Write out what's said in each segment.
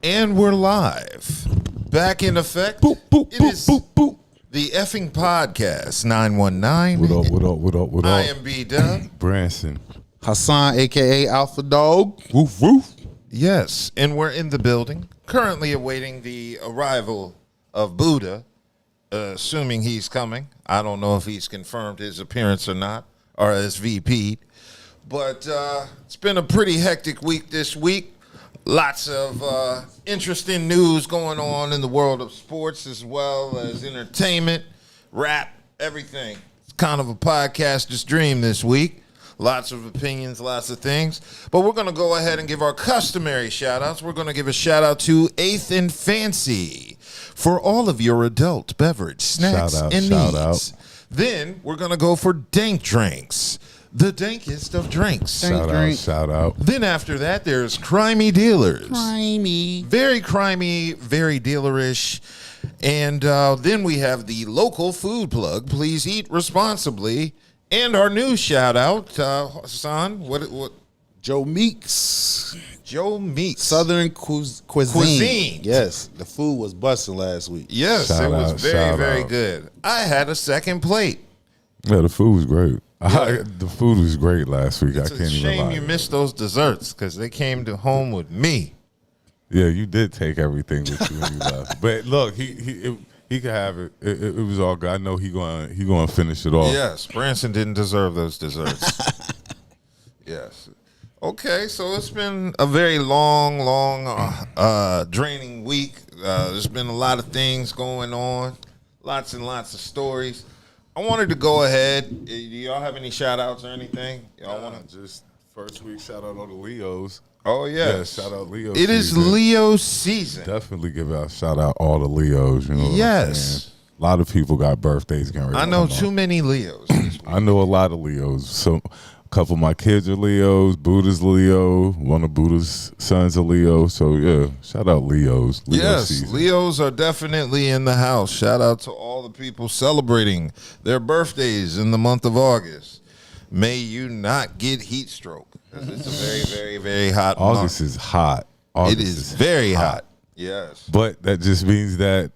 And we're live. Back in effect. Boop, boop, It boop, is boop, boop. the effing podcast 919. What up, what up, what up, what up? I am B-Dub. Branson. Hassan, a.k.a. Alpha Dog. Woof, woof. Yes, and we're in the building, currently awaiting the arrival of Buddha, assuming he's coming. I don't know if he's confirmed his appearance or not, or as VP'd. But it's been a pretty hectic week this week. Lots of interesting news going on in the world of sports as well as entertainment, rap, everything. It's kind of a podcaster's dream this week. Lots of opinions, lots of things. But we're going to go ahead and give our customary shout-outs. We're going to give a shout-out to Eighth and Fancy for all of your adult beverage snacks Shout out, and shout needs. Then we're going to go for Dank Drinks, the dankest of drinks. Shout out, shout out. Then after that, there's Crimey Dealers. Crimey. Very crimey, very dealerish. And then we have the local food plug. Please eat responsibly. And our new shout out, Hassan, what? Joe Meeks. Joe Meeks. Southern cuisine. Yes, the food was busting last week. Yes, Shout it was out, very, shout very out. good. I had a second plate. Yeah, the food was great. The food was great last week. It's I a can't even shame lie. you missed those desserts because they came to home with me. Yeah, you did take everything with you when you left. But look, he could have it. It was all good. I know he going to finish it off. Yes, Branson didn't deserve those desserts. Yes. Okay, so it's been a very long, draining week. There's been a lot of things going on, lots and lots of stories. I wanted to go ahead. Do y'all have any shout-outs or anything? Y'all want to Just first week, shout out all the Leos. Oh, yes. Yeah, shout out Leo. It is season. Leo season. Definitely give out shout out all the Leos. You know what I'm Yes. saying? A lot of people got birthdays getting ready I to know come too up. many Leos this week. I know a lot of Leos. So a couple of my kids are Leos. Buddha's Leo. One of Buddha's sons are Leo. So yeah, shout out Leos. Leo Yes, season. Leos are definitely in the house. Shout out to all the people celebrating their birthdays in the month of August. May you not get heat stroke. 'Cause it's a very, very, very hot August month. is hot. August It is very hot. Yes. But that just means that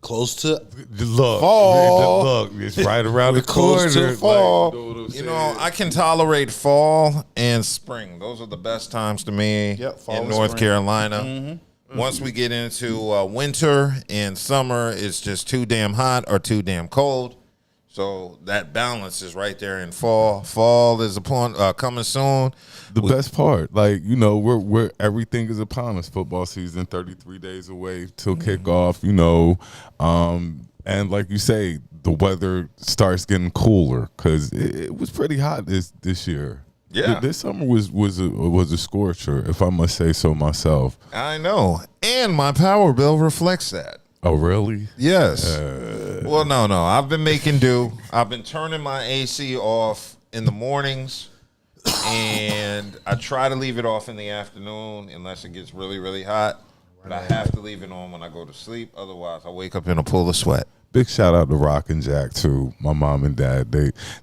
Close to look, Fall. look, it's right around the close corner. to fall. know what I'm You know, saying? I can tolerate fall and spring. Those are the best times to me Yep, fall in and North spring. Carolina. Once we get into winter and summer, it's just too damn hot or too damn cold. So that balance is right there in fall. Fall is upon coming soon. The best part, like, you know, we're everything is upon us. Football season, 33 days away till kickoff, you know, and like you say, the weather starts getting cooler because it was pretty hot this year. Yeah. This summer was a scorcher, if I must say so myself. I know, and my power bill reflects that. Oh, really? Yes. Well, no. I've been making do. I've been turning my AC off in the mornings, and I try to leave it off in the afternoon unless it gets really, really hot. But I have to leave it on when I go to sleep. Otherwise, I wake up in a pool of sweat. Big shout out to Rock and Jack too. My mom and dad,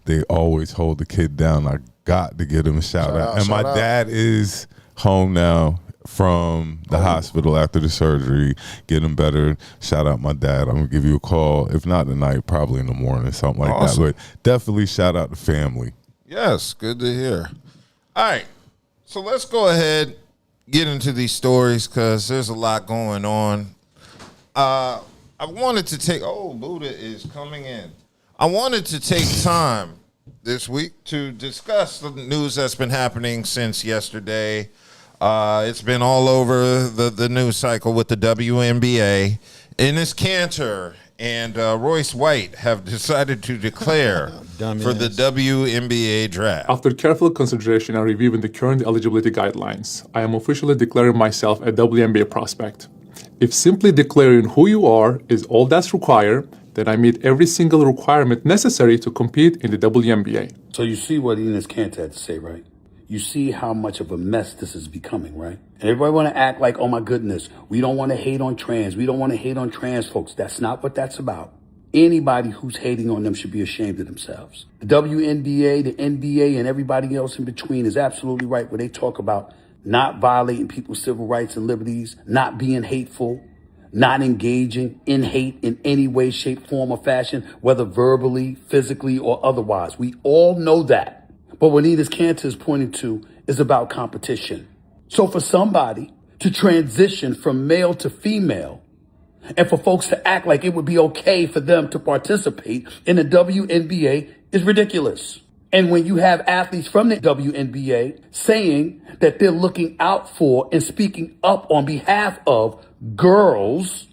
they always hold the kid down. I got to give them a shout out. And my dad is home now from the hospital after the surgery, getting better. Shout out my dad. I'm gonna give you a call, if not tonight, probably in the morning, something like Awesome. that. But definitely shout out to family. Yes, good to hear. All right, so let's go ahead, get into these stories because there's a lot going on. I wanted to take, Buddha is coming in. I wanted to take time this week to discuss the news that's been happening since yesterday. It's been all over the news cycle with the WNBA. Enes Kanter and Royce White have decided to declare for the WNBA Draft. After careful consideration and reviewing the current eligibility guidelines, I am officially declaring myself a WNBA prospect. If simply declaring who you are is all that's required, then I meet every single requirement necessary to compete in the WNBA. So you see what Enes Kanter had to say, right? You see how much of a mess this is becoming, right? And everybody want to act like, oh my goodness, we don't want to hate on trans. We don't want to hate on trans folks. That's not what that's about. Anybody who's hating on them should be ashamed of themselves. The WNBA, the NBA, and everybody else in between is absolutely right where they talk about not violating people's civil rights and liberties, not being hateful, not engaging in hate in any way, shape, form, or fashion, whether verbally, physically, or otherwise. We all know that. But what Enes Kanter is pointing to is about competition. So for somebody to transition from male to female, and for folks to act like it would be okay for them to participate in the WNBA is ridiculous. And when you have athletes from the WNBA saying that they're looking out for and speaking up on behalf of girls,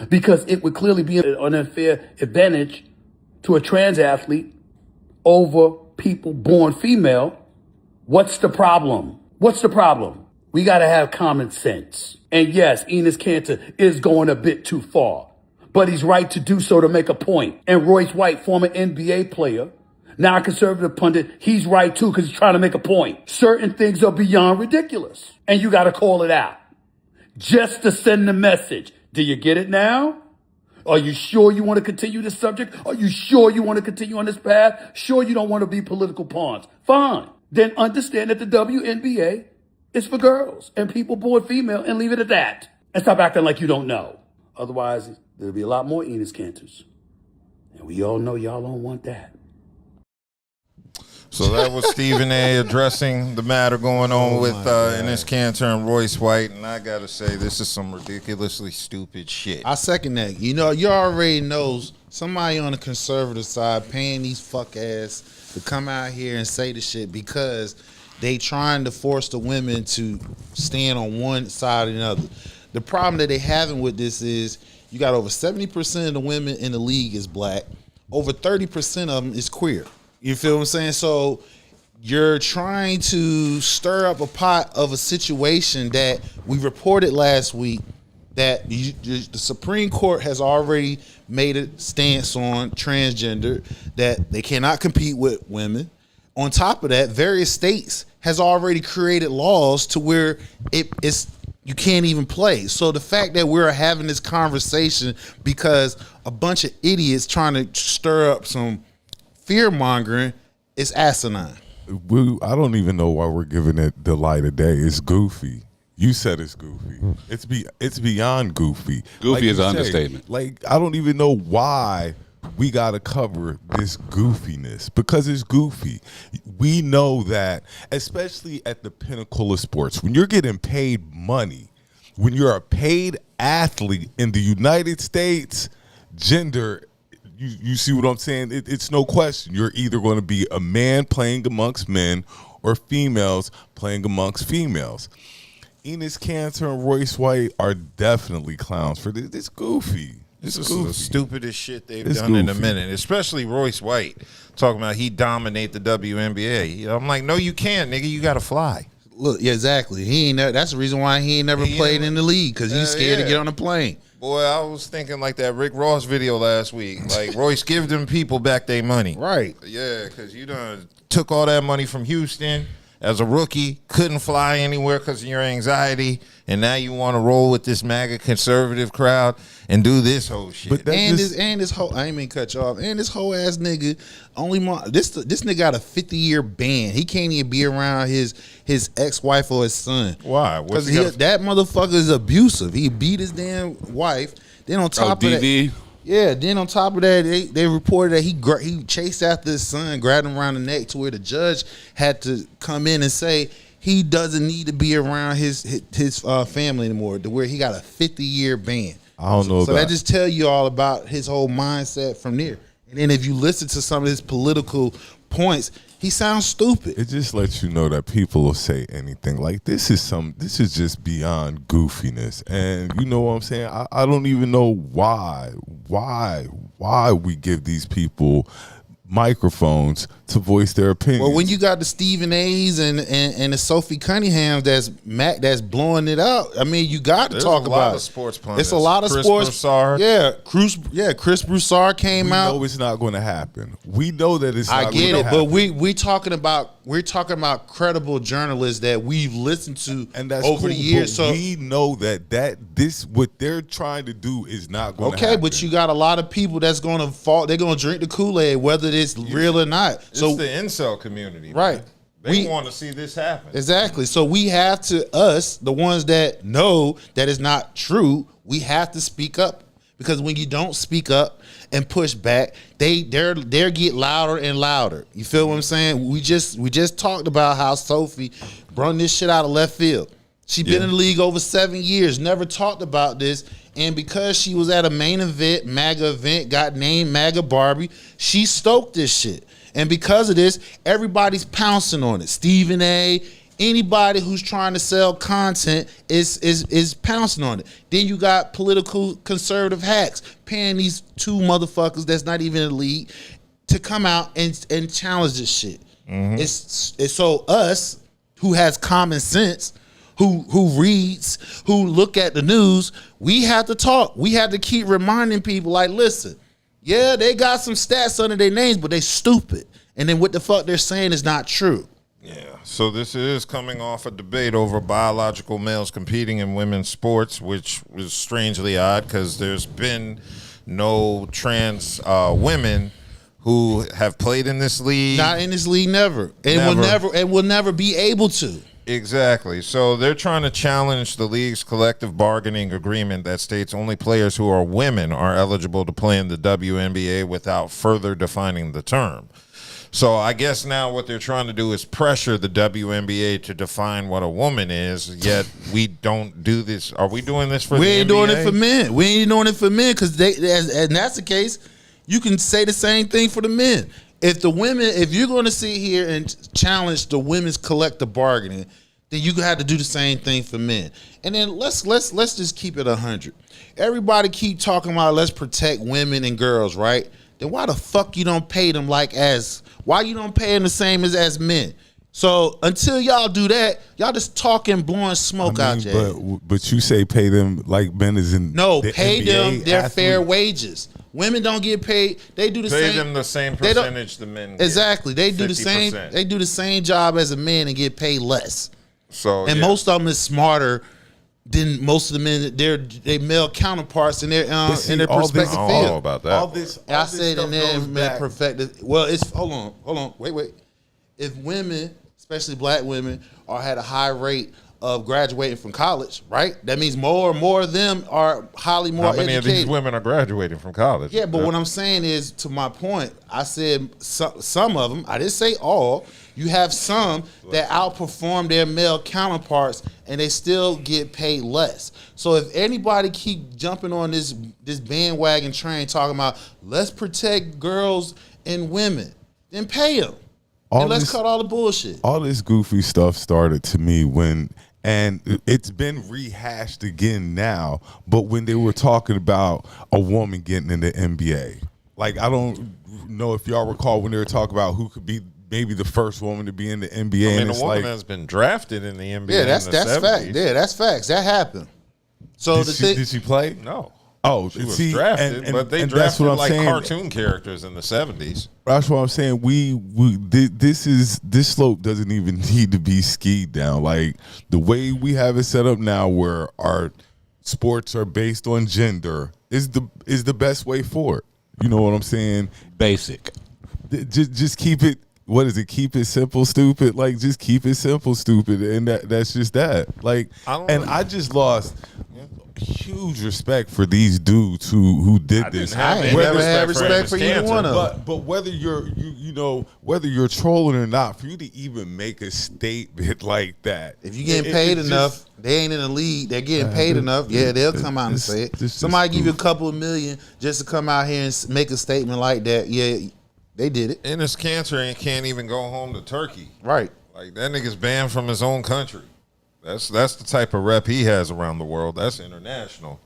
because it would clearly be an unfair advantage to a trans athlete over people born female, what's the problem? What's the problem? We got to have common sense. And yes, Enes Kanter is going a bit too far, but he's right to do so to make a point. And Royce White, former NBA player, now a conservative pundit, he's right too because he's trying to make a point. Certain things are beyond ridiculous, and you got to call it out just to send the message. Do you get it now? Are you sure you want to continue this subject? Are you sure you want to continue on this path? Sure you don't want to be political pawns? Fine. Then understand that the WNBA is for girls and people born female, and leave it at that. And stop acting like you don't know. Otherwise, there'll be a lot more Enes Kanters. And we all know y'all don't want that. So that was Stephen A. addressing the matter going on with Enes Kanter and Royce White. And I got to say, this is some ridiculously stupid shit. I second that. You know, you already knows somebody on the conservative side paying these fuck ass to come out here and say the shit because they trying to force the women to stand on one side or another. The problem that they having with this is you got over 70% of the women in the league is black. Over 30% of them is queer. You feel what I'm saying? So you're trying to stir up a pot of a situation that we reported last week that the Supreme Court has already made a stance on transgender, that they cannot compete with women. On top of that, various states has already created laws to where it's you can't even play. So the fact that we're having this conversation because a bunch of idiots trying to stir up some fear-mongering is asinine. I don't even know why we're giving it the light of day. It's goofy. You said it's goofy. It's beyond goofy. Goofy is an understatement. Like, I don't even know why we got to cover this goofiness, because it's goofy. We know that, especially at the pinnacle of sports, when you're getting paid money, when you're a paid athlete in the United States, gender, you see what I'm saying? It's no question. You're either going to be a man playing amongst men or females playing amongst females. Enes Kanter and Royce White are definitely clowns for this. It's goofy. This is the stupidest shit they've done in a minute, especially Royce White talking about he dominate the WNBA. I'm like, no, you can't, nigga. You got to fly. Look, yeah, exactly. He ain't. That's the reason why he ain't never played in the league, because he's scared to get on the plane. Boy, I was thinking like that Rick Ross video last week. Like, Royce, give them people back their money. Right. Yeah, because you done took all that money from Houston as a rookie, couldn't fly anywhere because of your anxiety, and now you want to roll with this MAGA conservative crowd and do this whole shit. But this whole, I ain't mean to cut you off, and this whole ass nigga, this nigga got a 50-year ban. He can't even be around his ex-wife or his son. Why? Because that motherfucker is abusive. He beat his damn wife. Then on top of that, yeah. Then on top of that, they reported that he chased after his son, grabbed him around the neck, to where the judge had to come in and say he doesn't need to be around his family anymore. To where he got a 50-year ban. I don't know. So that just tell you all about his whole mindset from there. And then if you listen to some of his political points, he sounds stupid. It just lets you know that people will say anything. Like, this is just beyond goofiness. And you know what I'm saying? I don't even know why we give these people microphones to voice their opinions. Well, when you got the Stephen A's and the Sophie Cunningham that's blowing it out, I mean, you got to talk about it. There's a lot of sports pundits. It's a lot of Chris sports. Broussard. Chris Broussard came out. We know it's not going to happen. We know that it's not going to happen. But we're talking about credible journalists that we've listened to and that's over cool, the years. So we know that what they're trying to do is not going to happen. Okay, but you got a lot of people that's going to fall. They're going to drink the Kool-Aid, whether it's real or not. It's the incel community, right? Man. They want to see this happen. Exactly. So we have to, us, the ones that know that it's not true, we have to speak up. Because when you don't speak up and push back, they get louder and louder. You feel what I'm saying? We just talked about how Sophie brung this shit out of left field. She been in the league over 7 years, never talked about this. And because she was at a main event, MAGA event, got named MAGA Barbie, she stoked this shit. And because of this, everybody's pouncing on it. Stephen A., anybody who's trying to sell content is pouncing on it. Then you got political conservative hacks paying these two motherfuckers that's not even in the league to come out and challenge this shit. It's so us who has common sense, who reads, who look at the news, we have to talk. We have to keep reminding people, like, listen, yeah, they got some stats under their names, but they stupid. And then what the fuck they're saying is not true. Yeah, so this is coming off a debate over biological males competing in women's sports, which was strangely odd because there's been no trans women who have played in this league. Not in this league, never. And will never be able to. Exactly. So they're trying to challenge the league's collective bargaining agreement that states only players who are women are eligible to play in the WNBA without further defining the term. So I guess now what they're trying to do is pressure the WNBA to define what a woman is, yet we don't do this. Are we doing this for the NBA? We ain't doing it for men. We ain't doing it for men because and that's the case, you can say the same thing for the men. If you're going to sit here and challenge the women's collective bargaining, then you have to do the same thing for men. And then let's just keep it 100. Everybody keep talking about let's protect women and girls, right? Then why the fuck you don't pay them why you don't pay them the same as men? So until y'all do that, y'all just talking, blowing smoke out there. But you say pay them like men is in pay NBA them their athlete. fair wages. Women don't get paid. They do the same. Pay them the same percentage the men get. Exactly. They do 50%. the same. They do the same job as a man and get paid less. So most of them is smarter than most of the men. Their male counterparts in their perspective field. I don't know about that. I said in their perfected. Well, it's hold on, wait. If women, especially black women, had a high rate of graduating from college, right? That means more and more of them are highly more educated. How many of these women are graduating from college? Yeah, but what I'm saying is, to my point, I said some of them. I didn't say all. You have some that outperform their male counterparts, and they still get paid less. So if anybody keep jumping on this bandwagon train talking about let's protect girls and women, then pay them. And let's cut all the bullshit. All this goofy stuff started to me and it's been rehashed again now, but when they were talking about a woman getting in the NBA. Like, I don't know if y'all recall when they were talking about who could be maybe the first woman to be in the NBA. I mean, a woman has been drafted in the NBA. Yeah, that's in the 70s. fact. Yeah, that's facts. That happened. So did she play? No. Oh, she was drafted, but they drafted like cartoon characters in the 70s. That's what I'm saying. This slope doesn't even need to be skied down. Like the way we have it set up now, where our sports are based on gender, is the best way forward. You know what I'm saying? Basic. Just keep it. What is it? Keep it simple, stupid. Like just keep it simple, stupid, and that's just that. Like, I just lost huge respect for these dudes who did this. I ain't never had respect for either one of them. But whether whether you're trolling or not, for you to even make a statement like that, if you're getting paid enough, they ain't in the league. They're getting paid enough. Yeah, they'll come out and say it. Somebody give you a couple of million just to come out here and make a statement like that. Yeah, they did it. Enes Kanter can't even go home to Turkey. Right. Like that nigga's banned from his own country. That's the type of rep he has around the world. That's international.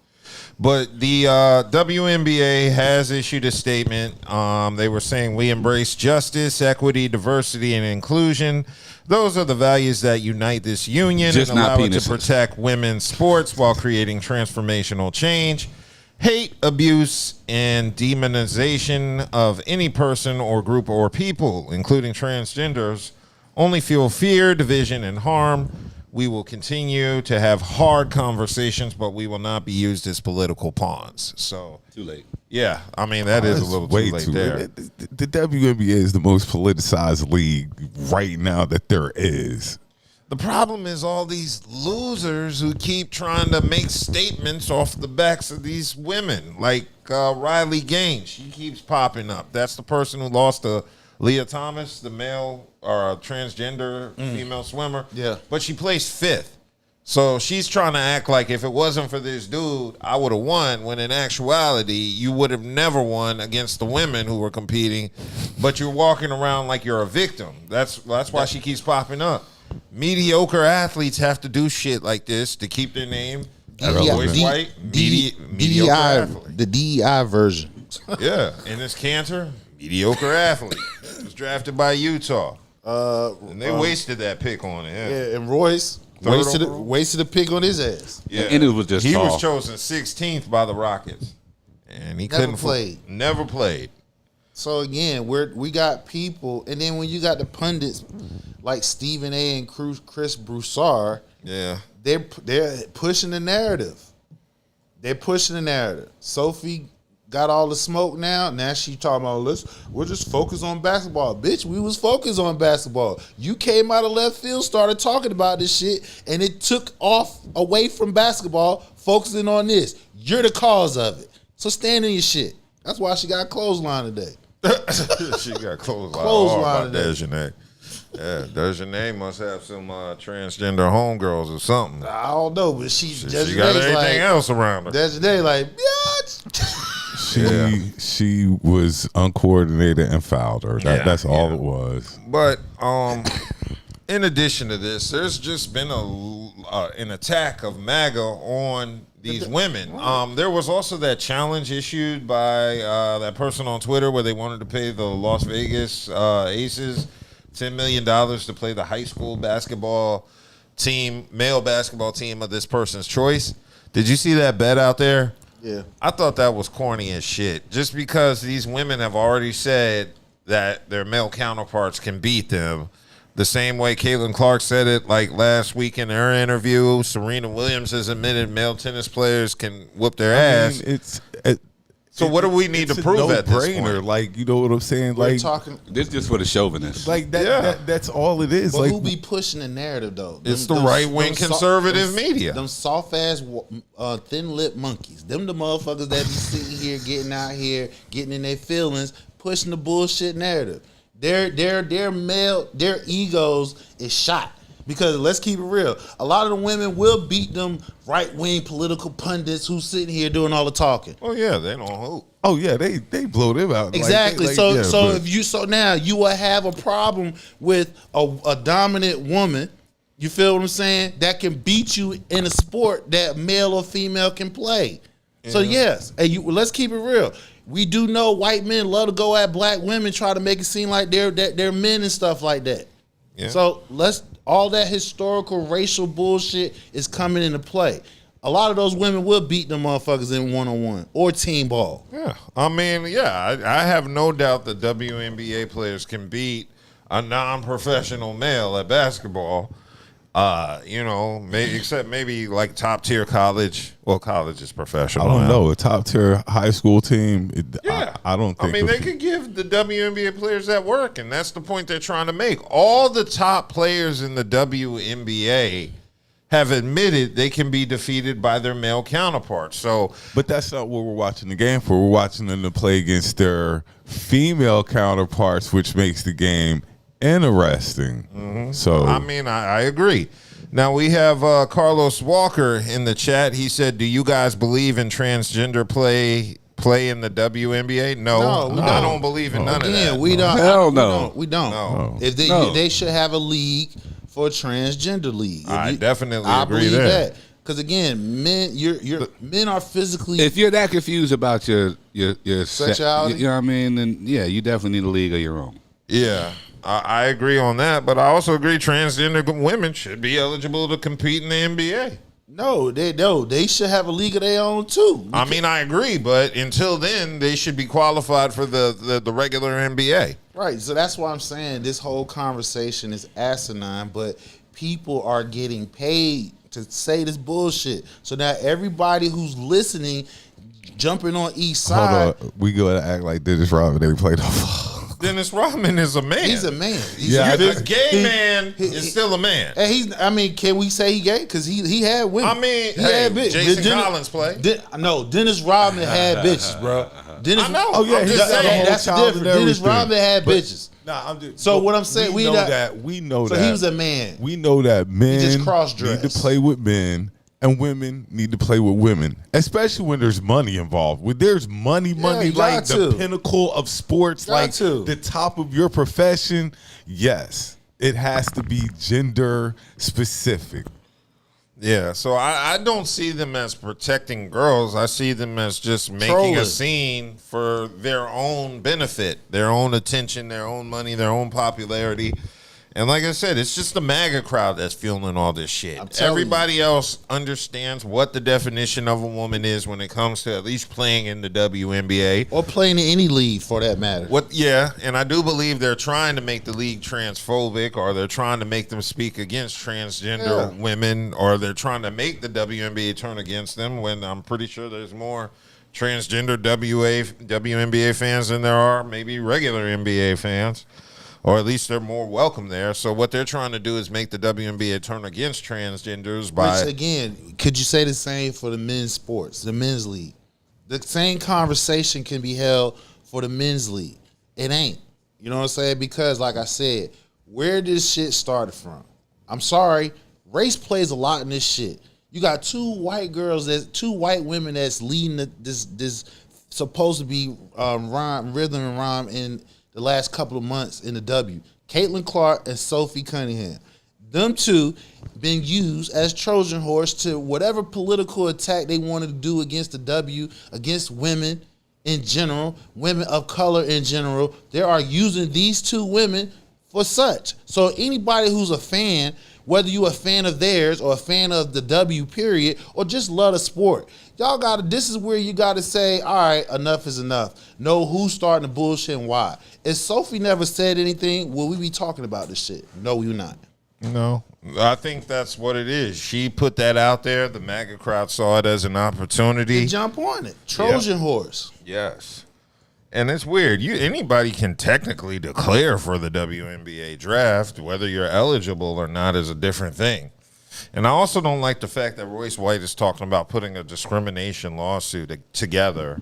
But the WNBA has issued a statement. They were saying we embrace justice, equity, diversity, and inclusion. Those are the values that unite this union Just and allow not it to penises. protect women's sports while creating transformational change. Hate, abuse, and demonization of any person or group or people, including transgenders, only fuel fear, division, and harm. We will continue to have hard conversations, but we will not be used as political pawns. So Too late. yeah, I mean that is a little too late there. The WNBA is the most politicized league right now that there is. The problem is all these losers who keep trying to make statements off the backs of these women, like Riley Gaines. She keeps popping up. That's the person who lost to Leah Thomas, the male or transgender female swimmer. Yeah. But she placed 5th. So she's trying to act like if it wasn't for this dude, I would have won, when in actuality, you would have never won against the women who were competing, but you're walking around like you're a victim. That's why she keeps popping up. Mediocre athletes have to do shit like this to keep their name. White, mediocre athlete. The DEI version. Yeah, Enes Kanter, mediocre athlete. Was drafted by Utah. And they wasted that pick on him. Yeah, and Royce wasted a pick on his ass. Yeah. And it was just he tall. was chosen 16th by the Rockets, and he Never played. Never played. So again, we got people, and then when you got the pundits like Stephen A. and Chris Broussard, Yeah. they're pushing the narrative. They're pushing the narrative. Sophie got all the smoke now. Now she talking about, we'll just focus on basketball. Bitch, we was focused on basketball. You came out of left field, started talking about this shit, and it took off away from basketball, focusing on this. You're the cause of it. So stand in your shit. That's why she got a clothesline today. She got clothesline Clothesline by Dejanay. Yeah, Dejanay must have some transgender homegirls or something. I don't know, but she got everything else around her. Dejanay like, bitch. She was uncoordinated and fouled her. That's all it was. But in addition to this, there's just been an attack of MAGA on these women. There was also that challenge issued by that person on Twitter where they wanted to pay the Las Vegas Aces $10 million to play the high school basketball team, male basketball team of this person's choice. Did you see that bet out there? Yeah. I thought that was corny as shit. Just because these women have already said that their male counterparts can beat them, the same way Caitlin Clark said it like last week in her interview. Serena Williams has admitted male tennis players can whoop their ass. So what do we need to prove at this point? Like, you know what I'm saying? We're Like, talking. This just for the chauvinists. like that. That's all it is. But Like, who be pushing the narrative though? It's the right-wing conservative media. Them soft ass, thin lip monkeys. Them the motherfuckers that be sitting here, getting out here, getting in their feelings, pushing the bullshit narrative. Their egos is shot. Because let's keep it real, a lot of the women will beat them right-wing political pundits who sitting here doing all the talking. Oh yeah, they don't hope. oh yeah, they blow them out. Exactly. Like, So now you will have a problem with a dominant woman. You feel what I'm saying? That can beat you in a sport that male or female can play. Yeah. So yes, let's keep it real. We do know white men love to go at black women, try to make it seem like they're men and stuff like that. Yeah. So all that historical racial bullshit is coming into play. A lot of those women will beat them motherfuckers in one-on-one or team ball. Yeah. I mean, I have no doubt that WNBA players can beat a non-professional male at basketball. Except maybe like top-tier college. Well, college is professional. I don't know. A top-tier high school team, I don't think. I mean, they could give the WNBA players that work, and that's the point they're trying to make. All the top players in the WNBA have admitted they can be defeated by their male counterparts. But that's not what we're watching the game for. We're watching them to play against their female counterparts, which makes the game interesting. Mm-hmm. So I mean, I agree. Now we have Carlos Walker in the chat. He said, "Do you guys believe in transgender play in the WNBA?" No, I don't believe in none of that. We don't. Hell no. We don't. No. If they should have a league for a transgender league. I definitely agree believe there. that. Because again, men are physically. If you're that confused about your sexuality, you know what I mean, then yeah, you definitely need a league of your own. Yeah. I agree on that, but I also agree transgender women should be eligible to compete in the NBA. No, they should have a league of their own too. I mean, I agree, but until then, they should be qualified for the regular NBA. Right, so that's why I'm saying this whole conversation is asinine, but people are getting paid to say this bullshit. So now everybody who's listening, jumping on each side. Hold on. We go to act like Dennis Rodman. They played off. Dennis Rodman is a man. He's a man. This gay man is still a man. And I mean, can we say he gay? Because he had women. I mean, he had bitches. Jason Collins play. No, Dennis Rodman had bitches, bro. Dennis, I know. Oh yeah, I'm he's just got a saying. whole that's child different. and Dennis everything. Rodman had bitches. Nah, I'm just. So what I'm saying, we know that. We know so that he was a man. We know that men just cross-dressed. need to play with men, and women need to play with women, especially when there's money involved. When there's money, you like got the to. pinnacle of sports, Got like to. the top of your profession. Yes, it has to be gender specific. Yeah, so I don't see them as protecting girls. I see them as just making Trolling. a scene for their own benefit, their own attention, their own money, their own popularity. And like I said, it's just the MAGA crowd that's fueling all this shit. Everybody else understands what the definition of a woman is when it comes to at least playing in the WNBA. Or playing in any league for that matter. Yeah, and I do believe they're trying to make the league transphobic, or they're trying to make them speak against transgender women, or they're trying to make the WNBA turn against them, when I'm pretty sure there's more transgender WNBA fans than there are maybe regular NBA fans. Or at least they're more welcome there. So what they're trying to do is make the WNBA turn against transgenders by... Which, again, could you say the same for the men's sports, the men's league? The same conversation can be held for the men's league. It ain't. You know what I'm saying? Because, like I said, where this shit started from? I'm sorry, race plays a lot in this shit. You got two white women that's leading this supposed to be rhythm and rhyme in the last couple of months in the W. Caitlin Clark and Sophie Cunningham. Them two been used as Trojan horse to whatever political attack they wanted to do against the W, against women in general, women of color in general. They are using these two women for such. So anybody who's a fan, whether you a fan of theirs or a fan of the W period, or just love the sport, this is where you gotta say, all right, enough is enough. Know who's starting the bullshit and why. If Sophie never said anything, will we be talking about this shit? No, we're not. No, I think that's what it is. She put that out there. The MAGA crowd saw it as an opportunity. They jump on it. Trojan horse. Yes. And it's weird. Anybody can technically declare for the WNBA draft. Whether you're eligible or not is a different thing. And I also don't like the fact that Royce White is talking about putting a discrimination lawsuit together.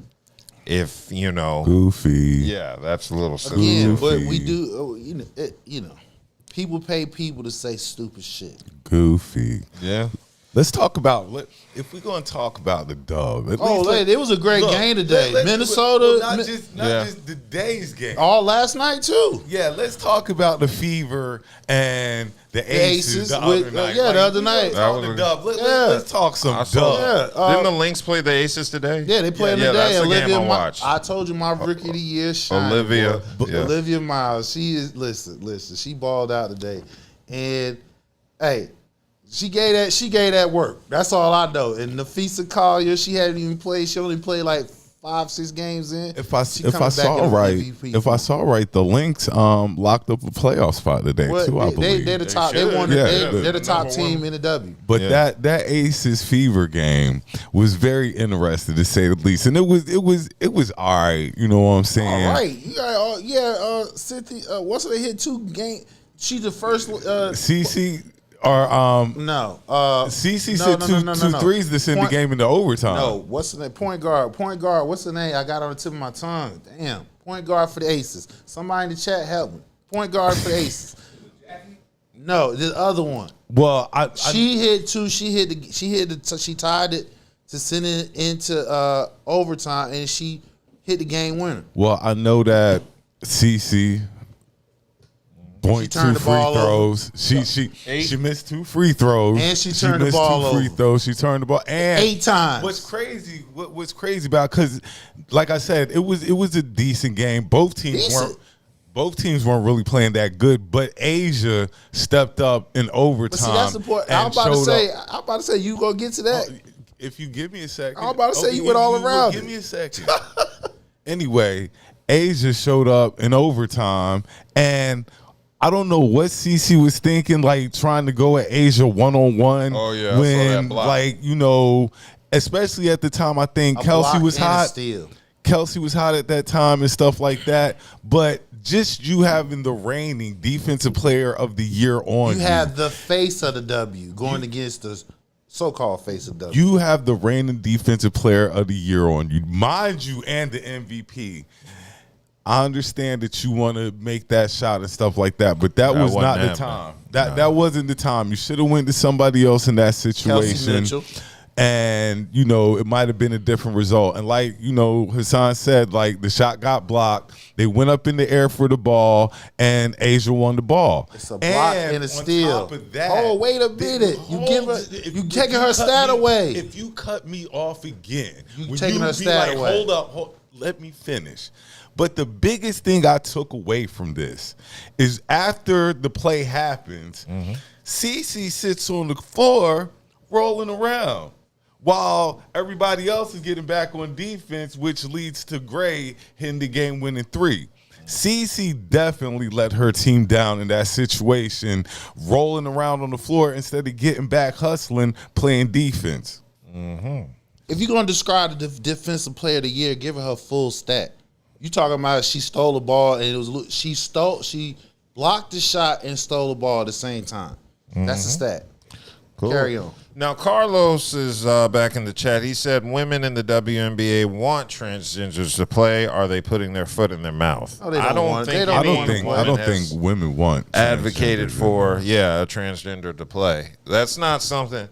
If, Goofy. Yeah, that's a little silly. Again, but we do, people pay people to say stupid shit. Goofy. Yeah. Let's talk about if we're going to talk about the dub. It was a great game today. Minnesota, not just the day's game. All last night too. Yeah, let's talk about the Fever and the Aces the other night. The other night. The dub. Let's talk some dub. Didn't the Lynx play the Aces today? Yeah, they played today. That's the game I watched. I told you my rookie of the year shine. Olivia Miles. She is listen. She balled out today, and hey. She gave that work. That's all I know. And Nafisa Collier, she hadn't even played. She only played like 5-6 games in. If I saw right, the Lynx locked up a playoff spot today too. I believe they're the top. They're the top team in the W. But that Aces Fever game was very interesting to say the least, and it was all right. You know what I'm saying? All right. Cynthia. What's they hit 2 games? She the first. CC. Or no, CC said two threes to send the game into overtime. No, what's the name? Point guard. What's the name? I got on the tip of my tongue. Damn. Point guard for the Aces. Somebody in the chat help me. Point guard for the Aces. No, the other one. Well, she hit 2. She tied it to send it into overtime, and she hit the game winner. Well, I know that CC. Point 2 free throws. She missed 2 free throws. And she turned the ball over. 2 free throws. She turned the ball 8 times. What's crazy about, because like I said, it was a decent game. Both teams weren't really playing that good, but Asia stepped up in overtime. But see, that's the point. I'm about to say you gonna get to that. If you give me a second. I'm about to say you went all around. Give me a second. Anyway, Asia showed up in overtime, and I don't know what CeCe was thinking, like trying to go at Asia one-on-one. Oh, yeah, I saw when that block. like especially at the time, I think A Kelsey block was and a hot. steal. Kelsey was hot at that time and stuff like that. But just you having the reigning defensive player of the year on You have the face of the W going against the so-called face of W. You have the reigning defensive player of the year on you, mind you, and the MVP. I understand that you want to make that shot and stuff like that, but that was not the time. That wasn't the time. You should have went to somebody else in that situation. Kelsey Mitchell. And, it might have been a different result. And like, Hassan said, like the shot got blocked. They went up in the air for the ball, and Asia won the ball. It's a block and a steal. Top of that, oh, wait a minute. You taking her stat away. If you cut me off again, You taking her stat away. Hold up, let me finish. But the biggest thing I took away from this is after the play happens, CeCe sits on the floor rolling around while everybody else is getting back on defense, which leads to Gray hitting the game-winning 3. CeCe definitely let her team down in that situation, rolling around on the floor instead of getting back hustling, playing defense. If you're going to describe the defensive player of the year, give her full stat. You talking about she stole the ball and she blocked the shot and stole the ball at the same time. That's a stat. Cool. Carry on. Now, Carlos is back in the chat. He said women in the WNBA want transgenders to play. Are they putting their foot in their mouth? No, they don't want it. They don't I don't want think it. I don't think women want advocated transgender for women. a transgender to play. That's not something.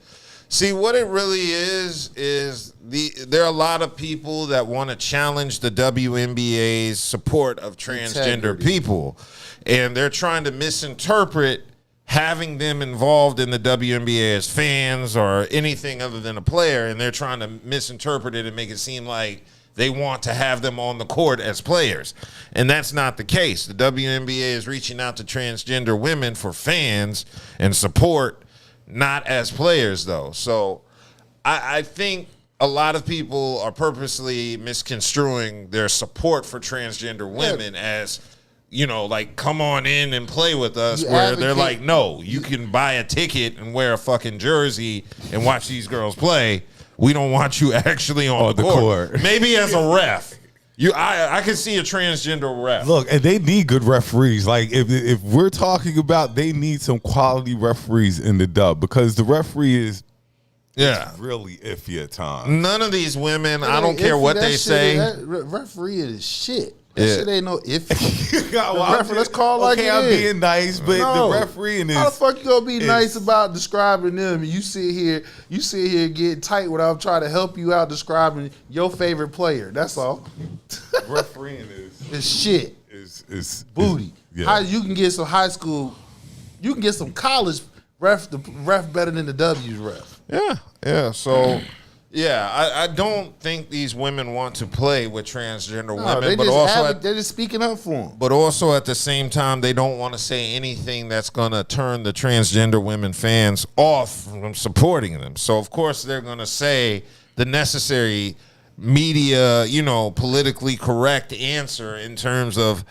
See, what it really is there are a lot of people that want to challenge the WNBA's support of transgender Integrity. people, and they're trying to misinterpret having them involved in the WNBA as fans or anything other than a player, and they're trying to misinterpret it and make it seem like they want to have them on the court as players. And that's not the case. The WNBA is reaching out to transgender women for fans and support, not as players, though. So I think a lot of people are purposely misconstruing their support for transgender women as, like, come on in and play with us, where they're like, no, you can buy a ticket and wear a fucking jersey and watch these girls play. We don't want you actually on the court. Maybe as a ref. I can see a transgender ref. Look, and they need good referees. Like if we're talking about, they need some quality referees in the dub, because the referee is really iffy at times. None of these women, I don't care what they say. Referee is shit. That shit ain't no iffy. Let's call like it I'm is. being nice, but the refereeing is. How the fuck you gonna be nice about describing them? And you sit here getting tight when I'm trying to help you out describing your favorite player. That's all. Refereeing It's shit. Is Booty. How you can get some high school, you can get some college ref better than the W's ref. Yeah. So, I don't think these women want to play with transgender women, they're just speaking up for them. But also at the same time, they don't want to say anything that's going to turn the transgender women fans off from supporting them. So, of course, they're going to say the necessary media, politically correct answer in terms of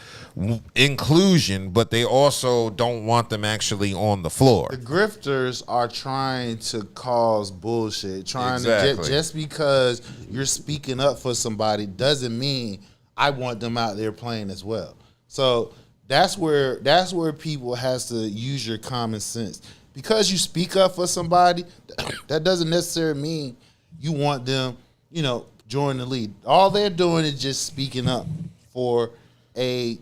inclusion, but they also don't want them actually on the floor. The grifters are trying to cause bullshit. Exactly. Just because you're speaking up for somebody doesn't mean I want them out there playing as well. So that's where people has to use your common sense. Because you speak up for somebody, that doesn't necessarily mean you want them, join the league. All they're doing is just speaking up for a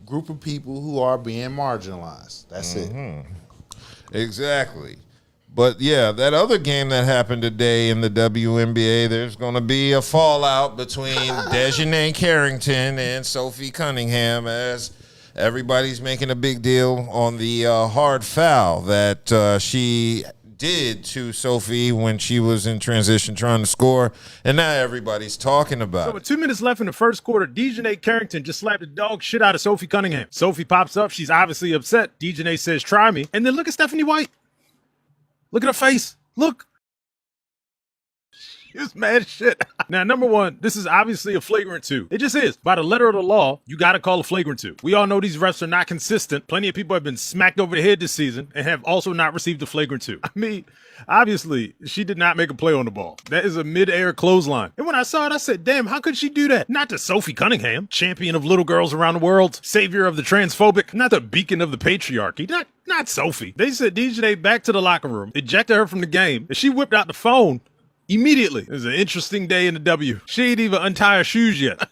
group of people who are being marginalized. That's it. Exactly. But that other game that happened today in the WNBA, there's going to be a fallout between Dejanay Carrington and Sophie Cunningham, as everybody's making a big deal on the hard foul that she did to Sophie when she was in transition trying to score, and now everybody's talking about So with 2 minutes left in the first quarter, Dejanay Carrington just slapped the dog shit out of Sophie Cunningham. Sophie pops up. She's obviously upset. Dejanay says, try me. And then look at Stephanie White. Look at her face. Look. It's mad shit. Now, number one, this is obviously a flagrant 2. It just is. By the letter of the law, you got to call a flagrant 2. We all know these refs are not consistent. Plenty of people have been smacked over the head this season and have also not received a flagrant 2. I mean, obviously, she did not make a play on the ball. That is a mid-air clothesline. And when I saw it, I said, damn, how could she do that? Not to Sophie Cunningham, champion of little girls around the world, savior of the transphobic, not the beacon of the patriarchy. Not Sophie. They said DJ back to the locker room, ejected her from the game, and she whipped out the phone immediately. It was an interesting day in the W. She ain't even untie her shoes yet.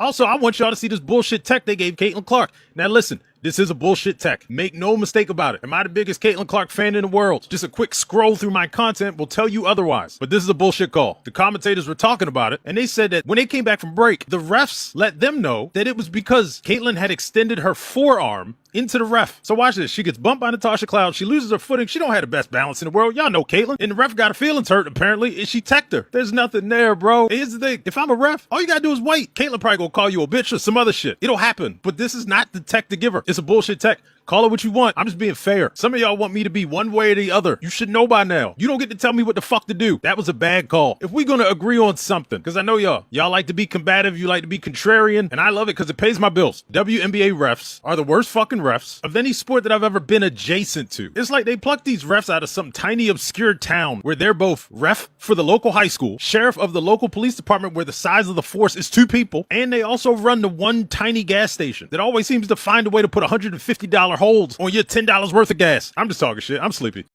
Also, I want y'all to see this bullshit tech they gave Caitlin Clark. Now listen, this is a bullshit tech. Make no mistake about it. Am I the biggest Caitlin Clark fan in the world? Just a quick scroll through my content will tell you otherwise. But this is a bullshit call. The commentators were talking about it, and they said that when they came back from break, the refs let them know that it was because Caitlin had extended her forearm into the ref. So watch this. She gets bumped by Natasha Cloud. She loses her footing. She don't have the best balance in the world. Y'all know Caitlin. And the ref got her feelings hurt, apparently, and she teched her. There's nothing there, bro. And here's the thing. If I'm a ref, all you gotta do is wait. Caitlin probably gonna call you a bitch or some other shit. It'll happen. But this is not the tech to give her. It's a bullshit tech. Call it what you want. I'm just being fair. Some of y'all want me to be one way or the other. You should know by now. You don't get to tell me what the fuck to do. That was a bad call. If we're gonna agree on something, because I know y'all like to be combative, you like to be contrarian, and I love it because it pays my bills. WNBA refs are the worst fucking refs of any sport that I've ever been adjacent to. It's like they plucked these refs out of some tiny obscure town where they're both ref for the local high school, sheriff of the local police department where the size of the force is 2 people, and they also run the one tiny gas station that always seems to find a way to put $150 holds on your $10 worth of gas. I'm just talking shit. I'm sleepy.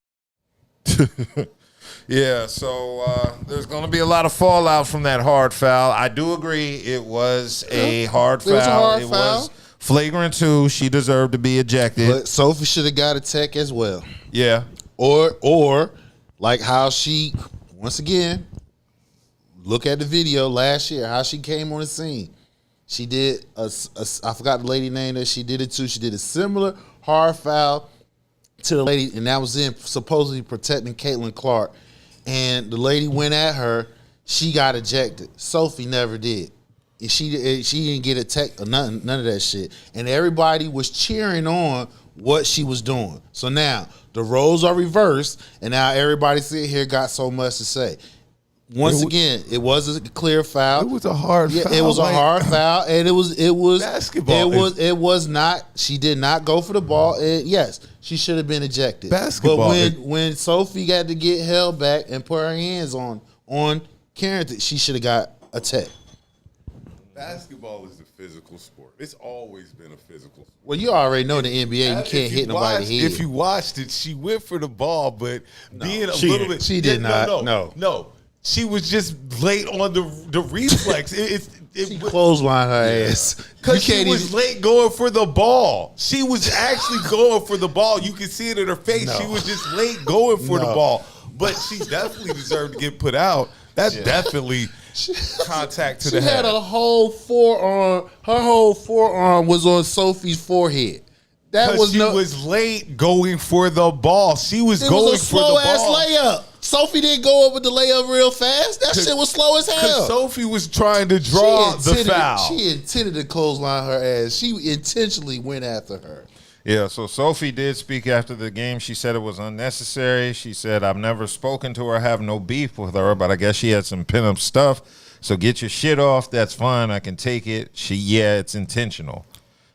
Yeah, so there's going to be a lot of fallout from that hard foul. I do agree it was a hard foul. It was flagrant 2. She deserved to be ejected. But Sophie should have got a tech as well. Yeah. Or like how she, once again, look at the video last year, how she came on the scene. She did I forgot the lady name that she did it to. She did a similar hard foul to the lady, and that was in supposedly protecting Caitlin Clark. And the lady went at her. She got ejected. Sophie never did. And she didn't get a tech or none of that shit. And everybody was cheering on what she was doing. So now the roles are reversed, and now everybody sitting here got so much to say. Once again, it was a clear foul. It was a hard foul. It was a hard foul, and it was basketball. It was not. She did not go for the ball. Yes, she should have been ejected. Basketball. But when Sophie got to get held back and put her hands on Karen, she should have got a tech. Basketball is a physical sport. It's always been a physical sport. Well, you already know the NBA. You can't hit nobody's head. If you watched it, she went for the ball, but being a little bit. She did not. No. She was just late on the reflex. She clotheslined her ass. Because she was late going for the ball. She was actually going for the ball. You can see it in her face. No. She was just late going for the ball. But she definitely deserved to get put out. That's definitely contact to the head. She had a whole forearm. Her whole forearm was on Sophie's forehead. She was late going for the ball. She was going for the ball. It was a slow-ass layup. Sophie didn't go up with the layup real fast. That shit was slow as hell. Because Sophie was trying to draw the foul. She intended to clothesline her ass. She intentionally went after her. Yeah, so Sophie did speak after the game. She said it was unnecessary. She said, I've never spoken to her, have no beef with her, but I guess she had some pin-up stuff. So get your shit off. That's fine. I can take it. It's intentional.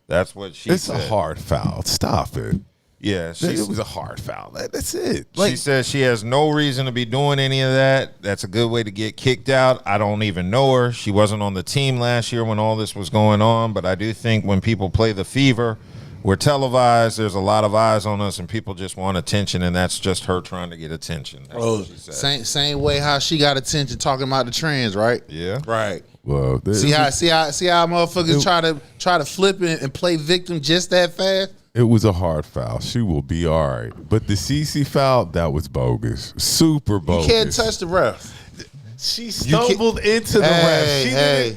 That's what she said. It's a hard foul. Stop it. Yeah, it was a hard foul. That's it. She says she has no reason to be doing any of that. That's a good way to get kicked out. I don't even know her. She wasn't on the team last year when all this was going on, but I do think when people play the Fever, we're televised, there's a lot of eyes on us, and people just want attention, and that's just her trying to get attention. That's what she said. Same way how she got attention talking about the trans, right? Yeah. Right. Well, see how motherfuckers try to flip and play victim just that fast? It was a hard foul. She will be all right. But the CC foul, that was bogus. Super bogus. You can't touch the ref. She stumbled into the ref.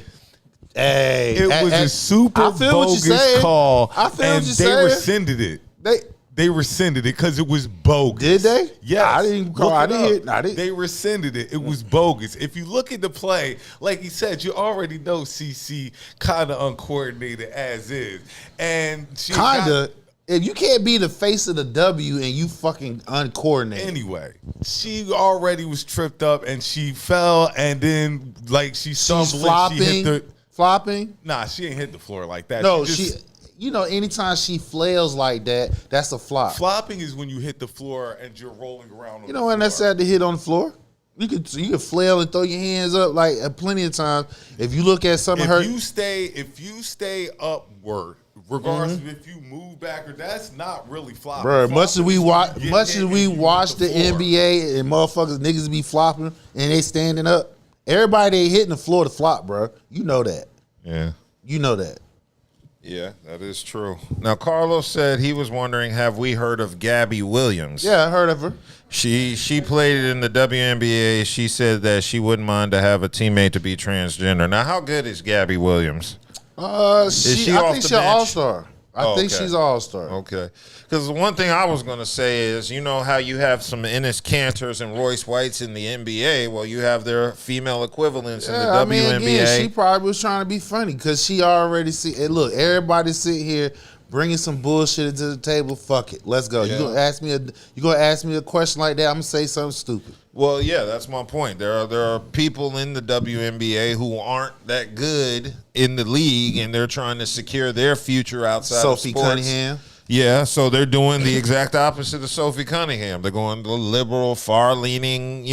It was a super bogus call, and they rescinded it. They rescinded it because it was bogus. Did they? Yeah, I didn't. They rescinded it. It was bogus. If you look at the play, like he said, you already know CC kind of uncoordinated as is, and she If you can't be the face of the W and you fucking uncoordinated. Anyway, she already was tripped up and she fell and then like she stumbled. She's flopping. She hit flopping? Nah, she ain't hit the floor like that. No, she you know, anytime she flails like that, that's a flop. flopping is when you hit the floor and you're rolling around on You know when that's sad to hit on the floor? You can flail and throw your hands up like plenty of times. If you look at some of her, if you stay upward, regardless of if you move back or that's not really flopping. bro, much as we watch the the NBA and motherfuckers niggas be flopping and they standing up, everybody ain't hitting the floor to flop, bro. You know that. Yeah. You know that. Yeah, that is true. Now, Carlos said he was wondering, have we heard of Gabby Williams? Yeah, I heard of her. She played in the WNBA. She said that she wouldn't mind to have a teammate to be transgender. Now, how good is Gabby Williams? She off think the she's an bench? all-star. I think okay. she's an all-star. Okay. Because the one thing I was going to say is, you know how you have some Enes Kanters and Royce Whites in the NBA? Well, you have their female equivalents in the WNBA. I mean, again, she probably was trying to be funny because she already see. Hey, look, everybody sit here bringing some bullshit to the table. Fuck it, let's go. Yeah. You gonna ask me a question like that? I'm gonna say something stupid. Well, yeah, that's my point. There are people in the WNBA who aren't that good in the league, and they're trying to secure their future outside Sophie of sports. Cunningham. Yeah, so they're doing the exact opposite of Sophie Cunningham. They're going the liberal, far-leaning,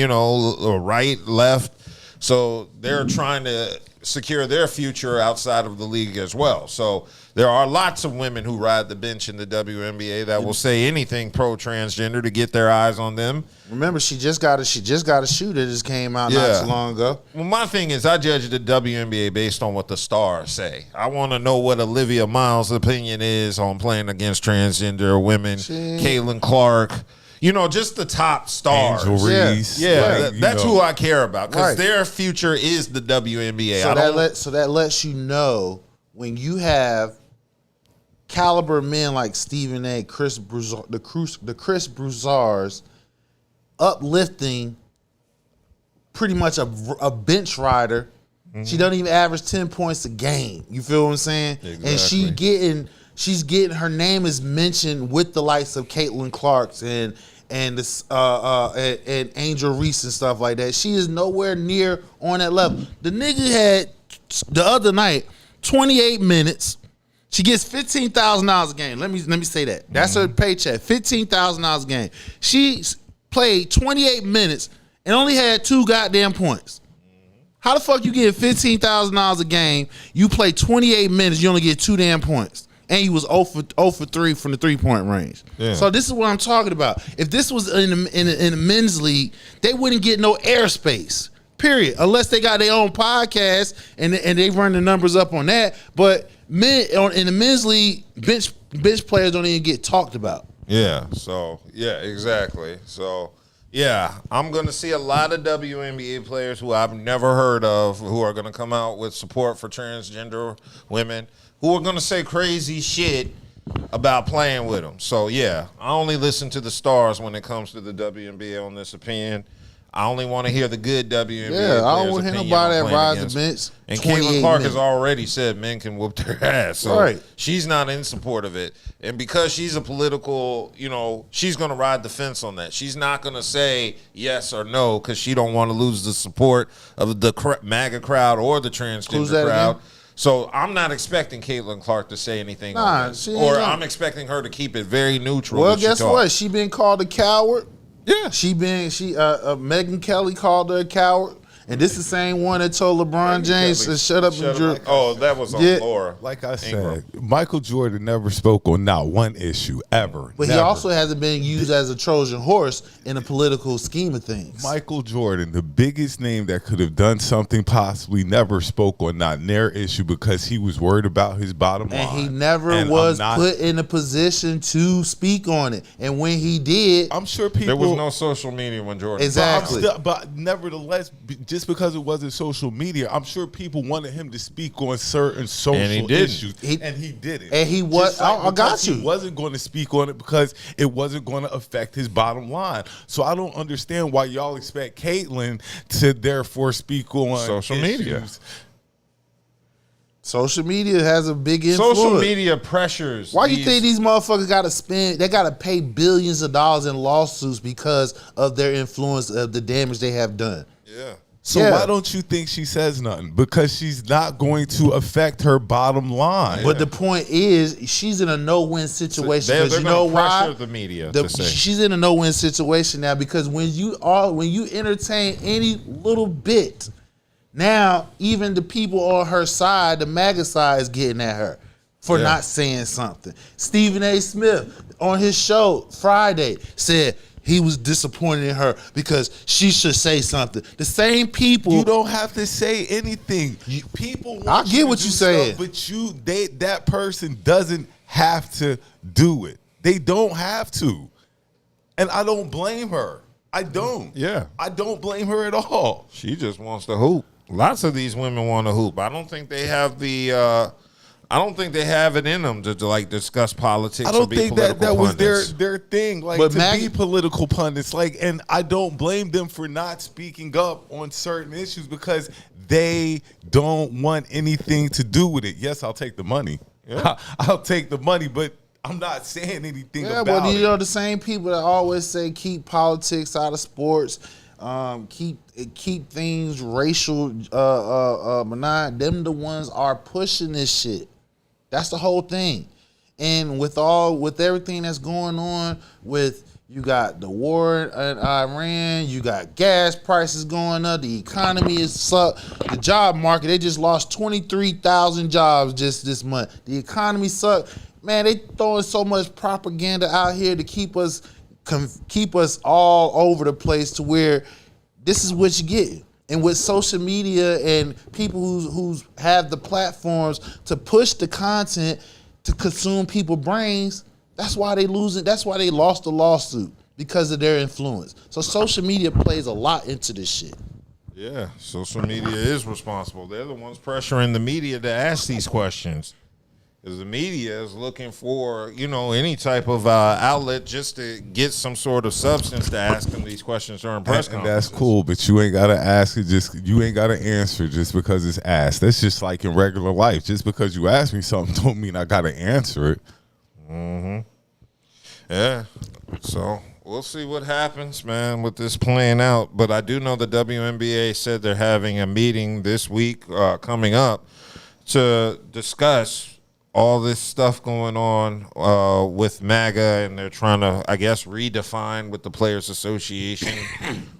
right, left. So they're trying to secure their future outside of the league as well. So there are lots of women who ride the bench in the WNBA that will say anything pro-transgender to get their eyes on them. Remember, she just got a shoe that just came out not too long ago. Well, my thing is, I judge the WNBA based on what the stars say. I want to know what Olivia Miles' opinion is on playing against transgender women. Caitlin Clark, just the top stars. Angel Reese. Yeah, that's who I care about because their future is the WNBA. So that lets you know when you have caliber men like Stephen A, the Chris Broussards, uplifting pretty much a bench rider. Mm-hmm. She doesn't even average 10 points a game. You feel what I'm saying? Exactly. And she's getting her name is mentioned with the likes of Caitlin Clark's and Angel Reese and stuff like that. She is nowhere near on that level. The nigga had the other night 28 minutes. She gets $15,000 a game. Let me say that. That's her paycheck. $15,000 a game. She played 28 minutes and only had 2 goddamn points. How the fuck you get $15,000 a game? You play 28 minutes, you only get 2 damn points. And he was 0 for 3 from the 3-point range. Yeah. So this is what I'm talking about. If this was in a men's league, they wouldn't get no airspace. Period. Unless they got their own podcast and they run the numbers up on that. But in the men's league, bench players don't even get talked about. Yeah. So yeah, exactly. So yeah, I'm going to see a lot of WNBA players who I've never heard of who are going to come out with support for transgender women, who are going to say crazy shit about playing with them. So, yeah, I only listen to the stars when it comes to the WNBA on this opinion. I only want to hear the good WNBA players' I don't want to hear nobody that rides the bench. And Caitlin Clark has already said men can whoop their ass. So she's not in support of it. And because she's a political, she's going to ride the fence on that. She's not going to say yes or no because she don't want to lose the support of the MAGA crowd or the transgender crowd. Again? So I'm not expecting Caitlin Clark to say anything on this. Or I'm expecting her to keep it very neutral. Well, guess what? She been called a coward. Yeah. Megyn Kelly called her a coward. And this is the same one that told LeBron James to shut up and dribble. Oh, that was on Laura. Like I said, Michael Jordan never spoke on not one issue ever. But he also hasn't been used as a Trojan horse in a political scheme of things. Michael Jordan, the biggest name that could have done something, possibly never spoke on not their issue because he was worried about his bottom line. And he never was put in a position to speak on it. And when he did, I'm sure people. There was no social media when Jordan. Exactly. But nevertheless, just because it wasn't social media, I'm sure people wanted him to speak on certain social issues, and he didn't. And he was. I got you. He wasn't going to speak on it because it wasn't going to affect his bottom line. So I don't understand why y'all expect Caitlyn to therefore speak on social issues. media. Social media has a big influence. Social media pressures. Why you think these motherfuckers got to spend? They got to pay billions of dollars in lawsuits because of their influence of the damage they have done. Yeah. So why don't you think she says nothing? Because she's not going to affect her bottom line. But the point is, she's in a no-win situation. Because you know why? The media she's in a no-win situation now because when you entertain any little bit, now even the people on her side, the MAGA side, is getting at her for not saying something. Stephen A. Smith on his show Friday said he was disappointed in her because she should say something. The same people. You don't have to say anything. People want I get what you saying, but that person doesn't have to do it. They don't have to, and I don't blame her. I don't. Yeah, I don't blame her at all. She just wants to hoop. Lots of these women want to hoop. I don't think they have the. I don't think they have it in them to like discuss politics. I don't think that was pundits. their thing, like but to be political pundits. Like, and I don't blame them for not speaking up on certain issues because they don't want anything to do with it. Yes, I'll take the money. Yeah. I'll take the money, but I'm not saying anything about it. Yeah, but the same people that always say keep politics out of sports, keep things racial benign. Them the ones are pushing this shit. That's the whole thing. And with everything that's going on you got the war in Iran, you got gas prices going up, the economy is sucked, the job market, they just lost 23,000 jobs just this month. The economy sucked. Man, they throwing so much propaganda out here to keep us all over the place to where this is what you get. And with social media and people who have the platforms to push the content to consume people's brains, that's why they losing. That's why they lost the lawsuit, because of their influence. So social media plays a lot into this shit. Yeah, social media is responsible. They're the ones pressuring the media to ask these questions. Because the media is looking for, any type of outlet just to get some sort of substance to ask them these questions during press conferences. And that's cool, but you ain't got to ask it. You ain't got to answer just because it's asked. That's just like in regular life. Just because you ask me something don't mean I got to answer it. Mm-hmm. Yeah. So we'll see what happens, man, with this playing out. But I do know the WNBA said they're having a meeting this week coming up to discuss all this stuff going on with MAGA, and they're trying to, I guess, redefine with the Players Association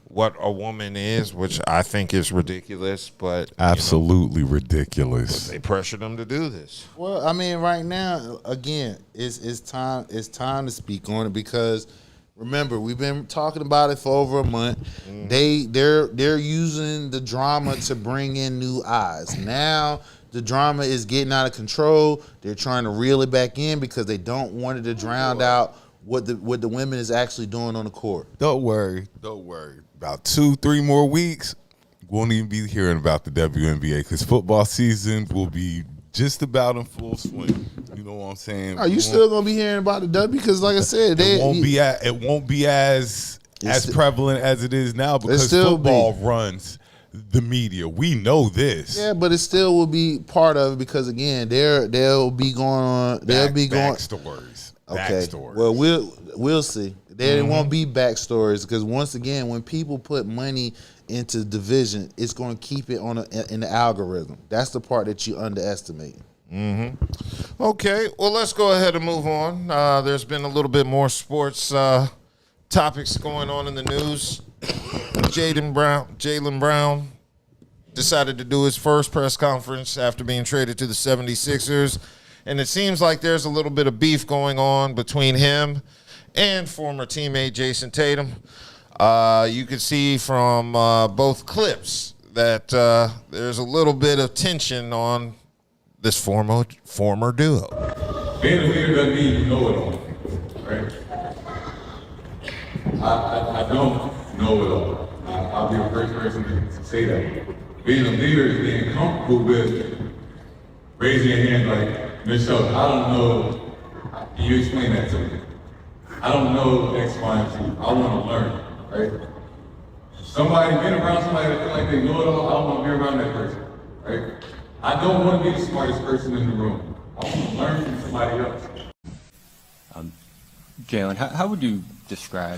what a woman is, which I think is ridiculous. But absolutely ridiculous. They pressure them to do this. Well, I mean, right now, again, it's time to speak on it because remember, we've been talking about it for over a month. Mm-hmm. They're using the drama to bring in new eyes. Now the drama is getting out of control. They're trying to reel it back in because they don't want it to drown out what the women is actually doing on the court. Don't worry. About 2-3 more weeks, we won't even be hearing about the WNBA because football season will be just about in full swing. You know what I'm saying? Are you still gonna be hearing about the W? Because like I said, it won't be as prevalent as it is now because football runs the media. We know this. Yeah, but it still will be part of it because again, they'll be going on. Backstories. Okay. Well, we'll see. There won't be backstories because once again, when people put money into division, it's going to keep it in the algorithm. That's the part that you underestimate. Mm-hmm. Okay. Well, let's go ahead and move on. There's been a little bit more sports topics going on in the news. Jaylen Brown decided to do his first press conference after being traded to the 76ers. And it seems like there's a little bit of beef going on between him and former teammate Jason Tatum. You can see from both clips that there's a little bit of tension on this former duo. Being a leader doesn't mean you know it all, right? I don't know it all. I'll be the first person to say that. Being a leader is being comfortable with raising your hand like, Michelle, I don't know. Can you explain that to me? I don't know X, Y, and Z. I want to learn, right? Being around somebody that feel like they know it all, I don't want to be around that person, right? I don't want to be the smartest person in the room. I want to learn from somebody else. Jaylen, how would you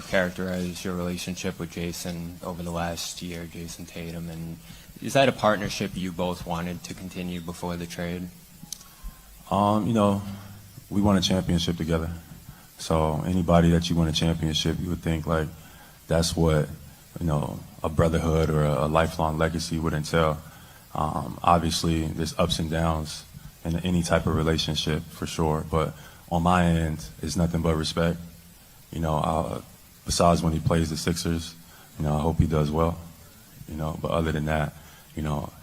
characterize your relationship with Jason over the last year, Jason Tatum, and is that a partnership you both wanted to continue before the trade? We won a championship together. So anybody that you win a championship, you would think like that's what, a brotherhood or a lifelong legacy would entail. Obviously, there's ups and downs in any type of relationship for sure, but on my end, it's nothing but respect. Besides when he plays the Sixers, I hope he does well. But other than that,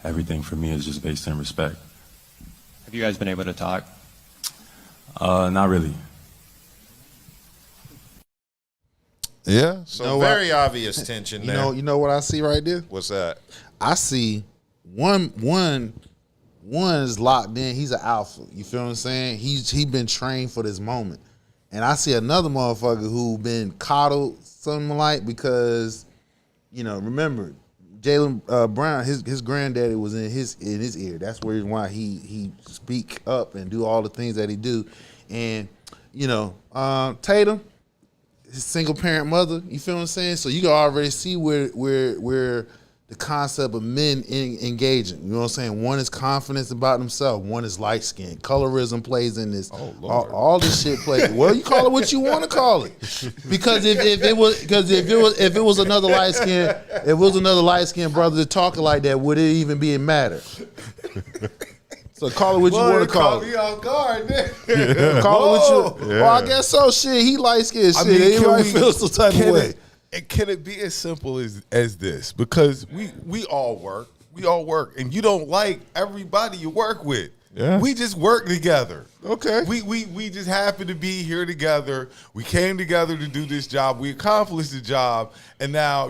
everything for me is just based in respect. Have you guys been able to talk? Not really. Yeah, so very obvious tension there. You know what I see right there? What's that? I see one is locked in. He's an alpha. You feel what I'm saying? He been trained for this moment. And I see another motherfucker who been coddled something like because, remember, Jaylen Brown, his granddaddy was in his ear. That's why he speak up and do all the things that he do. And, Tatum, his single parent mother, you feel what I'm saying? So you can already see where the concept of men engaging. You know what I'm saying? One is confidence about himself. One is light skin. Colorism plays in this. Oh, Lord. All this shit plays. Well, you call it what you want to call it. Because if it was another light skin brother talking like that, would it even be a matter? So call it what you want to call it. Me off guard, man. Call it what you. Well, I guess so. Shit, he light skinned. Shit, everybody feels some type of way. Can it be as simple as this? Because we all work, and you don't like everybody you work with. Yeah. We just work together. Okay. We just happen to be here together. We came together to do this job. We accomplished the job, and now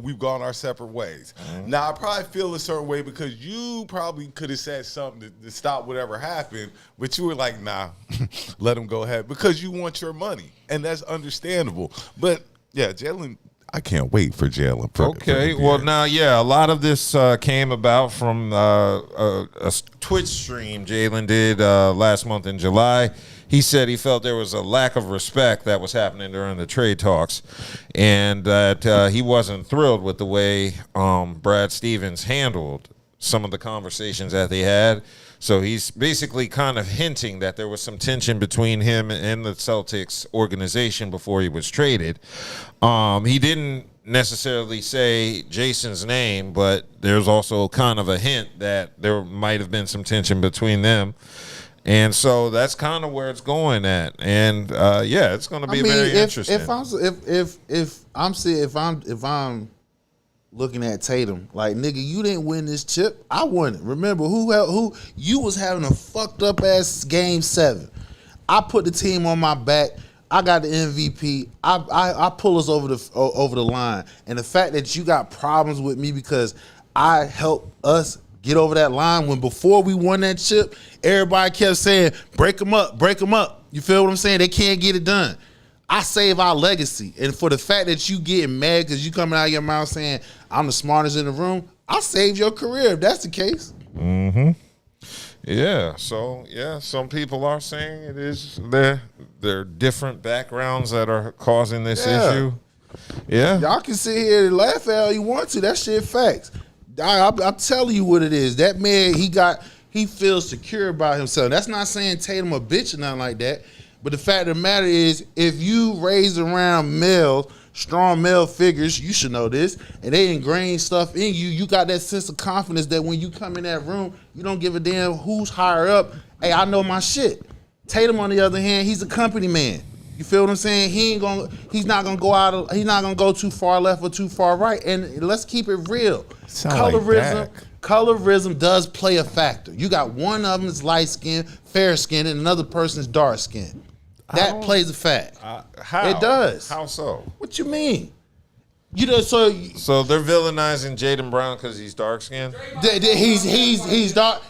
we've gone our separate ways. Mm-hmm. Now I probably feel a certain way because you probably could have said something to stop whatever happened, but you were like, nah, let him go ahead because you want your money, and that's understandable. But yeah, Jaylen, I can't wait for Jaylen. Okay, well now, a lot of this came about from a Twitch stream Jaylen did last month in July. He said he felt there was a lack of respect that was happening during the trade talks, and that he wasn't thrilled with the way Brad Stevens handled some of the conversations that they had. So he's basically kind of hinting that there was some tension between him and the Celtics organization before he was traded. He didn't necessarily say Jason's name, but there's also kind of a hint that there might have been some tension between them. And so that's kind of where it's going at. And it's going to be very interesting. If I'm looking at Tatum, like, nigga, you didn't win this chip. I won it. Remember who you was having a fucked up ass game 7. I put the team on my back. I got the MVP. I pull us over the line. And the fact that you got problems with me because I helped us get over that line when before we won that chip, everybody kept saying, break them up, break them up. You feel what I'm saying? They can't get it done. I save our legacy. And for the fact that you getting mad because you coming out of your mouth saying, I'm the smartest in the room, I saved your career if that's the case. Mm-hmm. Yeah, so, some people are saying it is there are different backgrounds that are causing this issue. Yeah. Y'all can sit here and laugh at all you want to. That shit facts. I'm telling you what it is. That man, he feels secure about himself. That's not saying Tatum a bitch or nothing like that. But the fact of the matter is, if you raise around strong male figures, you should know this, and they ingrain stuff in you, you got that sense of confidence that when you come in that room, you don't give a damn who's higher up. Hey, I know my shit. Tatum, on the other hand, he's a company man. You feel what I'm saying? He's not gonna go too far left or too far right. And let's keep it real. Colorism does play a factor. You got one of them is light skinned, fair skinned, and another person is dark skinned. That plays a fact. How? It does. How so? What you mean? So they're villainizing Jaylen Brown because he's dark skinned?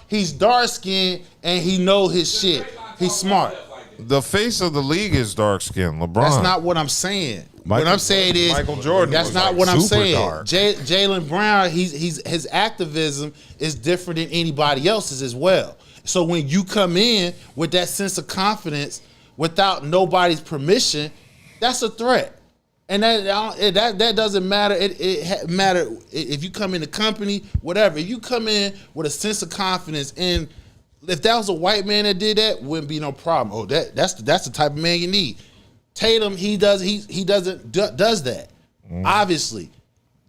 He's dark skinned and he know his shit. He's smart. The face of the league is dark skinned. LeBron. That's not what I'm saying. What I'm saying is Michael Jordan that's was not like what I'm super saying. dark. Jaylen Brown, his activism is different than anybody else's as well. So when you come in with that sense of confidence without nobody's permission, that's a threat. And that doesn't matter. It matter if you come in the company, whatever. If you come in with a sense of confidence, and if that was a white man that did that, wouldn't be no problem. Oh, that's the type of man you need. Tatum, he does that. Obviously,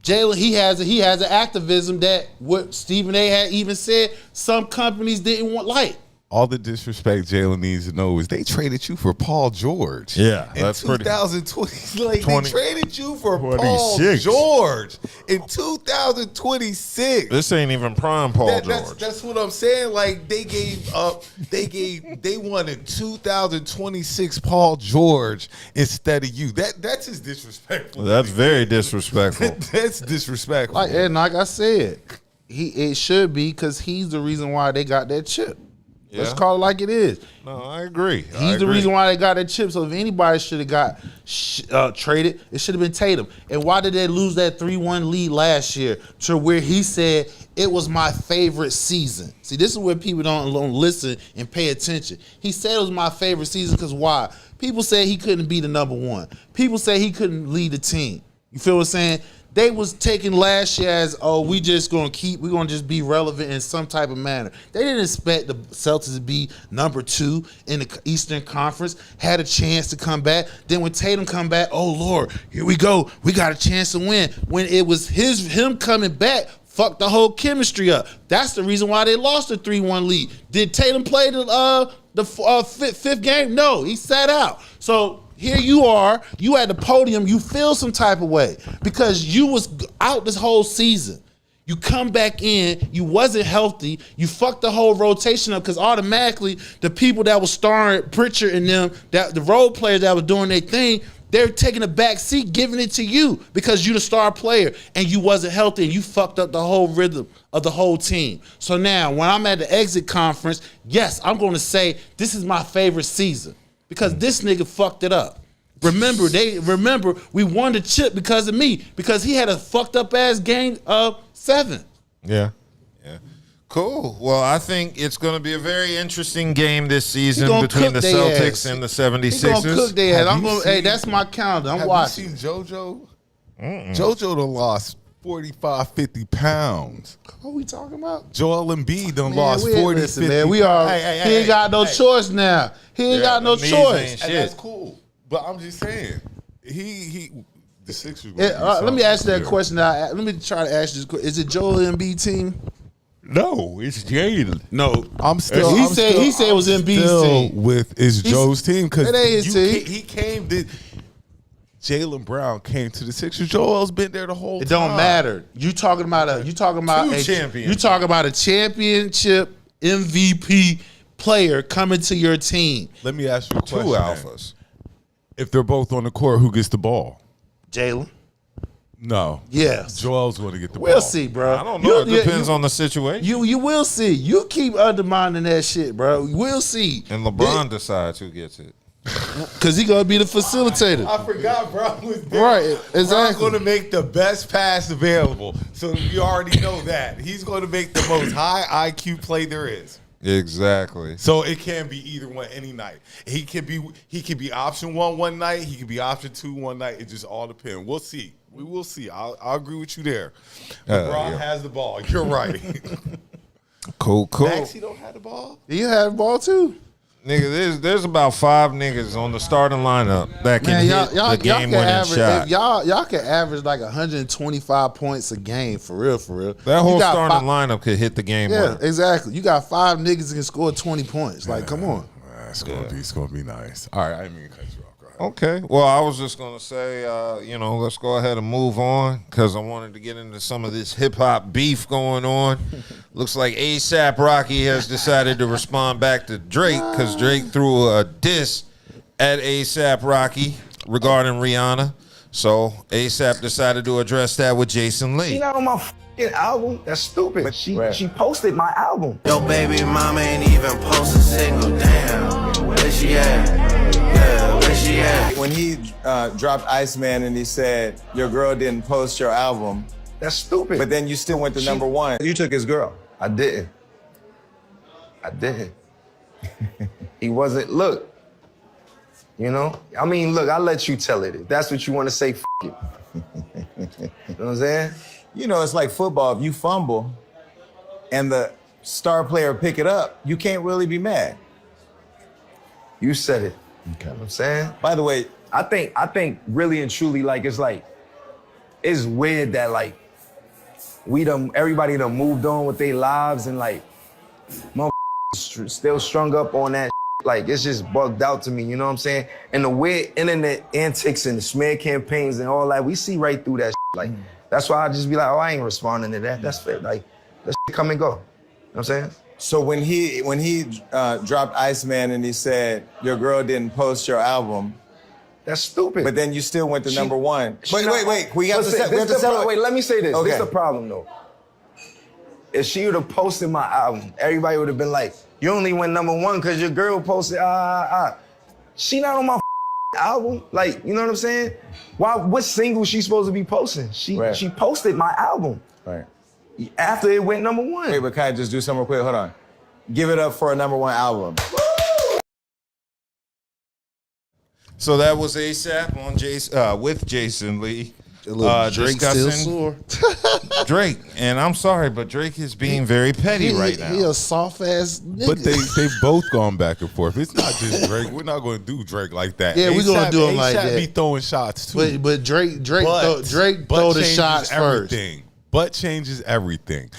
Jaylen, he has an activism that what Stephen A. had even said some companies didn't like. All the disrespect Jaylen needs to know is they traded you for Paul George. Yeah, in that's pretty. 2020. Like 20, they traded you for 26. Paul George in 2026. This ain't even prime Paul George. That's what I'm saying. Like they gave up. They wanted 2026 Paul George instead of you. That's just disrespectful. That's very disrespectful. That's disrespectful. Like I said, it should be because he's the reason why they got that chip. Let's call it like it is. No, I agree. He's the reason why they got that chip. So if anybody should have got traded, it should have been Tatum. And why did they lose that 3-1 lead last year to where he said it was my favorite season? See, this is where people don't listen and pay attention. He said it was my favorite season because why? People said he couldn't be the number one. People said he couldn't lead the team. You feel what I'm saying? They was taking last year as, we're gonna just be relevant in some type of manner. They didn't expect the Celtics to be number 2 in the Eastern Conference, had a chance to come back. Then when Tatum come back, oh Lord, here we go. We got a chance to win. When it was him coming back, fucked the whole chemistry up. That's the reason why they lost the 3-1 lead. Did Tatum play the fifth game? No, he sat out. So here you are, you at the podium, you feel some type of way because you was out this whole season. You come back in, you wasn't healthy, you fucked the whole rotation up because automatically the people that was starring Pritchard and them, that the role players that was doing their thing, they're taking a back seat, giving it to you because you the star player and you wasn't healthy and you fucked up the whole rhythm of the whole team. So now when I'm at the exit conference, yes, I'm going to say this is my favorite season. Because this nigga fucked it up. Remember, we won the chip because of me. Because he had a fucked up ass game of 7. Yeah. Cool. Well, I think it's going to be a very interesting game this season between the Celtics and the 76ers. He's going to cook their ass. Hey, that's my calendar. I'm watching. Have you seen JoJo? JoJo done lost 45, 50 pounds. What are we talking about? Joel Embiid done lost 40, 50 man, we are. He ain't got no choice now. He ain't got no choice. And that's cool. But I'm just saying, the Sixers. Let me ask you that question. Let me try to ask you this question. Is it Joel Embiid team? No, it's Jaylen. No, I'm still. He said it was Embiid's team. With is Joe's team because it ain't his team. He came. Jaylen Brown came to the Sixers. Joel's been there the whole time. It don't matter. You talking about a championship MVP player coming to your team. Let me ask you a question. 2 alphas. If they're both on the court, who gets the ball? Jaylen. No. Yes. Joel's going to get the ball. We'll see, bro. I don't know. It depends on the situation. You will see. You keep undermining that shit, bro. We'll see. And LeBron decides who gets it. Because he going to be the facilitator. I forgot Brown was there. Right, exactly. Brown's going to make the best pass available. So you already know that. He's going to make the most high IQ play there is. Exactly. So it can be either one any night. He can be option 1 one night. He can be option 2 one night. It just all depends. We'll see. We will see. I'll agree with you there. LeBron has the ball. You're right. Cool. Maxey don't have the ball. You have the ball too. Nigga, there's about 5 niggas on the starting lineup that can hit the game-winning shot. Y'all can average like 125 points a game for real. That whole starting lineup could hit the game. Yeah, exactly. You got 5 niggas that can score 20 points. Like, come on. It's gonna be nice. All right, I didn't mean to cut you off. Go ahead. Okay. Well, I was just gonna say, let's go ahead and move on because I wanted to get into some of this hip hop beef going on. Looks like ASAP Rocky has decided to respond back to Drake because Drake threw a diss at ASAP Rocky regarding Rihanna. So ASAP decided to address that with Jason Lee. She not on my f***ing album. That's stupid. But she posted my album. Yo, baby mama ain't even post a single damn. Where she at? Yeah, where she at? When he dropped Iceman and he said, your girl didn't post your album. That's stupid. But then you still went to number one. You took his girl. I didn't. He wasn't, look. You know? I mean, look, I'll let you tell it. If that's what you want to say, it. You know what I'm saying? You know, it's like football. If you fumble and the star player pick it up, you can't really be mad. You said it. Okay. You know what I'm saying? By the way, I think really and truly, like, it's weird that, like, everybody done moved on with their lives and, like, motherfuckers still strung up on that. Like, it's just bugged out to me, you know what I'm saying? And the weird internet antics and the smear campaigns and all that, we see right through that. Like, that's why I just be like, oh, I ain't responding to that. That's fair. Like, let's come and go. You know what I'm saying? So when he dropped Iceman and he said, your girl didn't post your album. That's stupid. But then you still went to number one. Wait. We have to Wait, let me say this. Okay. This is the problem, though. If she would have posted my album, everybody would have been like, you only went number one because your girl posted, She not on my album. Like, you know what I'm saying? What single she supposed to be posting? She posted my album. Right. After it went number one. Wait, but can I just do something real quick? Hold on. Give it up for a number one album. So that was ASAP on with Jason Lee. Drake still sore. Drake, and I'm sorry, but Drake is being very petty right now. He a soft ass nigga. But they both gone back and forth. It's not just Drake. We're not going to do Drake like that. Yeah, we're going to do him like that. Be throwing shots too. But Drake throw the shots everything. first. But changes everything.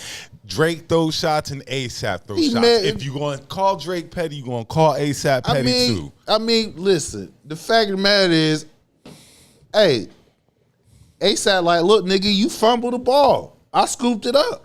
Drake throws shots and ASAP throws shots. If you're going to call Drake petty, you're going to call ASAP petty too. I mean, listen, the fact of the matter is, hey, ASAP like, look, nigga, you fumbled the ball. I scooped it up.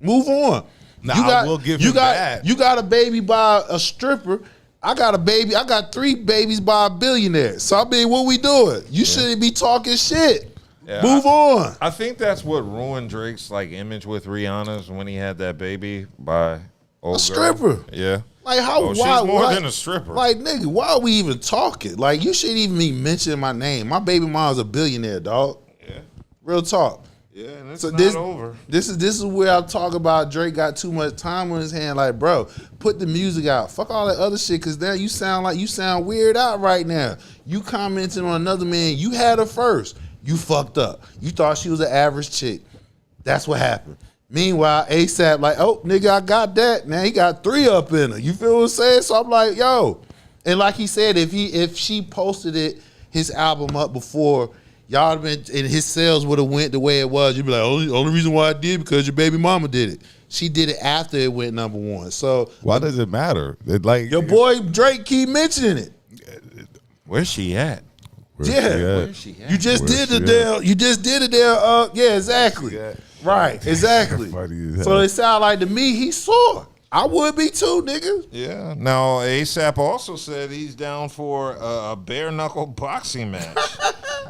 Move on. I will give him that. You got a baby by a stripper. I got a baby. I got 3 babies by a billionaire. So, I mean, what we doing? You shouldn't be talking shit. Yeah, Move on. I think that's what ruined Drake's image with Rihanna's when he had that baby by old stripper. Girl. Yeah. Like how? She's why? more than a stripper. Like nigga, why are we even talking? Like you shouldn't even be mentioning my name. My baby mom's a billionaire, dog. Yeah. Real talk. Yeah, and it's not over. This is where I talk about Drake got too much time on his hand. Like, bro, put the music out. Fuck all that other shit, cause now you sound weird out right now. You commenting on another man. You had her first. You fucked up. You thought she was an average chick. That's what happened. Meanwhile, ASAP like, oh, nigga, I got that. Now he got 3 up in her. You feel what I'm saying? So I'm like, yo. And like he said, if she posted his album up before, y'all been and his sales would have went the way it was. You'd be like, only reason why I did because your baby mama did it. She did it after it went number one. So why does it matter? Your boy Drake keep mentioning it. Where's she at? Where's she at? You just did it there. Yeah, exactly. Right, exactly. So it sound like to me he's sore. I would be too, nigga. Yeah. Now ASAP also said he's down for a bare knuckle boxing match.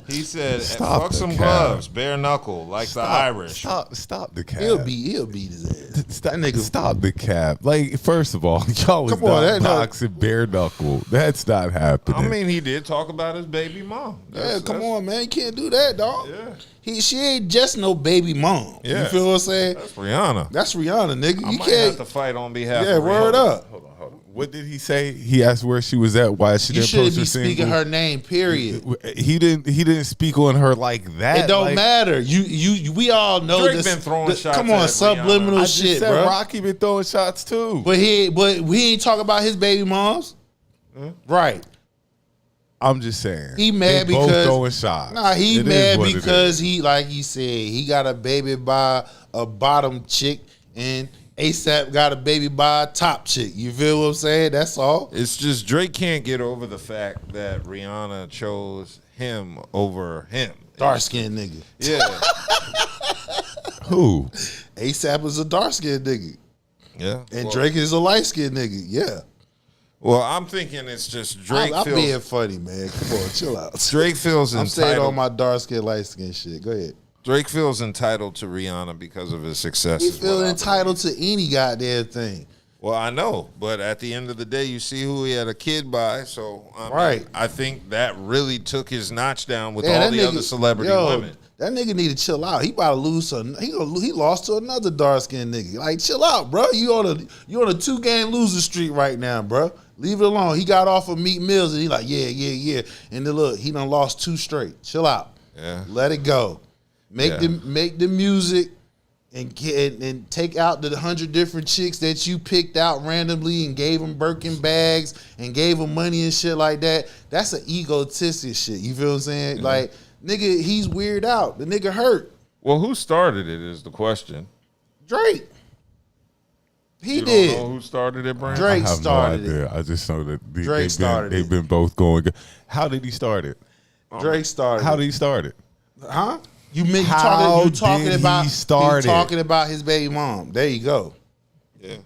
He said, "Fuck some gloves, bare knuckle, like the Irish." Stop the cap. He'll beat his ass. That nigga. Stop the cap. Like, first of all, y'all was not boxing bare knuckle. That's not happening. I mean, he did talk about his baby mom. Come on, man. You can't do that, dog. Yeah. She ain't just no baby mom. Yeah. You feel what I'm saying? That's Rihanna. That's Rihanna, nigga. I You might can't have to fight on behalf. Yeah, of word Rihanna. up. Hold on. What did he say? He asked where she was at. Why she You didn't shouldn't post be her speaking single. her name. Period. He didn't speak on her like that. It don't matter. We all know Drake this. been throwing shots. Come on, at subliminal Rihanna. I just shit, said bro. Rocky been throwing shots too. But we ain't talking about his baby moms. Right. I'm just saying. He mad they because both throwing shots. Nah, he It mad is what it because is. he, like he said, he got a baby by a bottom chick and ASAP got a baby by a top chick. You feel what I'm saying? That's all. It's just Drake can't get over the fact that Rihanna chose him over him. Dark skinned nigga. Yeah. Who? ASAP is a dark skinned nigga. Yeah. And Drake is a light skinned nigga. Yeah. Well, I'm thinking it's just Drake I'm feels. being funny, man. Come on, chill out. Drake feels I'm entitled. saying on my dark skin, light skin shit. Go ahead. Drake feels entitled to Rihanna because of his success. He is feel what I entitled to any goddamn thing. Well, I know, but at the end of the day, you see who he had a kid by. So Right. I think that really took his notch down with all the other celebrity women. That nigga need to chill out. He about to lose. He lost to another dark skinned nigga. Like, chill out, bro. You on a 2-game losing streak right now, bro. Leave it alone. He got off of Meat Mills and he like, yeah. And then look, he done lost 2 straight. Chill out. Yeah. Let it go. Make the music and take out the 100 different chicks that you picked out randomly and gave them Birkin bags and gave them money and shit like that. That's an egotistic shit. You feel what I'm saying? Mm-hmm. Like, nigga, he's weird out. The nigga hurt. Well, who started it is the question. Drake. He You did. don't know who started it, Brandon? Drake I have started no idea. it. I just know that Drake started they've been both going. How did he start it? Drake started. How did he start it? Huh? You How talking did about he start you it? talking about his baby mom. There you go. Yeah.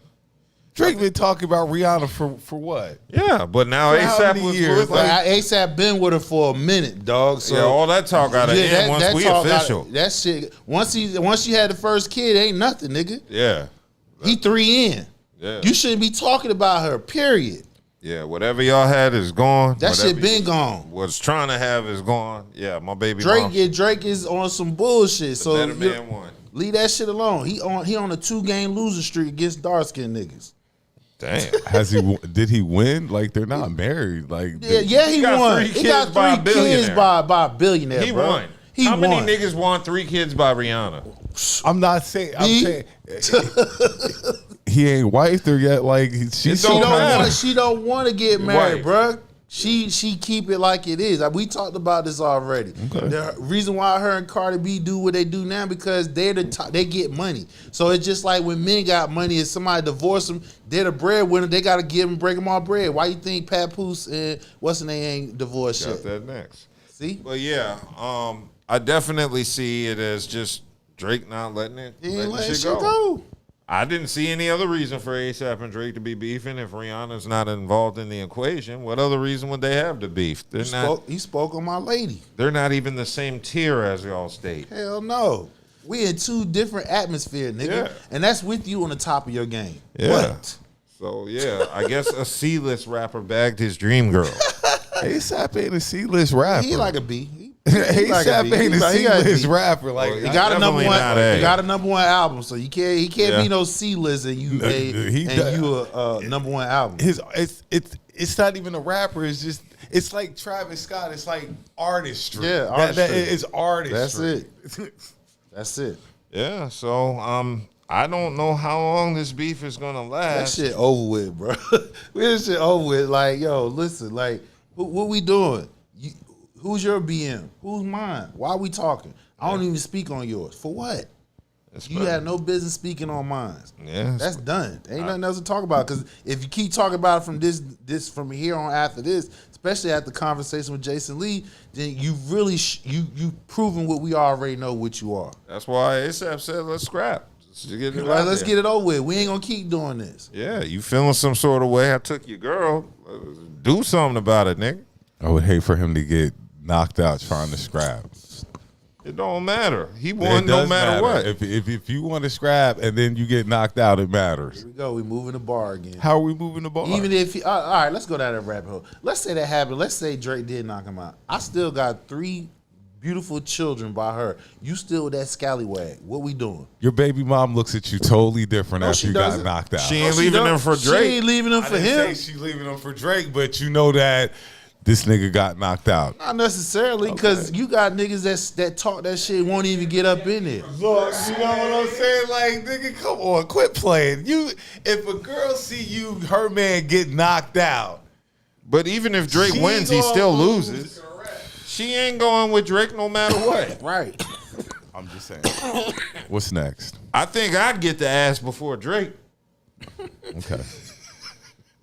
Drake been talking about Rihanna for what? Yeah, but now For how ASAP many was years? with But her. ASAP been with her for a minute, dog. So Yeah, all that talk got to end once we talk official. that shit. Once she had the first kid, ain't nothing, nigga. Yeah. He 3 in. Yeah. You shouldn't be talking about her. Period. Yeah, whatever y'all had is gone. That Whatever shit been gone. was trying to have is gone. Yeah, my baby Drake, mom. Drake is on some bullshit. The So better man won. leave that shit alone. He on a 2-game losing streak against dark skinned niggas. Damn. Did he win? Like, they're not married. Like, Yeah, he got won. 3 He got kids by a 3 kids billionaire. by a billionaire. He bro. won. He How won. many niggas won 3 kids by Rihanna? I'm not saying. I'm Me? saying he ain't wifed her yet. Like, She don't don't matter. want. She don't want to get married, Right. bruh. She keep it like it is. We talked about this already. Okay. The reason why her and Cardi B do what they do now because they get money. So it's just like when men got money and somebody divorce them, they're the breadwinner. They got to break them all bread. Why you think Papoose and what's her name ain't divorced Got yet? that next. See, But yeah, I definitely see it as just Drake not letting it, he ain't letting letting shit shit go. go. I didn't see any other reason for ASAP and Drake to be beefing if Rihanna's not involved in the equation. What other reason would they have to beef? He spoke on my lady. They're not even the same tier as y'all state. Hell no. We in 2 different atmospheres, nigga. Yeah. And that's with you on the top of your game. Yeah. What? So yeah, I guess a C-list rapper bagged his dream girl. ASAP ain't a C-list rapper. He like a B. ASAP ain't a C-list rapper. Like, Well, He got a number Definitely one. not A. He got a number 1 album, so he can't Yeah. be no C list and you a number 1 album. it's not even a rapper. It's like Travis Scott. It's like artistry. Yeah, That artistry. is artistry. That's it. That's it. Yeah, so I don't know how long this beef is gonna That last. shit over with, bro. This shit over with. Like, yo, listen, like, what we doing? Who's your BM? Who's mine? Why are we talking? I don't even speak on yours. For what? You had no business speaking on mine. Yeah, That's done. Ain't nothing else to talk about. Because if you keep talking about it from this from here on after this, especially after the conversation with Jason Lee, then you really you proven what we already know what you are. That's why ASAP said let's scrap. Let's get it over with. We ain't gonna keep doing this. Yeah, you feeling some sort of way? I took your girl. Do something about it, nigga. I would hate for him to get knocked out trying to scrap. It don't matter. He won no matter what. If you want to scrap and then you get knocked out, it matters. Here we go. We moving the bar again. How are we moving the bar? Even if all right, let's go down that rabbit hole. Let's say that happened. Let's say Drake did knock him out. I still got 3 beautiful children by her. You still that scallywag. What we doing? Your baby mom looks at you totally different No, after she you doesn't. got knocked out. She ain't leaving them for Drake. She ain't leaving them for I didn't him. say she leaving them for Drake, but you know that this nigga got knocked out. Not necessarily, because you got niggas that talk that shit won't even get up in there. Look, you know what I'm saying? Like, nigga, come on, quit playing. If a girl see you, her man get knocked out. But even if Drake She wins, he gonna still lose. loses. She ain't going with Drake no matter what. Right. I'm just saying. What's next? I think I'd get the ass before Drake. Okay.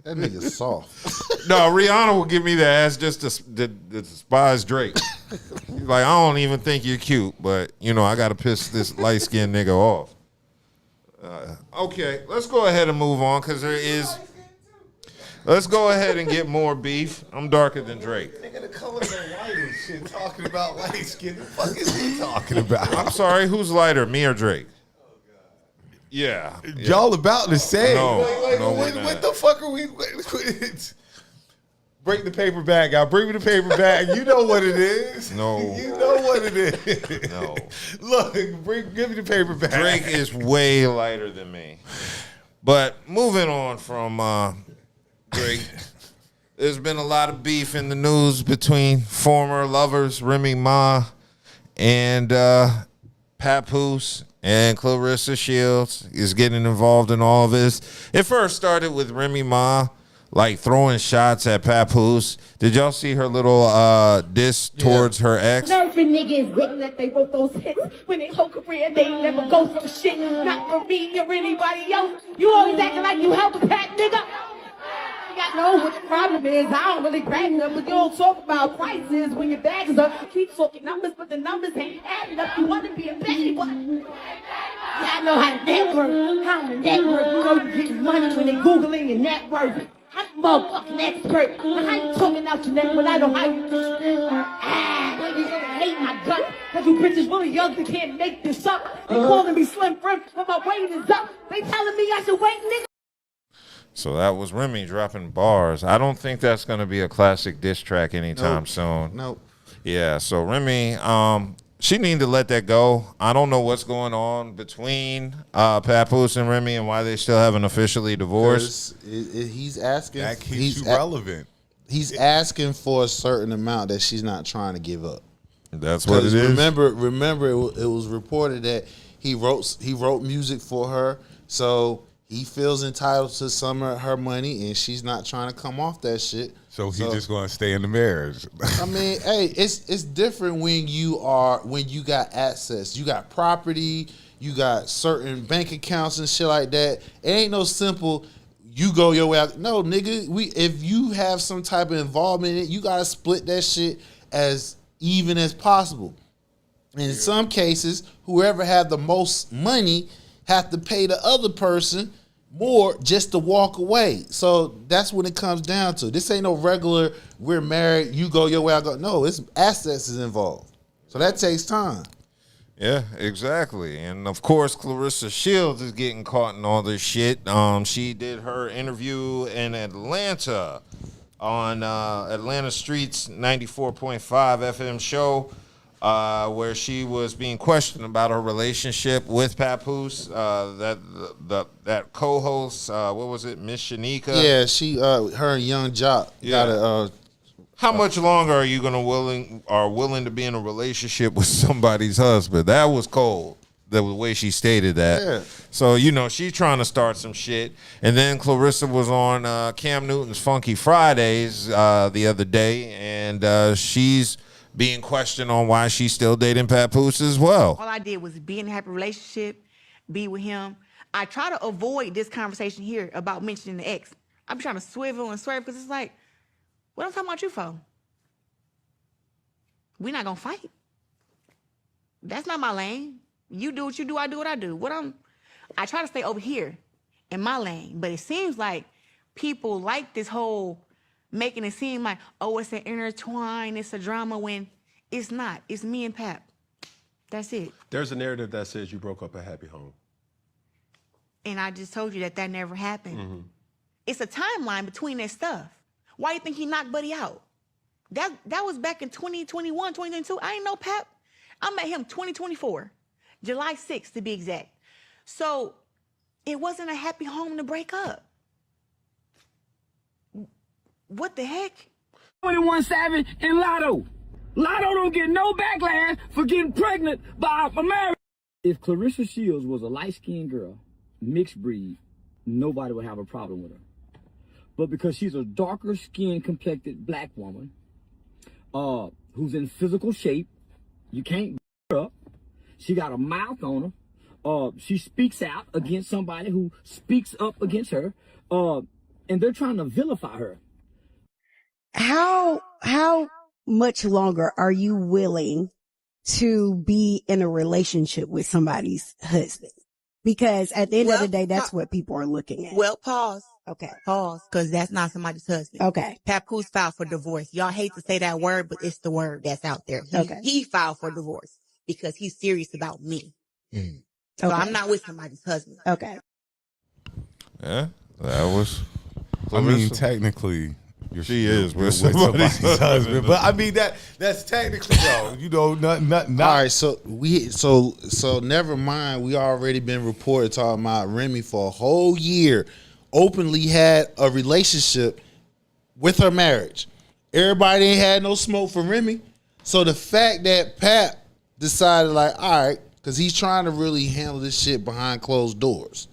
That nigga soft. No, Rihanna will give me the ass just to despise Drake. She's like, I don't even think you're cute, but, I got to piss this light-skinned nigga off. Okay, let's go ahead and move on because there is... Let's go ahead and get more beef. I'm darker than Drake. Nigga, the colors are white and shit. Talking about light skin. The fuck is he talking about? I'm sorry, who's lighter, me or Drake? Yeah. Y'all about to say. No, what the fuck are we? Break the paper bag out. Bring me the paper bag. You know what it is. No. You know what it is. No. Look, give me the paper bag. Drake is way lighter than me. But moving on from Drake, there's been a lot of beef in the news between former lovers Remy Ma and Papoose, and Clarissa Shields is getting involved in all this. It first started with Remy Ma like throwing shots at Papoose. Did y'all see her little diss towards her ex? Nerving niggas waiting that they wrote those hits when they whole career they never go for shit. Not for me or anybody else. You always acting like you help a pack, nigga. I know what the problem is. I don't really brag them, but you don't talk about prices when your bags up. You keep talking numbers, but the numbers ain't adding up. You want to be a baby, but yeah, I know how to network. How to network. You know you get money when they Googling your net worth. I'm a motherfucking expert. I ain't talking out your neck, but I know how you niggas gonna hate my guts. Cause you bitches really young, they can't make this up. They calling me slim friend, but my weight is up. They telling me I should wait, nigga. So that was Remy dropping bars. I don't think that's going to be a classic diss track anytime soon. Nope. Yeah, so Remy, she need to let that go. I don't know what's going on between Papoose and Remy and why they still haven't officially divorced. He's asking. That keeps you relevant. He's asking for a certain amount that she's not trying to give up. That's what it is. Remember, it was reported that he wrote music for her, so he feels entitled to some of her money, and she's not trying to come off that shit. So he's just going to stay in the marriage. I mean, hey, it's different when you got assets, you got property, you got certain bank accounts and shit like that. It ain't no simple. You go your way out. No, nigga. If you have some type of involvement in it, you gotta split that shit as even as possible. And in some cases, whoever had the most money have to pay the other person more just to walk away. So that's what it comes down to. This ain't no regular, we're married, you go your way, I go. No, it's assets is involved. So that takes time. Yeah, exactly. And of course, Clarissa Shields is getting caught in all this shit. She did her interview in Atlanta on Atlanta Street's 94.5 FM show, where she was being questioned about her relationship with Papoose. That co-host, what was it, Miss Shanika? Yeah, she her and Young Jock got a. How much longer are you willing to be in a relationship with somebody's husband? That was cold, the way she stated that. Yeah. So, she's trying to start some shit. And then Clarissa was on Cam Newton's Funky Fridays the other day, and she's being questioned on why she's still dating Papoose as well. All I did was be in a happy relationship, be with him. I try to avoid this conversation here about mentioning the ex. I'm trying to swivel and swerve because it's like, what I'm talking about you for? We're not gonna fight. That's not my lane. You do what you do, I do what I do. I try to stay over here in my lane, but it seems like people like this whole making it seem like, oh, it's an intertwine, it's a drama, when it's not. It's me and Pap. That's it. There's a narrative that says you broke up a happy home. And I just told you that never happened. Mm-hmm. It's a timeline between that stuff. Why you think he knocked Buddy out? That was back in 2021, 2022. I ain't know Pap. I met him 2024, July 6th to be exact. So it wasn't a happy home to break up. What the heck? 21 Savage and Lotto. Lotto don't get no backlash for getting pregnant by a married. If Clarissa Shields was a light-skinned girl, mixed breed, nobody would have a problem with her. But because she's a darker skin complected black woman, who's in physical shape, you can't her up. She got a mouth on her. She speaks out against somebody who speaks up against her. And they're trying to vilify her. How much longer are you willing to be in a relationship with somebody's husband? Because at the end of the day, that's what people are looking at. Well, pause. Okay. Pause, because that's not somebody's husband. Okay. Papoose filed for divorce. Y'all hate to say that word, but it's the word that's out there. Okay. He filed for divorce because he's serious about me. Mm. So Okay. I'm not with somebody's husband. Okay. Yeah, that was. I mean, Clarissa. technically, She is you're with somebody's husband. but I mean that's technically though. You know, not. All right, so never mind. We already been reported talking about Remy for a whole year, openly had a relationship with her marriage. Everybody ain't had no smoke for Remy. So the fact that Pat decided like, all right, because he's trying to really handle this shit behind closed doors.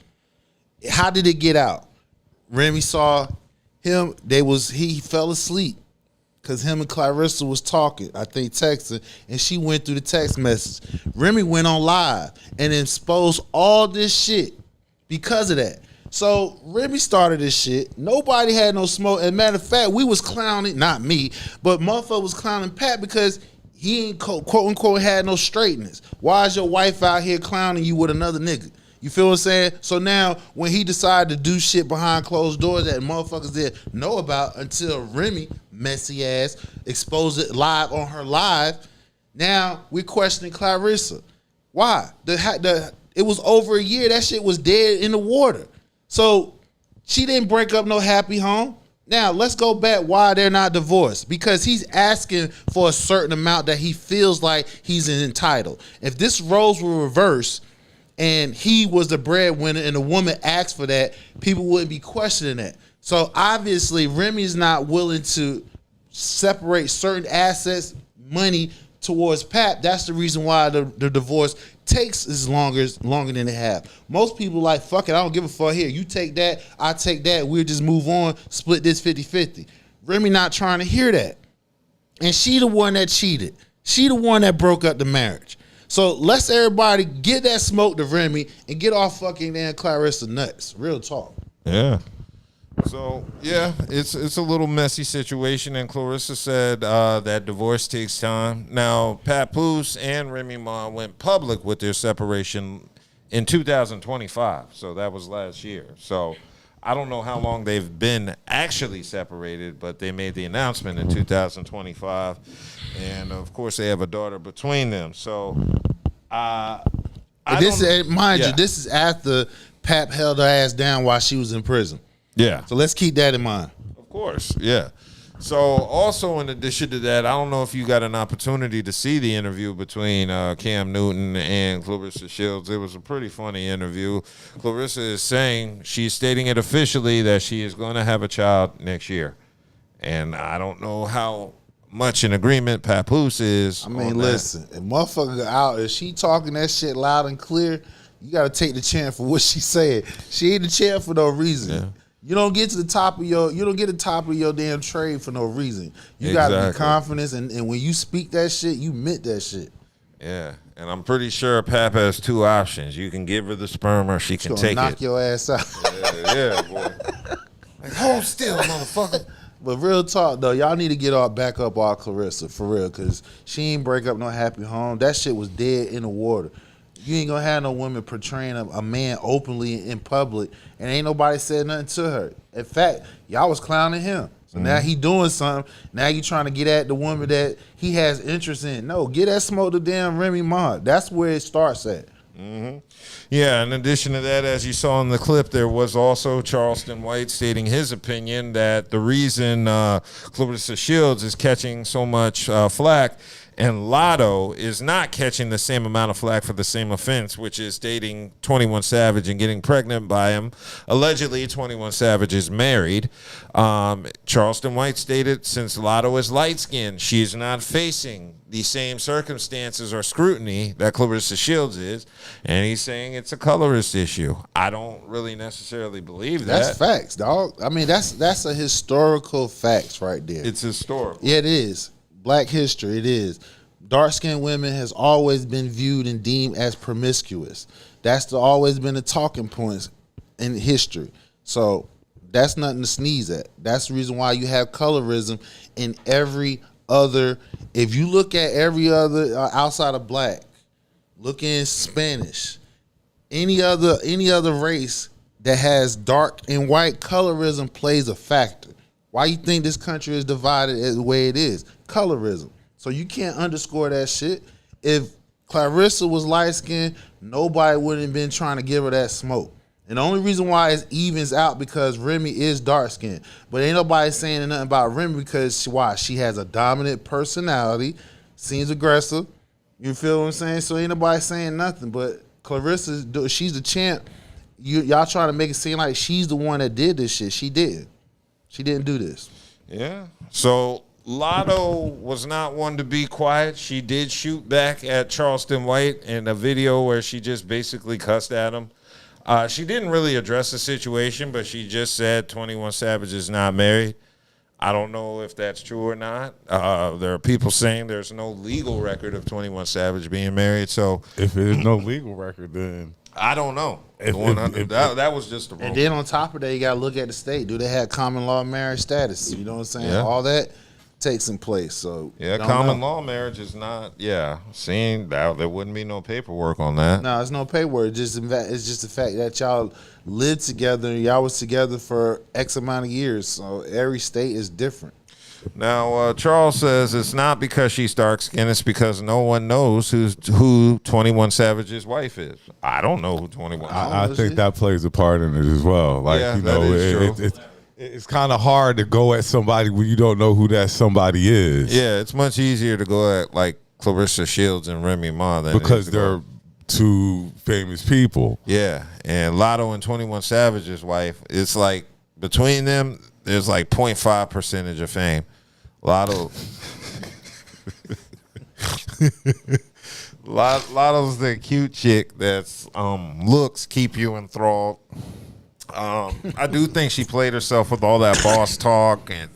How did it get out? Remy saw him. He fell asleep because him and Clarissa was talking. I think texting, and she went through the text message. Remy went on live and exposed all this shit because of that. So Remy started this shit. Nobody had no smoke. As a matter of fact, we was clowning, not me, but motherfucker was clowning Pat because he ain't quote unquote had no straightness. Why is your wife out here clowning you with another nigga? You feel what I'm saying? So now when he decided to do shit behind closed doors that motherfuckers didn't know about until Remy, messy ass, exposed it live on her live, now we're questioning Clarissa. Why? It was over a year. That shit was dead in the water. So she didn't break up no happy home. Now, let's go back why they're not divorced. Because he's asking for a certain amount that he feels like he's entitled. If this roles were reversed and he was the breadwinner and the woman asked for that, people wouldn't be questioning that. So obviously, Remy's not willing to separate certain assets, money towards Pat. That's the reason why the divorce takes as longer than it have. Most people like, fuck it, I don't give a fuck. Here, you take that, I take that, we'll just move on, split this 50-50. Remy not trying to hear that. And she the one that cheated. She the one that broke up the marriage. So let's everybody get that smoke to Remy and get off fucking damn Clarissa nuts. Real talk. Yeah. So yeah, it's a little messy situation, and Clarissa said that divorce takes time. Now, Papoose and Remy Ma went public with their separation in 2025, so that was last year. So I don't know how long they've been actually separated, but they made the announcement in 2025, and of course they have a daughter between them. So This is after Pap held her ass down while she was in prison. Yeah. So let's keep that in mind. Of course, yeah. So also in addition to that, I don't know if you got an opportunity to see the interview between Cam Newton and Clarissa Shields. It was a pretty funny interview. Clarissa is saying, she's stating it officially that she is going to have a child next year. And I don't know how much in agreement Papoose is. I mean, listen, if motherfucker out, if she talking that shit loud and clear, you got to take the chance for what she said. She ain't the chair for no reason. Yeah. You don't get to the top of your damn trade for no reason. You got to be confident, and when you speak that shit, you meant that shit. Yeah, and I'm pretty sure Pap has two options. You can give her the sperm, or she can take knock it. Your ass out. Yeah, boy. Like, hold still, motherfucker. But real talk though, y'all need to get back up our Clarissa for real, because she ain't break up no happy home. That shit was dead in the water. You ain't gonna have no women portraying a man openly in public, and ain't nobody said nothing to her. In fact, y'all was clowning him. So now he doing something. Now you trying to get at the woman that he has interest in. No, get that smoke to damn Remy Ma. That's where it starts at. Mm-hmm. Yeah, in addition to that, as you saw in the clip, there was also Charleston White stating his opinion that the reason Clarissa Shields is catching so much flack and Lotto is not catching the same amount of flack for the same offense, which is dating 21 Savage and getting pregnant by him. Allegedly, 21 Savage is married. Charleston White stated, since Lotto is light-skinned, she is not facing the same circumstances or scrutiny that Clarissa Shields is, and he's saying it's a colorist issue. I don't really necessarily believe that. That's facts, dog. I mean, that's a historical facts right there. It's historical. Yeah, it is. Black history, it is. Dark-skinned women has always been viewed and deemed as promiscuous. That's always been the talking points in history. So that's nothing to sneeze at. That's the reason why you have colorism in every other. If you look at every other outside of black, look in Spanish, any other race that has dark and white, colorism plays a factor. Why you think this country is divided the way it is? Colorism. So you can't underscore that shit. If Clarissa was light skinned, nobody wouldn't have been trying to give her that smoke. And the only reason why it evens out because Remy is dark skinned. But ain't nobody saying nothing about Remy because why? She has a dominant personality, seems aggressive. You feel what I'm saying? So ain't nobody saying nothing. But Clarissa, she's the champ. Y'all trying to make it seem like she's the one that did this shit. She did. She didn't do this. Yeah. So Lotto was not one to be quiet. She did shoot back at Charleston White in a video where she just basically cussed at him. She didn't really address the situation, but she just said 21 Savage is not married. I don't know if that's true or not. There are people saying there's no legal record of 21 Savage being married. So if there's no legal record, then I don't know. That was just a rumor. And then on top of that, you got to look at the state. Do they have common law marriage status? You know what I'm saying? Yeah. All that takes in place. So yeah, common law marriage is not. Yeah, seeing that there wouldn't be no paperwork on that. No, it's no paperwork. It's just the fact that y'all lived together and y'all was together for X amount of years. So every state is different. Now, Charles says it's not because she's dark-skinned. It's because no one knows who 21 Savage's wife is. I don't know who 21 I think that plays a part in it as well. Like, Yeah, you know, that is true. it's kind of hard to go at somebody when you don't know who that somebody is. Yeah, it's much easier to go at, like, Clarissa Shields and Remy Ma than Because they're two famous people. Yeah, and Lotto and 21 Savage's wife, it's like, between them, there's like 0.5% of fame. Lotto's the cute chick that's looks keep you enthralled. I do think she played herself with all that boss talk and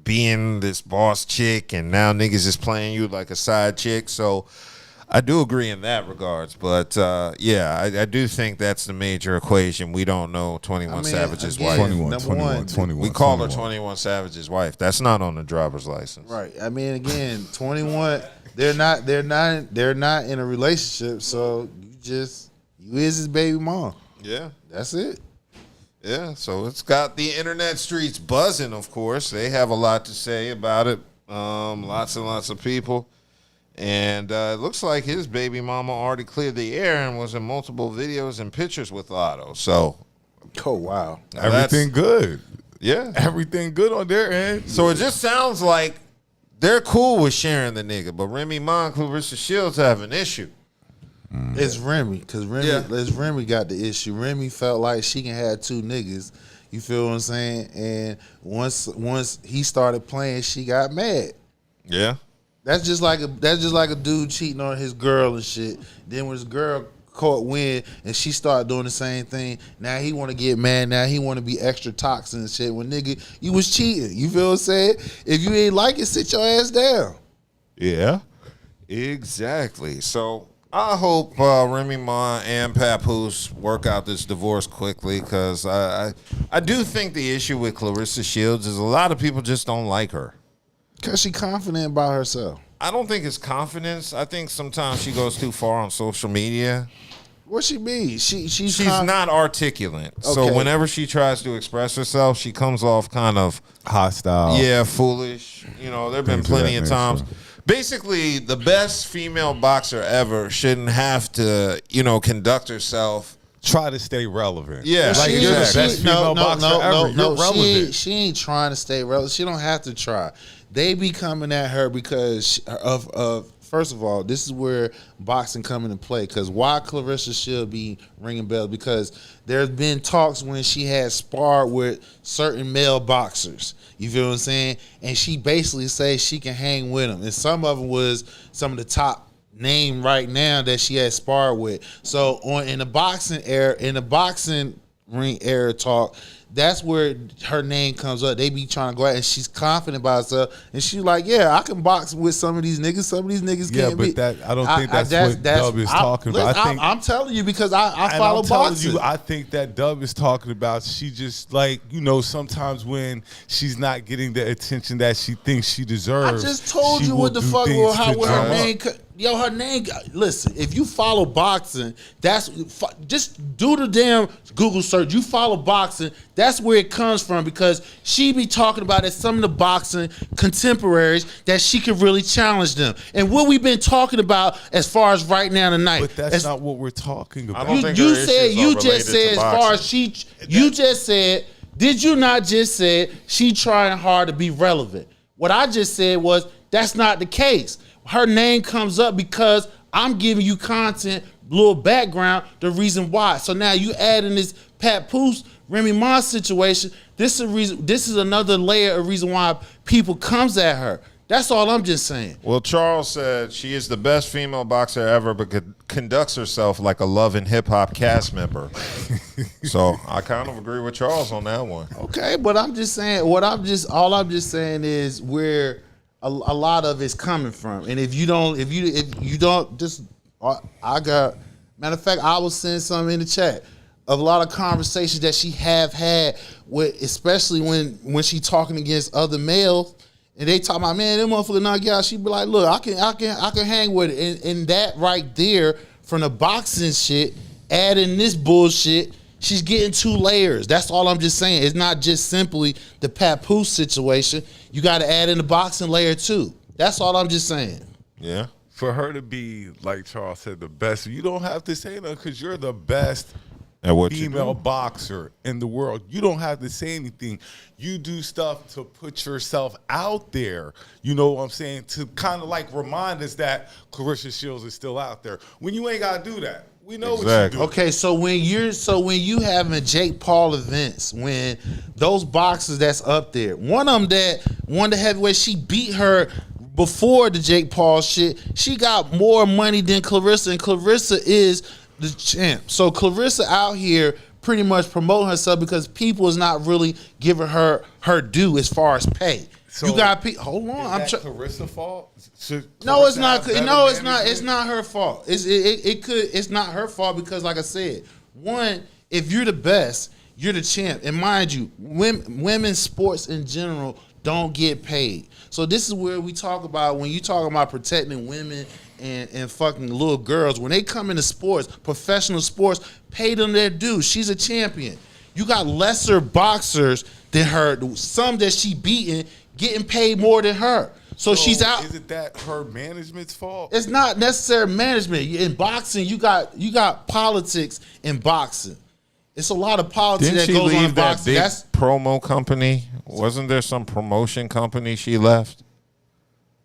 being this boss chick, and now niggas is playing you like a side chick. So I do agree in that regards, but yeah, I do think that's the major equation. We don't know 21 Savage's wife. 21. We call her 21 Savage's wife. That's not on the driver's license. Right. I mean, again, 21. They're not in a relationship. So you is his baby mom. Yeah, that's it. Yeah. So it's got the internet streets buzzing. Of course, they have a lot to say about it. Lots and lots of people. And it looks like his baby mama already cleared the air and was in multiple videos and pictures with Lotto. So, oh wow, Everything good. Yeah, everything good on their end. So it just sounds like they're cool with sharing the nigga, but Remy Ma and Clarissa Shields have an issue. It's Remy, because Remy got the issue. Remy felt like she can have two niggas. You feel what I'm saying? And once he started playing, she got mad. Yeah. That's just like a dude cheating on his girl and shit. Then when his girl caught wind and she started doing the same thing, now he want to get mad. Now he want to be extra toxic and shit. When nigga, you was cheating. You feel what I'm saying? If you ain't like it, sit your ass down. Yeah, exactly. So I hope Remy Ma and Papoose work out this divorce quickly, because I do think the issue with Clarissa Shields is a lot of people just don't like her. Because she confident about herself. I don't think it's confidence. I think sometimes she goes too far on social media. What she mean? She's not articulate. So Okay. whenever she tries to express herself, she comes off kind of hostile. Yeah, foolish. You know, there have been Things of plenty that of times. nature. Basically, the best female boxer ever shouldn't have to, conduct herself. Try to stay relevant. Yeah, like you're the best female boxer ever. You're relevant. She ain't trying to stay relevant. She don't have to try. They be coming at her because of first of all, this is where boxing come into play. Because why Clarissa should be ringing bells? Because there's been talks when she had sparred with certain male boxers. You feel what I'm saying? And she basically says she can hang with them. And some of them was some of the top name right now that she had sparred with. So in the boxing ring era talk, that's where her name comes up. They be trying to go out, and she's confident about herself, and she's like, "Yeah, I can box with some of these niggas. Some of these niggas can't be." Yeah, but I don't think that's what Dub is talking about. I'm telling you because I follow boxing. I think that Dub is talking about. She just sometimes when she's not getting the attention that she thinks she deserves. I just told you what the fuck or how her name. Yo, her name. Listen, if you follow boxing, just do the damn Google search. You follow boxing, that's where it comes from because she be talking about that some of the boxing contemporaries that she could really challenge them. And what we've been talking about as far as right now tonight. But that's not what we're talking about. You just said as far as you just said. Did you not just say she trying hard to be relevant? What I just said was that's not the case. Her name comes up because I'm giving you content, little background, the reason why. So now you add in this Pat Poose, Remy Ma situation. This is another layer of reason why people comes at her. That's all I'm just saying. Well, Charles said she is the best female boxer ever, but conducts herself like a Love and Hip Hop cast member. So I kind of agree with Charles on that one. Okay, but I'm just saying. All I'm just saying is where a lot of it's coming from. And if you don't, just I got. Matter of fact, I will send something in the chat of a lot of conversations that she have had with, especially when she talking against other males. And they talk about, man, them motherfucker knock you out. She be like, look, I can hang with it. And that right there, from the boxing shit, adding this bullshit, she's getting 2 layers. That's all I'm just saying. It's not just simply the Papoose situation. You got to add in the boxing layer too. That's all I'm just saying. Yeah. For her to be, like Charles said, the best, you don't have to say that because you're the best female boxer in the world. You don't have to say anything. You do stuff to put yourself out there. You know what I'm saying? To kind of like remind us that Clarissa Shields is still out there. When you ain't got to do that. We know what you do. Okay, so when you having Jake Paul events, when those boxers that's up there, one of them that won the heavyweight, she beat her before the Jake Paul shit. She got more money than Clarissa, and Clarissa is the champ. So Clarissa out here pretty much promoting herself because people is not really giving her due as far as pay. So you got people. Hold on, is that Clarissa's fault? No, it's not. No, it's not. It's not her fault. It's not her fault because, like I said, one, if you're the best, you're the champ. And mind you, women's sports in general don't get paid. So this is where we talk about when you talk about protecting women and fucking little girls. When they come into sports, professional sports, pay them their due. She's a champion. You got lesser boxers than her. Some that she beating getting paid more than her. So she's out. Is it that her management's fault? It's not necessarily management. In boxing, you got politics in boxing. It's a lot of politics Didn't that goes on in that boxing. big promo company? Wasn't there some promotion company she left?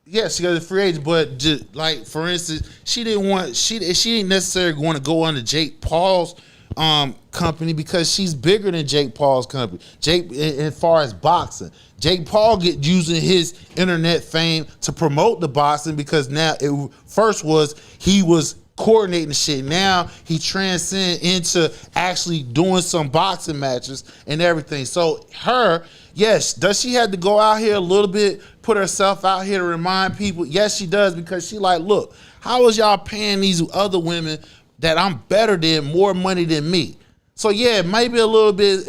Yeah, she got a free agent, but just, like for instance, she didn't necessarily want to go under Jake Paul's company because she's bigger than Jake Paul's company. As far as boxing, Jake Paul using his internet fame to promote the boxing because now he was coordinating the shit. Now he transcend into actually doing some boxing matches and everything. So yes, does she have to go out here a little bit, put herself out here to remind people? Yes, she does, because she like, look, how is y'all paying these other women that I'm better than more money than me? So yeah, it might be a little bit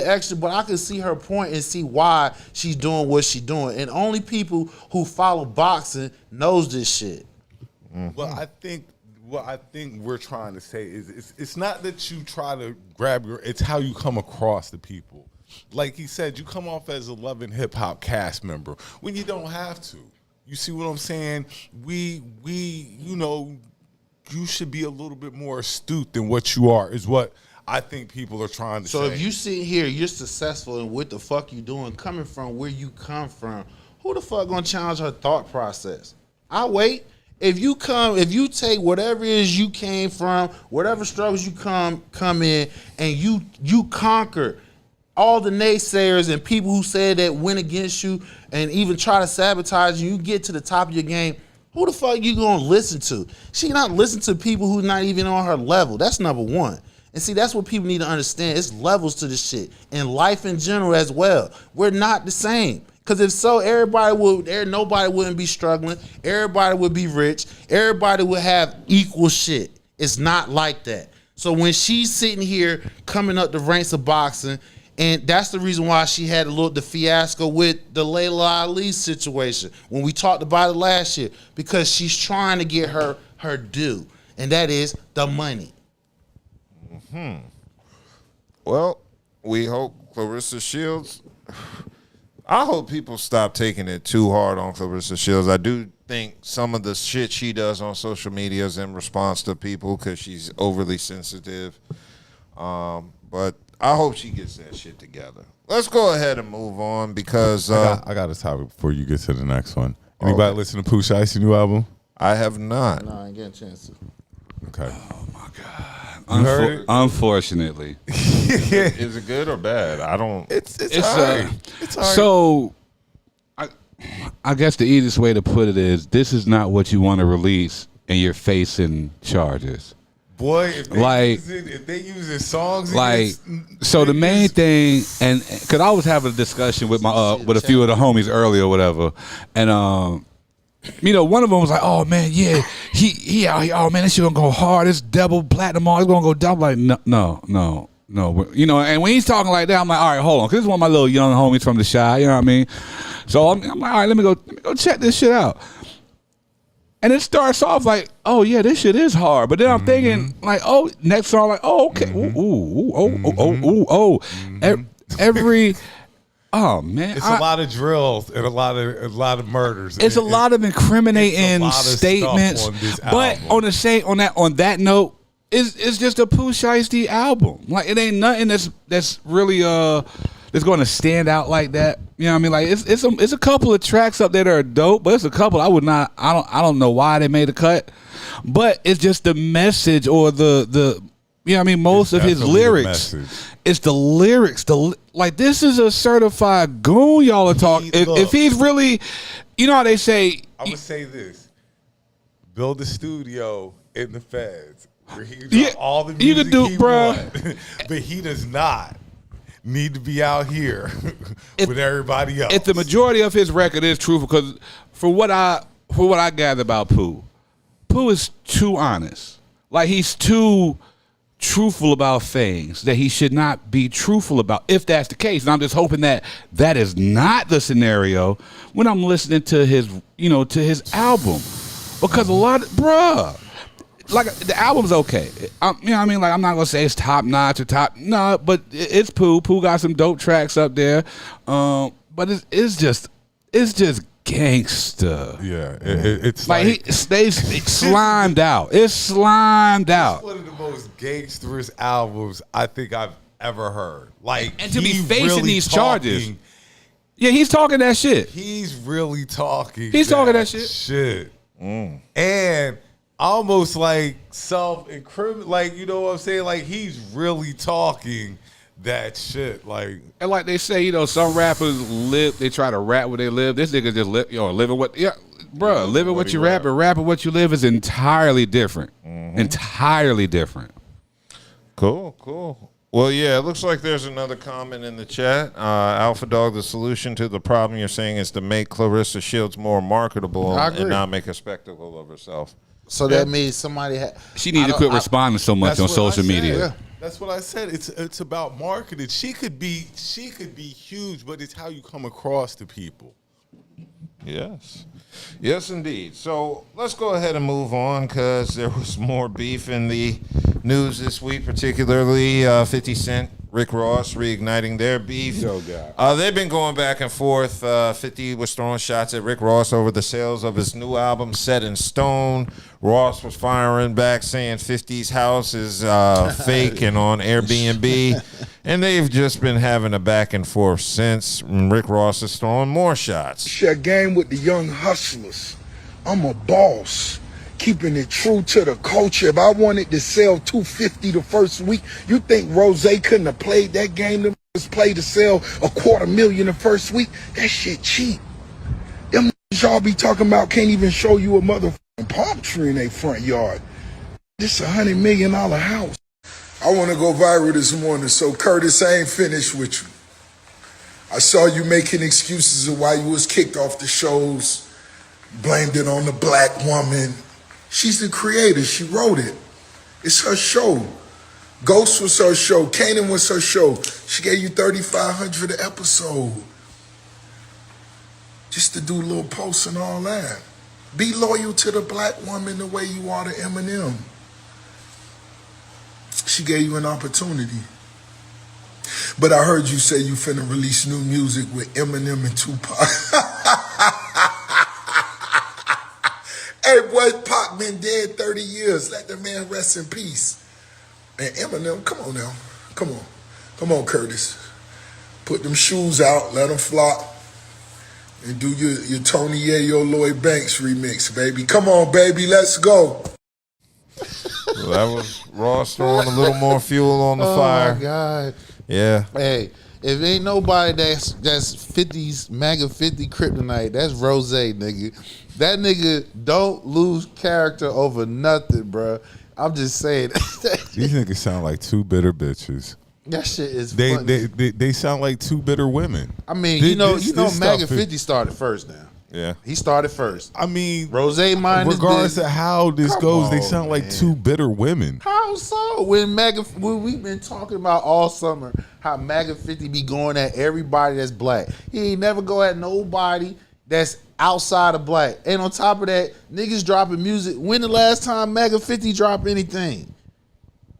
extra, but I can see her point and see why she's doing what she's doing. And only people who follow boxing knows this shit. Well, I think what we're trying to say is it's not that you try to grab it's how you come across the people. Like he said, you come off as a Love and Hip Hop cast member when you don't have to. You see what I'm saying? We you should be a little bit more astute than what you are, is what I think people are trying to say. So if you sit here, you're successful, and what the fuck you doing, coming from where you come from, who the fuck gonna challenge her thought process? I wait. If you take whatever it is you came from, whatever struggles you come in, and you conquer all the naysayers and people who said that went against you and even try to sabotage you, you get to the top of your game, who the fuck you gonna listen to? She not listen to people who not even on her level. That's number one. And see, that's what people need to understand. It's levels to this shit. And life in general as well. We're not the same. Because if so, nobody wouldn't be struggling. Everybody would be rich. Everybody would have equal shit. It's not like that. So when she's sitting here coming up the ranks of boxing And that's the reason why she had the fiasco with the Layla Ali situation when we talked about it last year, because she's trying to get her due, and that is the money. Well, we hope Clarissa Shields. I hope people stop taking it too hard on Clarissa Shields. I do think some of the shit she does on social media is in response to people because she's overly sensitive. But I hope she gets that shit together. Let's go ahead and move on because I got a topic before you get to the next one. Anybody listen to Pooh Shicey's new album? I have not. No, I ain't getting a chance to. Okay. Oh my God. Unfortunately. Is it good or bad? I don't. It's all right. It's all right. So, I guess the easiest way to put it is this is not what you want to release, and you're facing charges. Boy, if they using songs, so the main thing, and because I was having a discussion with my with a few of the homies earlier or whatever, and one of them was like, "Oh man, yeah, he out here. Oh man, this shit gonna go hard. It's double platinum. It's gonna go double." Like, no. And when he's talking like that, I'm like, all right, hold on, because this is one of my little young homies from the Chi. You know what I mean? So I'm like, all right, let me go check this shit out. And it starts off like, oh yeah, this shit is hard. But then I'm thinking like, oh, next song, like, oh, okay, every. Oh man, it's a lot of drills and a lot of murders. It's a lot of incriminating statements. But on that note, it's just a Pooh Shiesty album. Like it ain't nothing that's really that's going to stand out like that. You know what I mean? Like it's a couple of tracks up there that are dope, but it's a couple I don't know why they made a cut. But it's just the message or the you know what I mean, most of his lyrics. It's the lyrics. Like this is a certified goon y'all are talking. If he's really, you know how they say. I'm gonna say this: build a studio in the feds where he does all the music you can do, bruh. But he does not need to be out here with everybody else. If the majority of his record is truthful, because for what I gather about Pooh is too honest. Like he's too truthful about things that he should not be truthful about, if that's the case. And I'm just hoping that is not the scenario when I'm listening to his album, because a lot of like the album's okay. You know what I mean? Like I'm not gonna say it's top notch or but it's Pooh. Pooh got some dope tracks up there, but it's just gangster. Yeah, it's like he stays slimed out. It's slimed out. It's one of the most gangsterous albums I think I've ever heard. Like, and to be facing really these charges, yeah, he's talking that shit. He's really talking. He's talking that shit. And almost like self-incriminate. Like, you know what I'm saying? Like he's really talking that shit. Like, and like they say, some rappers live. They try to rap where they live. This nigga just living what. Yeah, bro, living what you rap and rapping what you live is entirely different. Entirely different. Cool. Well, yeah, it looks like there's another comment in the chat. Alpha Dog, the solution to the problem you're saying is to make Clarissa Shields more marketable and not make a spectacle of herself. So that means somebody she needs to quit responding so much on social media. Yeah. That's what I said. It's about marketing. She could be huge, but it's how you come across to people. Yes, indeed. So let's go ahead and move on because there was more beef in the news this week, particularly 50 Cent, Rick Ross reigniting their beef. They've been going back and forth. 50 was throwing shots at Rick Ross over the sales of his new album, Set in Stone. Ross was firing back saying 50's house is fake and on Airbnb. And they've just been having a back and forth since. Rick Ross is throwing more shots. Share game with the young hustlers. I'm a boss. Keeping it true to the culture. If I wanted to sell 250 the first week, you think Rose couldn't have played that game? Them played to sell $250,000 the first week. That shit cheap. Them y'all be talking about can't even show you a motherfucking palm tree in their front yard. This $100 million house. I want to go viral this morning, so Curtis, I ain't finished with you. I saw you making excuses of why you was kicked off the shows, blamed it on the black woman. She's the creator. She wrote it. It's her show. Ghost was her show. Kanan was her show. She gave you $3,500 an episode. Just to do little posts and all that. Be loyal to the black woman the way you are to Eminem. She gave you an opportunity. But I heard you say you finna release new music with Eminem and Tupac. Hey, boy, Pac been dead 30 years. Let the man rest in peace. And Eminem, come on now. Come on. Come on, Curtis. Put them shoes out, let them flop, and do your Tony Yayo Lloyd Banks remix, baby. Come on, baby, let's go. Well, that was Ross throwing a little more fuel on the fire. Oh, my God. Yeah. Hey, if ain't nobody that's 50s, MAGA 50 kryptonite, that's Rose, nigga. That nigga don't lose character over nothing, bro. I'm just saying. These niggas sound like two bitter bitches. That shit is funny. They sound like two bitter women. I mean, you know, MAGA 50 started first now. Yeah. He started first. I mean, Rose mind regardless of how this goes, they sound like man. two bitter women. How so? When we've been talking about all summer how MAGA 50 be going at everybody that's black. He ain't never go at nobody that's outside of black. And on top of that, niggas dropping music. When the last time MAGA 50 dropped anything?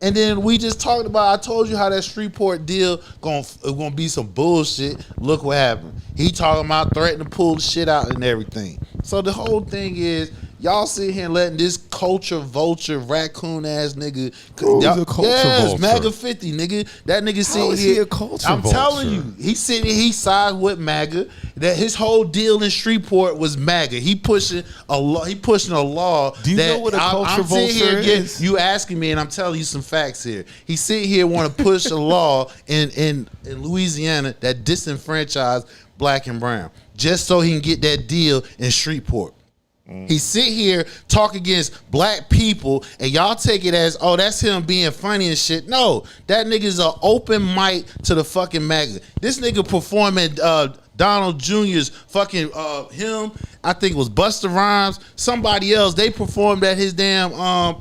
And then we just talked about, I told you how that Shreveport deal gonna be some bullshit. Look what happened. He talking about threatening to pull the shit out and everything. So the whole thing is, y'all sit here and letting this culture vulture, raccoon ass nigga. Who's a culture vulture? MAGA 50, nigga. That nigga How sitting is here. he a culture I'm vulture? telling you, he sitting here, he sides with MAGA. That his whole deal in Shreveport was MAGA. He pushing a law. He pushing a law. Do you know what a culture vulture is? You asking me, and I'm telling you some facts here. He sitting here want to push a law in Louisiana that disenfranchise black and brown, just so he can get that deal in Shreveport. He sit here talk against black people, and y'all take it as, oh, that's him being funny and shit. No, that nigga's an open mic to the fucking MAGA. This nigga performing Donald Jr.'s fucking him. I think it was Busta Rhymes. Somebody else. They performed at his damn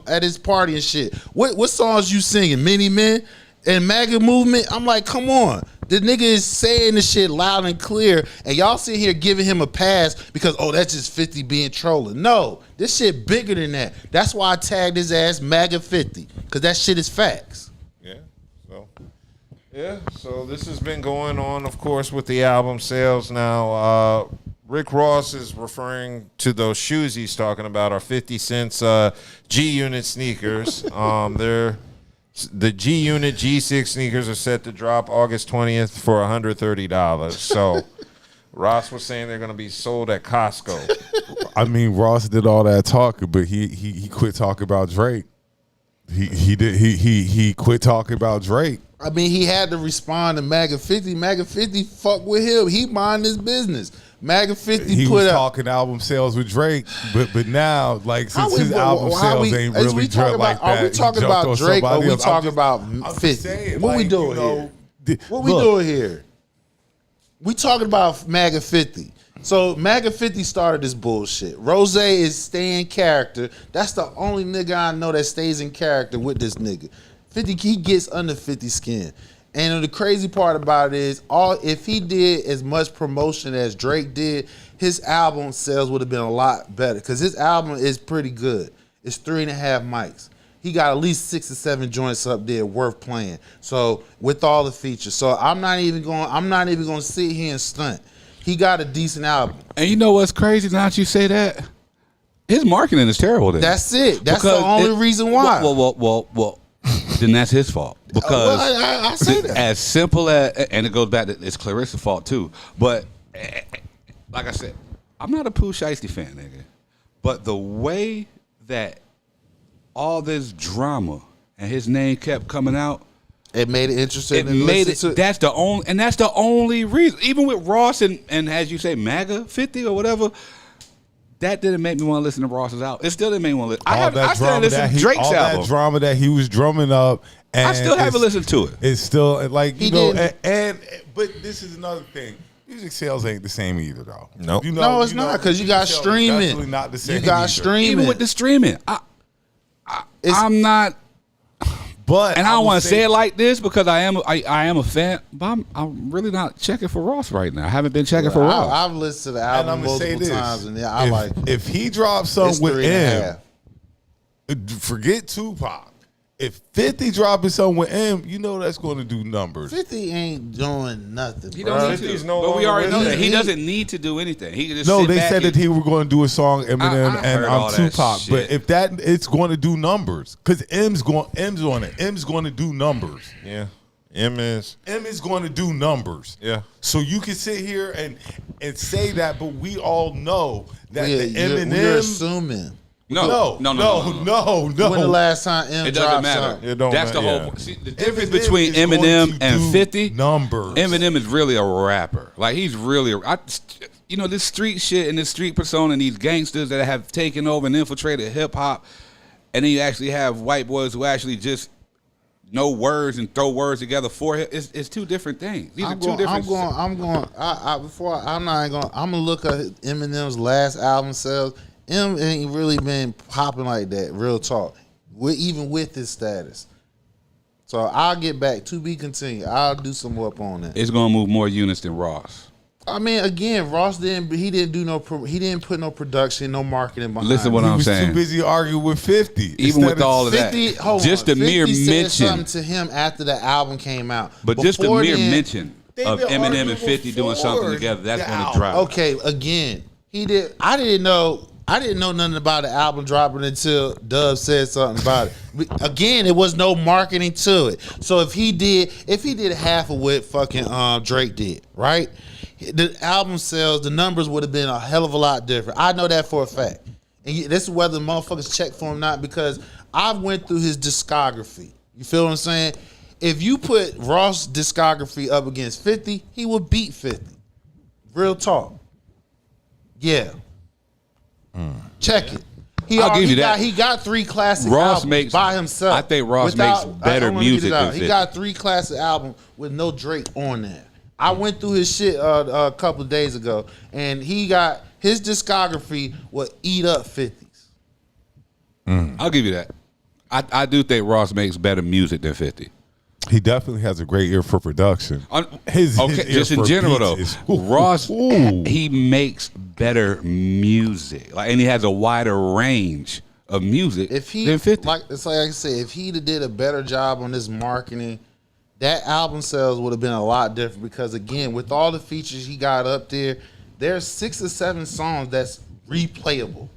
at his party and shit. What songs you singing? Many Men and MAGA movement. I'm like, come on. The nigga is saying this shit loud and clear, and y'all sit here giving him a pass because, oh, that's just 50 being trolling. No, this shit bigger than that. That's why I tagged his ass MAGA 50, because that shit is facts. So this has been going on, of course, with the album sales. Now, Rick Ross is referring to those shoes he's talking about, are 50 Cent's G-Unit sneakers. The G-Unit G6 sneakers are set to drop August 20th for $130. So Ross was saying they're going to be sold at Costco. I mean, Ross did all that talking, but he quit talking about Drake. He quit talking about Drake. I mean, he had to respond to MAGA 50. MAGA 50 fuck with him. He mind his business. MAGA 50 he put was out. talking album sales with Drake, but now, like, since his album sales ain't really drip like that. Are we talking about Drake or we talking about 50? Saying, what we like, doing here? What we doing here? We talking about MAGA 50. So MAGA 50 started this bullshit. Rose is staying character. That's the only nigga I know that stays in character with this nigga. 50, he gets under 50 skin. And the crazy part about it is, if he did as much promotion as Drake did, his album sales would have been a lot better, because his album is pretty good. It's 3.5 mics. He got at least 6 or 7 joints up there worth playing. So with all the features, so I'm not even going to sit here and stunt. He got a decent album. And you know what's crazy? Now that you say that, his marketing is terrible. Then that's it. That's the only reason why. Well. Then that's his fault, because I say that. As simple as, and it goes back to, it's Clarissa's fault too. But like I said, I'm not a Pooh Shiesty fan, nigga. But the way that all this drama and his name kept coming out, it made it interesting. It made it. That's the only reason. Even with Ross and as you say, MAGA 50 or whatever. That didn't make me want to listen to Ross's album. It still didn't make me want to listen. I still listen to Drake's album. All that drama that he was drumming up. And I still haven't listened to it. It's still like, you know, but this is another thing. Music sales ain't the same either, though. Nope. No, it's not, because you got streaming. Definitely not the same. You got either. streaming. Even with the streaming, I'm not But and I don't want to say it like this because I am a fan, but I'm really not checking for Ross right now. I haven't been checking for Ross. I've listened to the album multiple times, and I like it. If he drops something with 3.5. forget Tupac. If 50 dropping something with M, you know that's going to do numbers. 50 ain't doing nothing, He bro. don't need to. But we already know that he doesn't need to do anything. He can just sit they back said that he were going to do a song Eminem and heard all that Tupac. shit. But if that, it's going to do numbers because M's on it. M's going to do numbers. Yeah, M is going to do numbers. Yeah. So you can sit here and say that, but we all know that the Eminem. We're assuming. No. When the last time M It doesn't dropped matter. something? That's the whole point. See, the difference between Eminem and 50. Numbers. Eminem is really a rapper. Like he's really, this street shit and this street persona and these gangsters that have taken over and infiltrated hip hop, and then you actually have white boys who actually just know words and throw words together for it. It's two different things. These are two different. I'm gonna look at Eminem's last album sales. M ain't really been popping like that, real talk. Even with his status. So I'll get back to be continued. I'll do some up on that. It's gonna move more units than Ross. I mean, again, Ross didn't put no production, no marketing behind. Listen what I'm saying. He was too busy arguing with 50. Even with all of that, just the mere 50 said mention something to him after the album came out. But just the Before mere then, mention of Eminem and 50 doing something together, that's gonna drop. Okay, again, he did. I didn't know nothing about the album dropping until Dub said something about it. Again, it was no marketing to it. So if he did half of what fucking Drake did, right? The album sales, the numbers would have been a hell of a lot different. I know that for a fact. And this is whether motherfuckers check for him or not, because I went through his discography. You feel what I'm saying? If you put Ross' discography up against 50, he would beat 50. Real talk. Yeah. Check it. I'll give you that. He got 3 classic Ross albums makes by himself. I think Ross makes better music than 50. He got 3 classic albums with no Drake on there. I went through his shit a couple of days ago, and he got his discography would eat up 50s. I'll give you that. I do think Ross makes better music than 50. He definitely has a great ear for production. His ear just in for general though, beats is- Ross he makes better music, and he has a wider range of music If he than 50. it's like I said, if he did a better job on this marketing, that album sales would have been a lot different. Because again, with all the features he got up there, there's 6 or 7 songs that's replayable.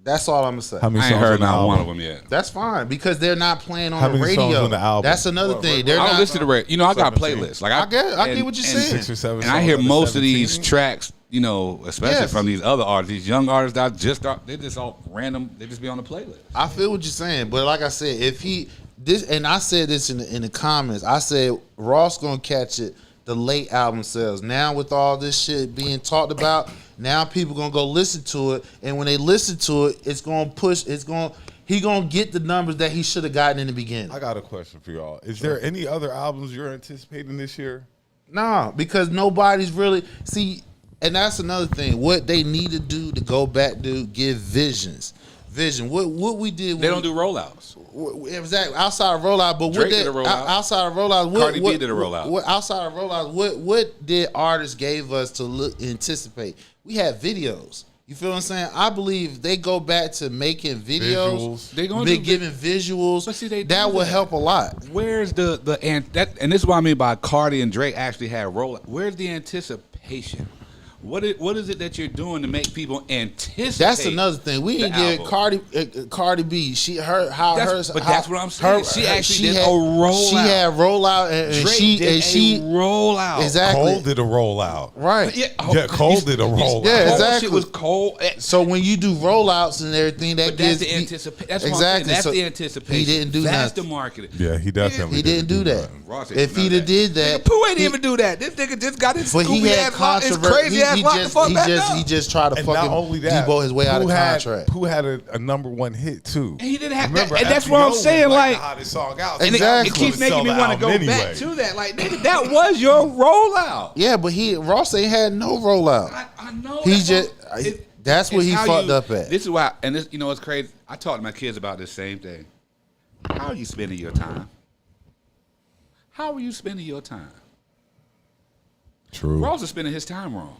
That's all I'm gonna say. How many I ain't songs heard on the not album? one of them yet. That's fine because they're not playing on How the many songs radio. on the album? That's another thing. They're I don't not listen to the radio. I got 17. playlists. Like I get what you're saying. 6 or 7 and I songs hear on the most of 17. these tracks, especially Yes. from these other artists, these young artists that they just all random. They just be on the playlist. I feel what you're saying, but like I said, if he this, and I said this in the comments, I said Ross gonna catch it. The late album sales. Now with all this shit being talked about, now people gonna go listen to it, and when they listen to it, it's gonna push. He gonna get the numbers that he should have gotten in the beginning. I got a question for y'all. Is there any other albums you're anticipating this year? Nah, because nobody's really see, and that's another thing. What they need to do to go back to give visions. Vision. What we did. They don't do rollouts. Exactly. Outside of rollout, but Drake what did a rollout. outside of rollout, Cardi B did a rollout. What outside of rollout, what did artists gave us to look anticipate? We had videos. You feel what I'm saying? I believe they go back to making videos. They gonna be do giving visuals. But see, they that do will that. help a lot. Where's and this is what I mean by Cardi and Drake actually had rollout. Where's the anticipation? What is it that you're doing to make people anticipate? That's another thing. We didn't get Cardi B. That's what I'm saying. She actually did a rollout. She had rollout, and Drake she did a rollout. Exactly. Cole did a rollout. Right. Yeah, Cole did a rollout. Yeah, exactly. Shit was Cole. So when you do rollouts and everything, that That's gives the anticipation. That's exactly. That's So the anticipation. He didn't do That's nothing. the marketing. Yeah, he definitely He didn't do that. Ross ain't If do he'd none have of did that, Pooh ain't even do that. This nigga just got his but he Scooby had ass lock, his controversy. crazy ass lock the fuck back up. He just tried to And fucking not only that, Debo his way out of contract. Pooh had a #1 hit too. He didn't have Remember, that, and that's FBO what I'm was saying. Like, the hottest song out. and Exactly. it keeps making me want to go anyway. back to that. Like, nigga, that was your rollout. Yeah, but Ross ain't had no rollout. I know. He just that's what It's he how fucked you- up at. This is why, and this, it's crazy. I talk to my kids about this same thing. How are you spending your time? How are you spending your time? True. Ross is spending his time wrong.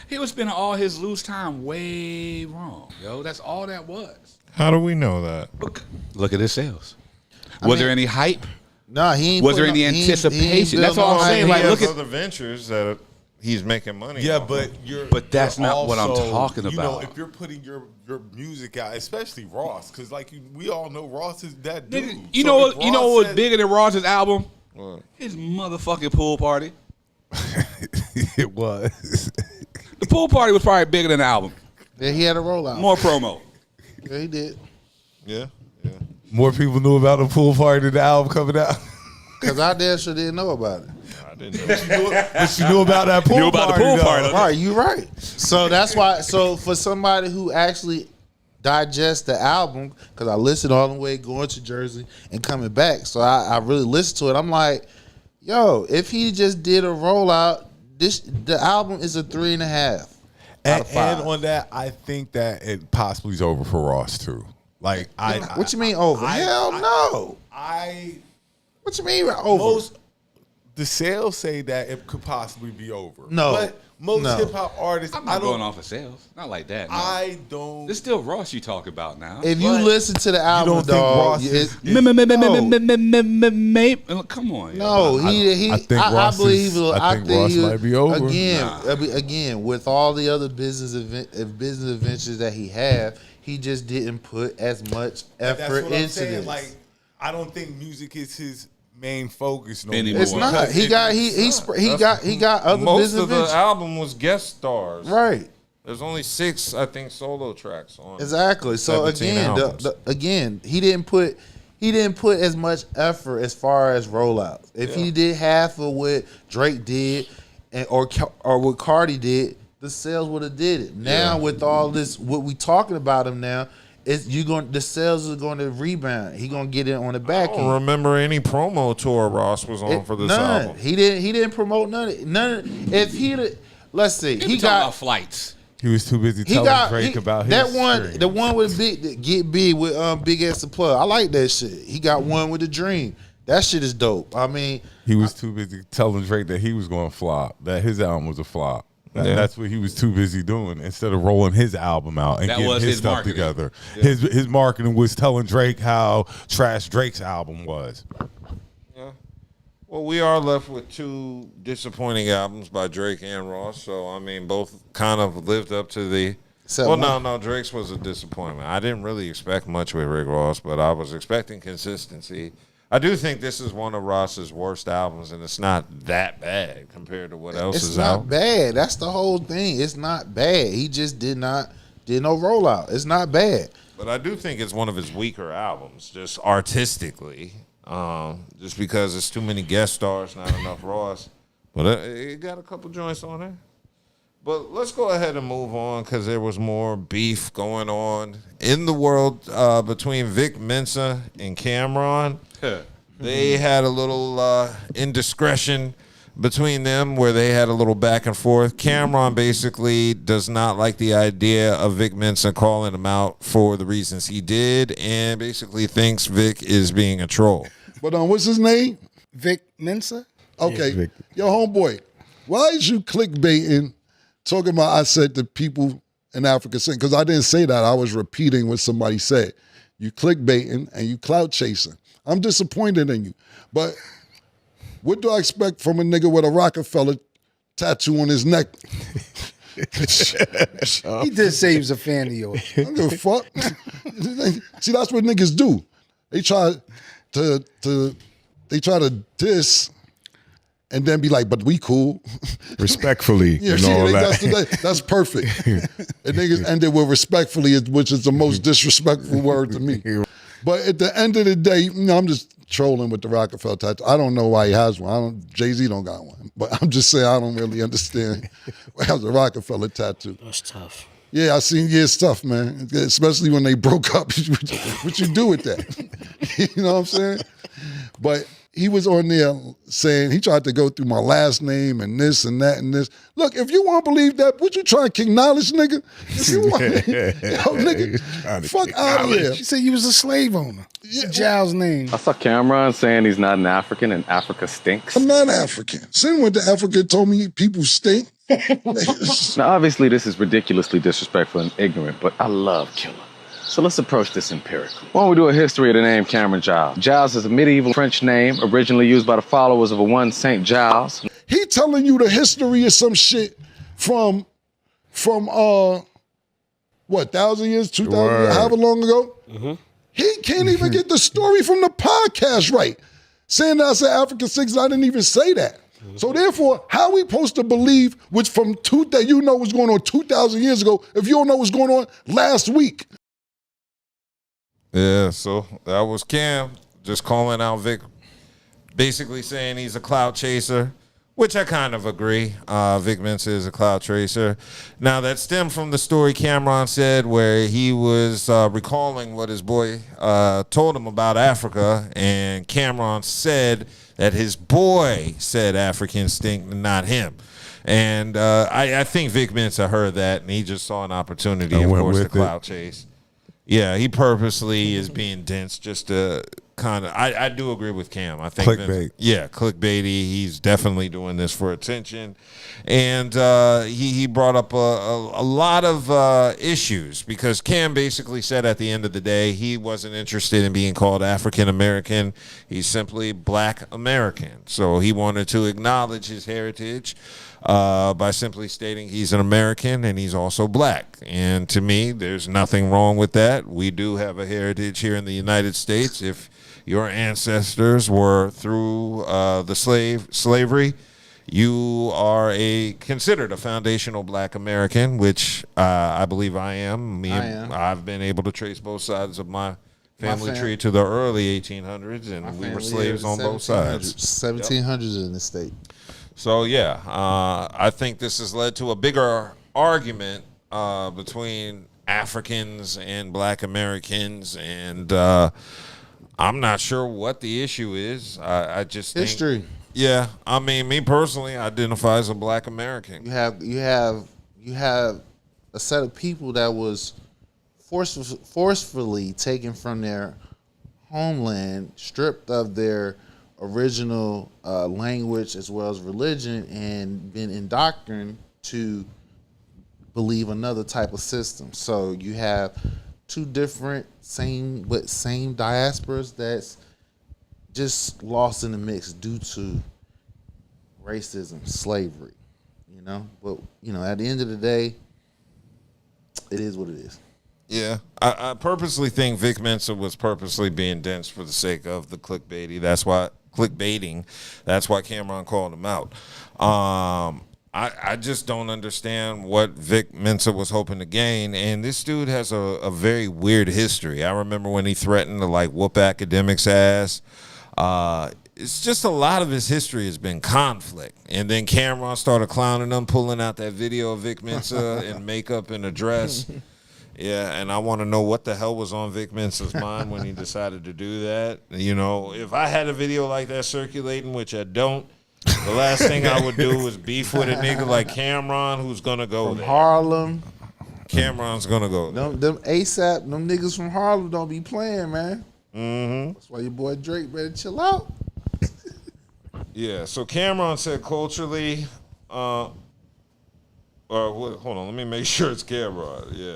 He was spending all his loose time way wrong, yo. That's all that was. How do we know that? Look at his sales. Was there any hype? Nah, he ain't. Was there any anticipation? That's all I'm saying. Like, look at other ventures that he's making money. Yeah, off but of. But that's you're not what I'm also, talking You know, about. if you're putting your music out, especially Ross, because like we all know Ross is that dude. Nigga, you know what? You know what was bigger than Ross's album? What? His motherfucking pool party. It was. The pool party was probably bigger than the album. Yeah, he had a rollout. More promo. Yeah, he did. Yeah. More people knew about the pool party than the album coming out. Because I damn sure didn't know about it. I didn't know. But you knew about that pool Knew about party. the pool though. party. Right, you right. So that's why. So for somebody who actually digests the album, because I listened all the way going to Jersey and coming back, so I really listened to it. I'm like, yo, if he just did a rollout, the album is a 3.5 out of 5. And on that, I think that it possibly is over for Ross too. Like What you mean over? Hell no. What you mean over? The sales say that it could possibly be over. No. But most No. hip hop artists, I'm not going off of sales. Not like that. No. I don't. It's still Ross you talk about now. If you listen to the album, don't think dog, Ross is- Come on. no, he. I think I Ross believe. is- I think Ross might be over. Again, with all the other business adventures that he have, he just didn't put as much That's effort what I'm into saying. this. Like, I don't think music is his main focus no Anymore. more. It's not. He got other Most business of the adventures. album was guest stars. Right. There's only 6, I think, solo tracks on. Exactly. So 17 albums. again, he didn't put as much effort as far as rollouts. If he did half of what Drake did, or what Cardi did, the sales would have did it. Now with all this, what we talking about him now, the sales are going to rebound. He gonna get it on the back I end. don't remember any promo tour Ross was on for this None. album. He didn't promote none. If let's see, He got about flights. He was too busy telling Drake about his that one. stream. The one with Get Big with Big Ass the Plug. I like that shit. He got one with The Dream. That shit is dope. I mean, He was too busy telling Drake that he was going to flop, that his album was a flop. That's what he was too busy doing instead of rolling his album out and That getting was his his stuff marketing. together. Yeah. His marketing was telling Drake how trash Drake's album was. Yeah. Well, we are left with 2 disappointing albums by Drake and Ross. So, I mean, both kind of lived up to the... No, Drake's was a disappointment. I didn't really expect much with Rick Ross, but I was expecting consistency. I do think this is one of Ross's worst albums, and it's not that bad compared to what else it's is not out. bad. That's the whole thing. It's not bad. He just did no rollout. It's not bad. But I do think it's one of his weaker albums, just artistically, just because it's too many guest stars, not enough Ross. But it got a couple joints on there. But let's go ahead and move on because there was more beef going on in the world between Vic Mensa and Cameron. They had a little indiscretion between them where they had a little back and forth. Cameron basically does not like the idea of Vic Mensa calling him out for the reasons he did and basically thinks Vic is being a troll. But what's his name? Vic Mensa? Okay. Vic. Yo, homeboy, why is you clickbaiting, talking about I said the people in Africa saying, because I didn't say that. I was repeating what somebody said. You clickbaiting and you clout chasing. I'm disappointed in you. But what do I expect from a nigga with a Rockefeller tattoo on his neck? He did say he was a fan of yours. I don't give a fuck. See, that's what niggas do. They try to diss and then be like, but we cool. Respectfully Yeah, and see, all that. that's perfect. And niggas ended with respectfully, which is the most disrespectful word to me. But at the end of the day, I'm just trolling with the Rockefeller tattoo. I don't know why he has one. Jay-Z don't got one. But I'm just saying I don't really understand why he has a Rockefeller tattoo. That's tough. Yeah, I seen it's tough, man. Especially when they broke up. What you do with that? You know what I'm saying? But he was on there saying he tried to go through my last name and this and that and this. Look, if you want to believe that, what you trying to acknowledge, nigga? If you want, yo, nigga, fuck out of here. She said you was a slave owner. Giles' name. I saw Cameron saying he's not an African and Africa stinks. I'm not African. Sin went to Africa and told me people stink. Now, obviously, this is ridiculously disrespectful and ignorant, but I love Killer. So let's approach this empirically. Why don't we do a history of the name Cameron Giles? Giles is a medieval French name originally used by the followers of a one Saint Giles. He telling you the history of some shit from 1,000 years, 2,000 years, however long ago. Mm-hmm. He can't even get the story from the podcast right. Saying that I said African six, I didn't even say that. So therefore, how are we supposed to believe which from that you know what's going on 2,000 years ago if you don't know what's going on last week? Yeah, so that was Cam just calling out Vic, basically saying he's a clout chaser, which I kind of agree. Vic Mensa is a clout chaser. Now, that stemmed from the story Cameron said where he was recalling what his boy told him about Africa, and Cameron said that his boy said Africans stink, not him. And I think Vic Mensa heard that, and he just saw an opportunity, of course, to clout chase. Yeah, he purposely is being dense just to kind of. I do agree with Cam. I think clickbait. Clickbaity. He's definitely doing this for attention, and he brought up a lot of issues because Cam basically said at the end of the day he wasn't interested in being called African American. He's simply Black American. So he wanted to acknowledge his heritage by simply stating he's an American and he's also black. And to me, there's nothing wrong with that. We do have a heritage here in the United States. If your ancestors were through the slavery, you are considered a foundational Black American, which I believe I am. I've been able to trace both sides of my family tree to the early 1800s, and we were slaves on both sides. 1700s in the state. So, yeah, I think this has led to a bigger argument between Africans and Black Americans, and I'm not sure what the issue is. I just think, history. Yeah, I mean, me personally, I identify as a Black American. You have a set of people that was forcefully taken from their homeland, stripped of their original language as well as religion, and been indoctrinated to believe another type of system. So you have two different same diasporas that's just lost in the mix due to racism, slavery, But at the end of the day, it is what it is. Yeah, I purposely think Vic Mensa was purposely being dense for the sake of the clickbaiting. That's why Cameron called him out. I just don't understand what Vic Mensa was hoping to gain. And this dude has a very weird history. I remember when he threatened to whoop academics' ass. It's just a lot of his history has been conflict. And then Cameron started clowning him, pulling out that video of Vic Mensa in makeup and a dress. Yeah, and I want to know what the hell was on Vic Mensa's mind when he decided to do that. If I had a video like that circulating, which I don't, the last thing I would do was beef with a nigga like Cameron, who's going to go from there. Harlem. Cameron's going to go there. Them ASAP, them niggas from Harlem don't be playing, man. Mm-hmm. That's why your boy Drake better chill out. Yeah, so Cameron said culturally, hold on, let me make sure it's Cameron. Yeah,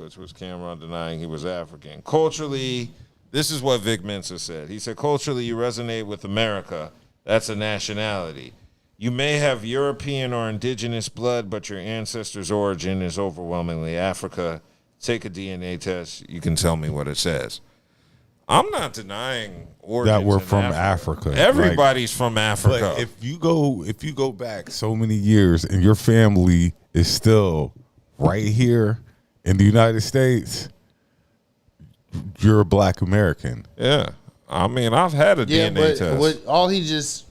which was Cameron denying he was African. Culturally, this is what Vic Mensa said. He said, culturally, you resonate with America. That's a nationality. You may have European or indigenous blood, but your ancestors' origin is overwhelmingly Africa. Take a DNA test. You can tell me what it says. I'm not denying origins that we're in from Africa. Everybody's from Africa. But if you go back so many years and your family is still right here in the United States, you're a Black American. Yeah, I mean, I've had a DNA test. All he just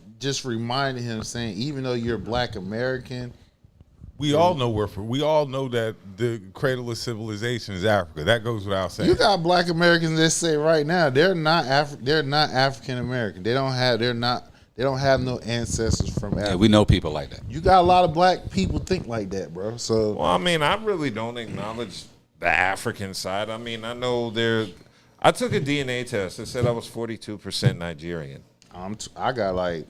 reminded him saying, even though you're Black American, We all know we all know that the cradle of civilization is Africa. That goes without saying. You got Black Americans that say right now they're not African American. They don't have no ancestors from Africa. Yeah, we know people like that. You got a lot of black people think like that, bro. So well, I mean, I really don't acknowledge the African side. I mean, I know I took a DNA test. It said I was 42% Nigerian. I got like.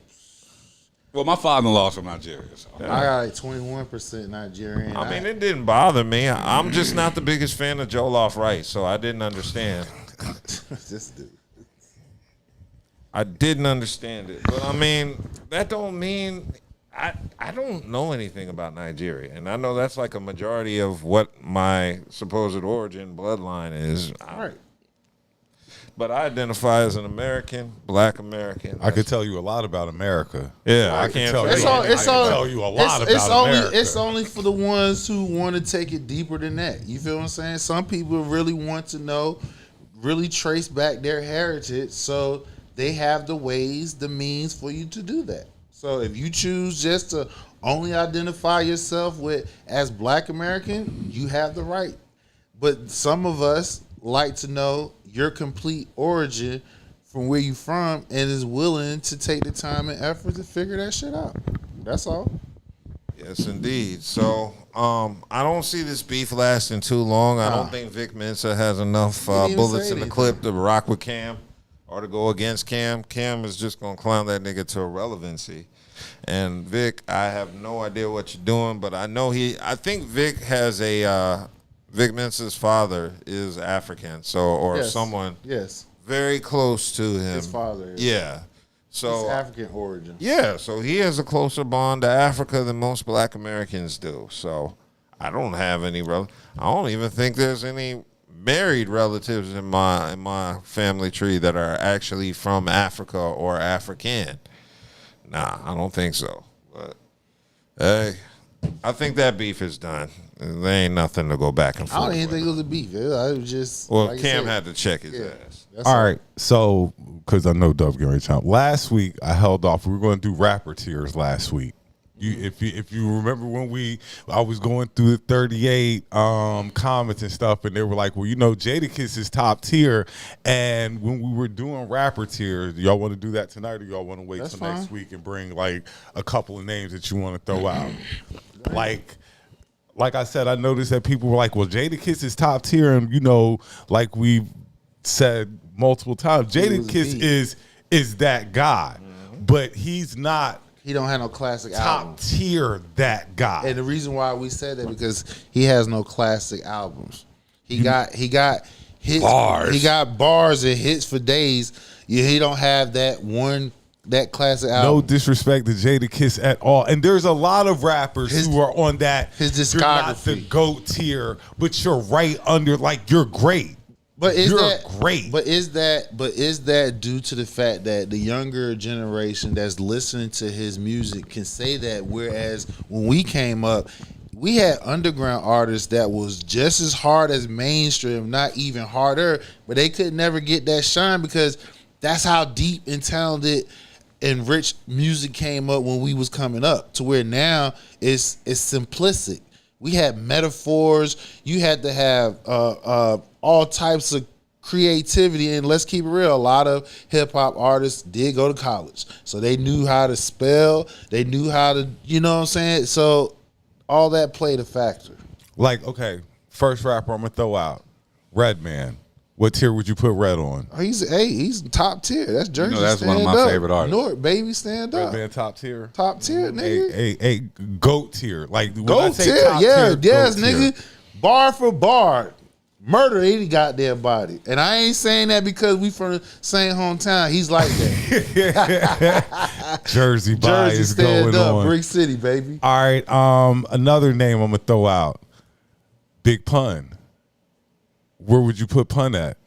Well, my father-in-law's from Nigeria. So. I got like 21% Nigerian. I mean, it didn't bother me. I'm just not the biggest fan of Jollof rice, so I didn't understand. This dude. I didn't understand it. But, I mean, that don't mean I don't know anything about Nigeria. And I know that's like a majority of what my supposed origin bloodline is. Right. But I identify as an American, Black American. I could tell you a lot about America. Yeah, I can't tell you a lot about America. It's only for the ones who want to take it deeper than that. You feel what I'm saying? Some people really want to know, really trace back their heritage, so they have the ways, the means for you to do that. So if you choose just to only identify yourself as Black American, you have the right. But some of us like to know your complete origin from where you from and is willing to take the time and effort to figure that shit out. That's all. Yes, indeed. So I don't see this beef lasting too long. I don't think Vic Mensa has enough bullets in the clip to rock with Cam or to go against Cam. Cam is just going to clown that nigga to irrelevancy. And Vic, I have no idea what you're doing, but I know I think Vic has Vic Mensa's father is African, someone very close to him. His father is. Yeah. So it's African origin. Yeah, so he has a closer bond to Africa than most Black Americans do. So I don't have any I don't even think there's any married relatives in my family tree that are actually from Africa or African. Nah, I don't think so. But hey, I think that beef is done. There ain't nothing to go back and forth. I don't even think it was a beef. I was just like Cam had to check his ass. All right, so because I know Dove getting ready to jump. Last week I held off. We were going to do rapper tiers last week. If you remember when I was going through the 38 comments and stuff, and they were like, well, Jadakiss is top tier. And when we were doing rapper tiers, do y'all want to do that tonight, or y'all want to wait till next week and bring like a couple of names that you want to throw out? Like I said, I noticed that people were like, well, Jadakiss is top tier, and like we said multiple times, Jadakiss is that guy, but he's not. He don't have no classic top tier that guy. And the reason why we said that because he has no classic albums. He got hits, bars. He got bars and hits for days. He don't have that classic album. No disrespect to Jadakiss at all. And there's a lot of rappers who are on that. His discography. You're not the GOAT tier, but you're right under, like, you're great. But is You're that great? But is that due to the fact that the younger generation that's listening to his music can say that, whereas when we came up, we had underground artists that was just as hard as mainstream, not even harder, but they could never get that shine because that's how deep and talented and rich music came up when we was coming up, to where now it's simplistic. We had metaphors. You had to have all types of creativity, and let's keep it real, a lot of hip-hop artists did go to college, so they knew how to spell, they knew how to, you know what I'm saying, so all that played a factor. Like, okay, first rapper I'm gonna throw out, Redman. What tier would you put Red on? He's top tier. That's Jersey. That's one of my favorite artists. North, baby, stand up. Redman top tier. Top tier, nigga. A GOAT tier. Like when I GOAT say tier, top yes, tier, nigga. Tier. Bar for bar. Murder any goddamn body. And I ain't saying that because we from the same hometown. He's like that. Jersey Jersey is stand going up. on. Brick City, baby. All right. Another name I'm gonna throw out. Big Pun. Where would you put Pun at?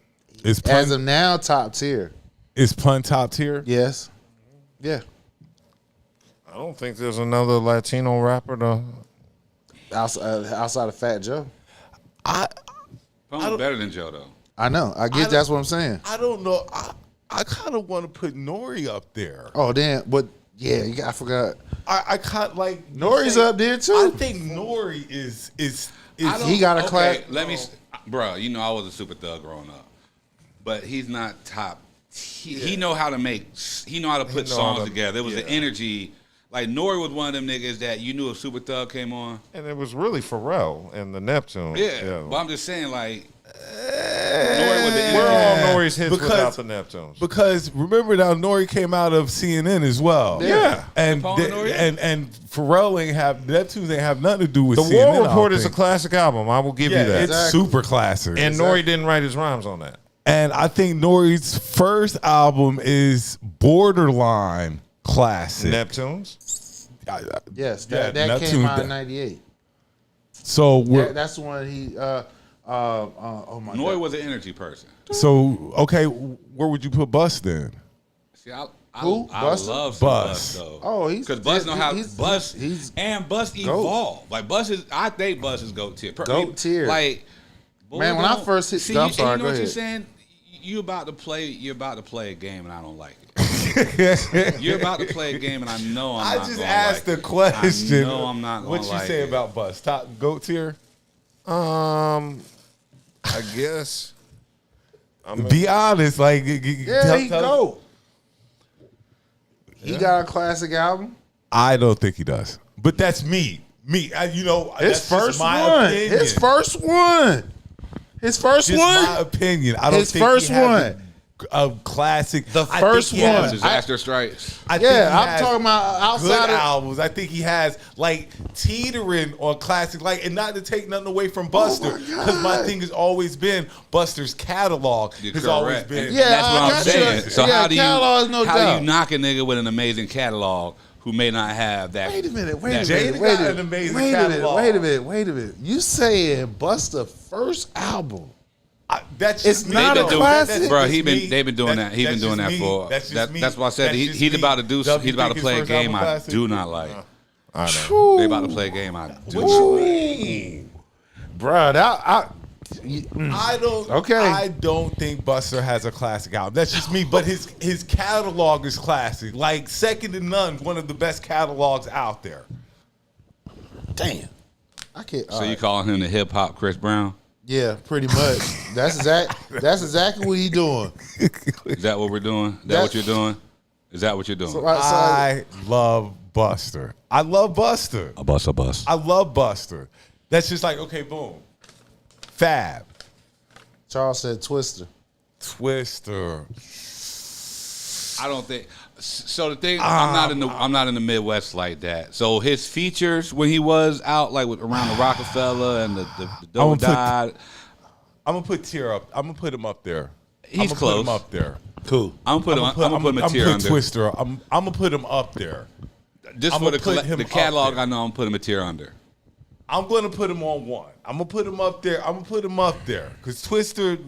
Is Pun, as of now, top tier. Is Pun top tier? Yes. Yeah. I don't think there's another Latino rapper to outside of Fat Joe. Pun's better than Joe, though. I know. I guess that's what I'm saying. I don't know. I kind of want to put Nori up there. Oh, damn. But Yeah, I forgot. I caught like Nori's up there too. I think Nori is he got a class. Let me, bro. You know I was a super thug growing up, but he's not top. He know how to he know how to put songs together. It was the energy. Like Nori was one of them niggas that you knew if Super Thug came on, and it was really Pharrell and the Neptunes. Yeah, but I'm just saying like. Nori was the energy. We're all Nori's hits without the Neptunes. Because remember now, Nori came out of CNN as well. Yeah. And and Pharrell ain't have Neptunes ain't have nothing to do with The CNN. War Report is a classic album. I will give you that. It's super classic. And Nori didn't write his rhymes on that. And I think Nori's first album is borderline classic. Neptunes? Yes, that came out in '98. So that's the one he. Oh my Nori God. was an energy person. So okay, where would you put Bus then? See, I Busta? love Bus. Bus though. Oh, because Bus know how Bus he's Bus evolved. Like Bus is, I think Bus is GOAT tier. GOAT tier. Like, boy, man, when I first hit, see, I'm sorry. you know Go what ahead. you're saying? You're about to play a game, and I don't like it. You're about to play a game, and I know I'm I not just gonna asked like the question. I know I'm not gonna What you like say it. about Bus? Top GOAT tier? I guess. Be honest, like Yeah, he go. He got a classic album. I don't think he does, but that's me. His that's first just my one. opinion. His first one. His first Just one. my opinion. I don't His think first he has one. a classic. The first one. Disaster Strikes. I think he I'm has talking about outside good of albums. I think he has like teetering on classic, like, and not to take nothing away from Buster, because my thing has always been Buster's catalog has always been. And that's what I'm saying. So how do you catalog, no how doubt. do you knock a nigga with an amazing catalog who may not have that? Wait a minute. Wait a minute. You saying Buster first album? That's it's just not me. a classic, bro. They've been doing that. He's been doing that for. That's why I said he's about to do. He's about to play a game I do not like. I know. They about to play a game I do What not you like. mean, bro? I don't think Buster has a classic album. That's just me. But his catalog is classic, like second to none. One of the best catalogs out there. Damn, I can't. So you calling him the hip hop Chris Brown? Yeah, pretty much. That's exactly what he doing. Is that what we're doing? Is that what you're doing? Is that what you're doing? I love Buster. I love Buster. A bus. I love Buster. That's just like, okay, boom. Fab. Charles said Twister. I don't think so. The thing, I'm not in the Midwest like that. So his features when he was out, like around the Rockefeller and the Doe died. I'm gonna put Tier up. I'm gonna put him up there. He's I'm gonna close. Put him up there. Cool. I'm gonna put him a tier under. Twister. I'm gonna put him up there. Just for the catalog, I know I'm putting him a tier under. I'm gonna put him on one. I'm gonna put him up there. Because Twister,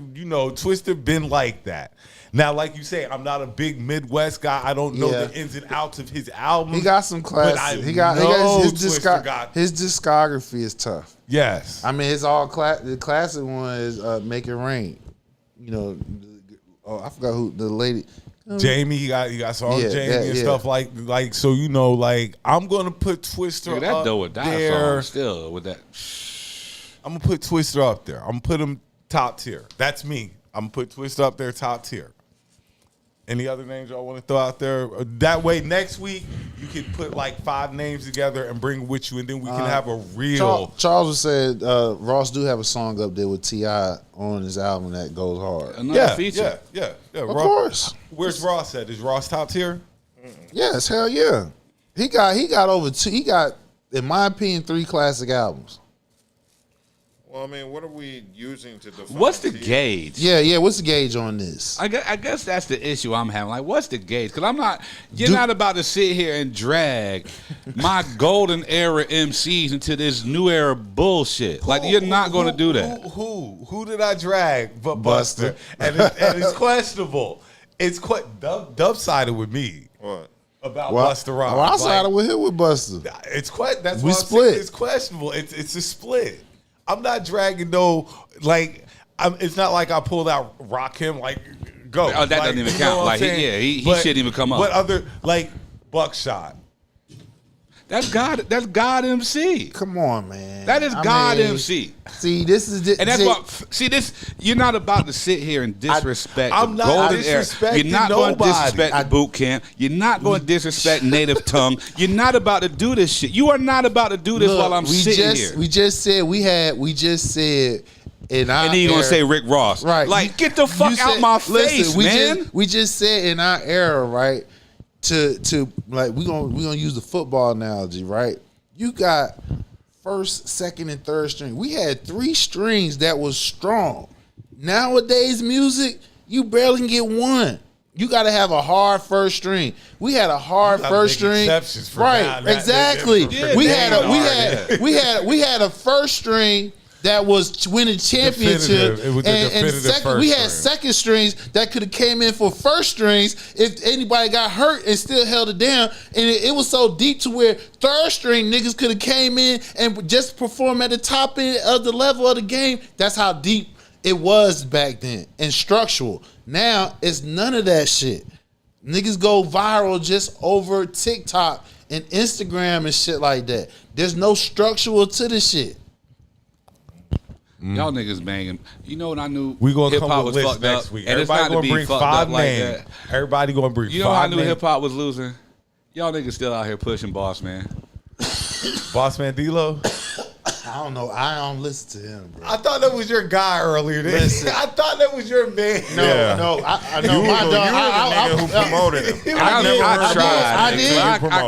Twister been like that. Now, like you say, I'm not a big Midwest guy. I don't know the ins and outs of his album. He got some classic. He got his discography is tough. Yes. I mean, the classic one is Make It Rain. I forgot who the lady. Jamie, he got songs, Jamie and stuff like so. I'm gonna put Twister Look at that up Doe or Die there. song still with that. I'm gonna put Twister up there. I'm gonna put him top tier. That's me. I'm gonna put Twister up there, top tier. Any other names y'all want to throw out there? That way, next week you can put like 5 names together and bring with you, and then we can have a real. Charles said Ross do have a song up there with T.I. on his album that goes hard. Another feature. Yeah. Of course. Where's Ross at? Is Ross top tier? Yes, hell yeah. He got over 2. He got, in my opinion, 3 classic albums. Well, I mean, what are we using to define? What's the gauge? Yeah. What's the gauge on this? I guess that's the issue I'm having. Like, what's the gauge? Because you're not about to sit here and drag my golden era MCs into this new era bullshit. Like, you're not going to do that. Who did I drag? But Buster. and it's questionable. It's Dub sided with me. What? About Buster Rhymes. Well, I sided with him with Buster. It's that's we why split. It's questionable. It's a split. I'm not dragging it's not like I pulled out Rakim, like, go. Oh, that doesn't even count. Like, he shouldn't even come up. What other, Buckshot. That's God. That's God MC. Come on, man. That is God MC. See, this is and that's what. See, this. You're not about to sit here and disrespect I'm the not golden era. disrespecting You're not going to nobody. disrespect the boot camp. You're not going to disrespect native tongue. You're not about to do this shit. You are not about to do this while I'm sitting here. We just said in our and then you're gonna era, say Rick Ross, right? Like, get the fuck out my face, man. We just said in our era, right? To like we gonna use the football analogy, right? You got first, second, and third string. We had 3 strings that was strong. Nowadays, music, you barely can get 1. You got to have a hard first string. We had a hard first string, right? Exactly. We had a first string that was winning championship, and second, we had second strings that could have came in for first strings if anybody got hurt and still held it down. And it was so deep to where third string niggas could have came in and just perform at the top end of the level of the game. That's how deep it was back then and structural. Now it's none of that shit. Niggas go viral just over TikTok and Instagram and shit like that. There's no structural to this shit. Y'all niggas banging. You know what I knew? We gonna hip-hop come with was lists fucked next up, week. and it's Everybody not to gonna be bring fucked 5 up like names. that. Everybody gonna bring 5 names. You know how I knew hip hop was losing? Y'all niggas still out here pushing Boss Man. Boss Man D-Lo? I don't know. I don't listen to him, bro. I thought that was your guy earlier. I thought that was your man. No, I know my dog. You were the nigga who promoted him.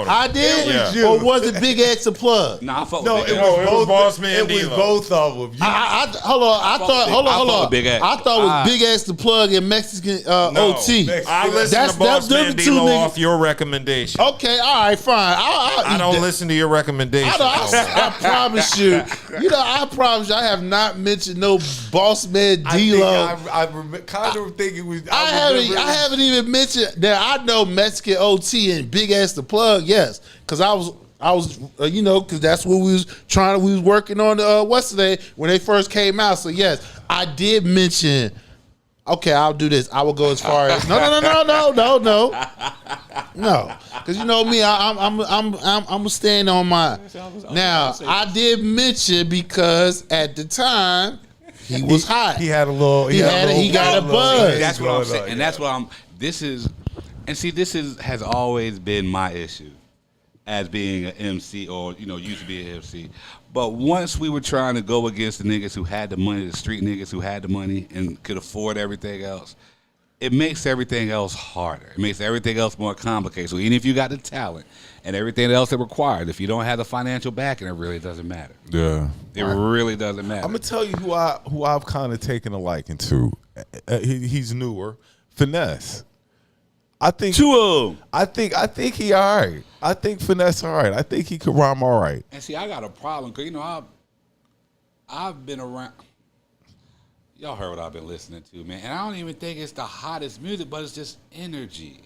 I did. Or was it Big X a plug? Nah, I fuck No, with Big it X. was both. Boss Man It was D-Lo. both of them. Hold on. Hold on. with Big X. I thought it was Big X the plug and Mexican OT. I listen to Boss Man D-Lo off your recommendation. Okay, all right, fine. I don't listen to your recommendation. I promise you. I promise you, I have not mentioned no Boss Man D-Lo. I kind of think it was. I haven't even mentioned that. I know Mexican OT and Big Ass the Plug. Yes, because I was because that's what we was working on what's today when they first came out. So yes, I did mention. Okay, I'll do this. I will go as far as no, because you know me, I'm staying on my. Now I did mention because at the time he was hot. He had a little. He got a buzz. That's what I'm saying, and that's what I'm. This is has always been my issue as being an MC or used to be an MC. But once we were trying to go against the niggas who had the money, the street niggas who had the money and could afford everything else, it makes everything else harder. It makes everything else more complicated. So even if you got the talent and everything else that required, if you don't have the financial backing, it really doesn't matter. Yeah, it really doesn't matter. I'm gonna tell you who I've kind of taken a liking to. He's newer, Finesse. I think I think he all right. I think Finesse all right. I think he could rhyme all right. And see, I got a problem because I've been around. Y'all heard what I've been listening to, man. And I don't even think it's the hottest music, but it's just energy.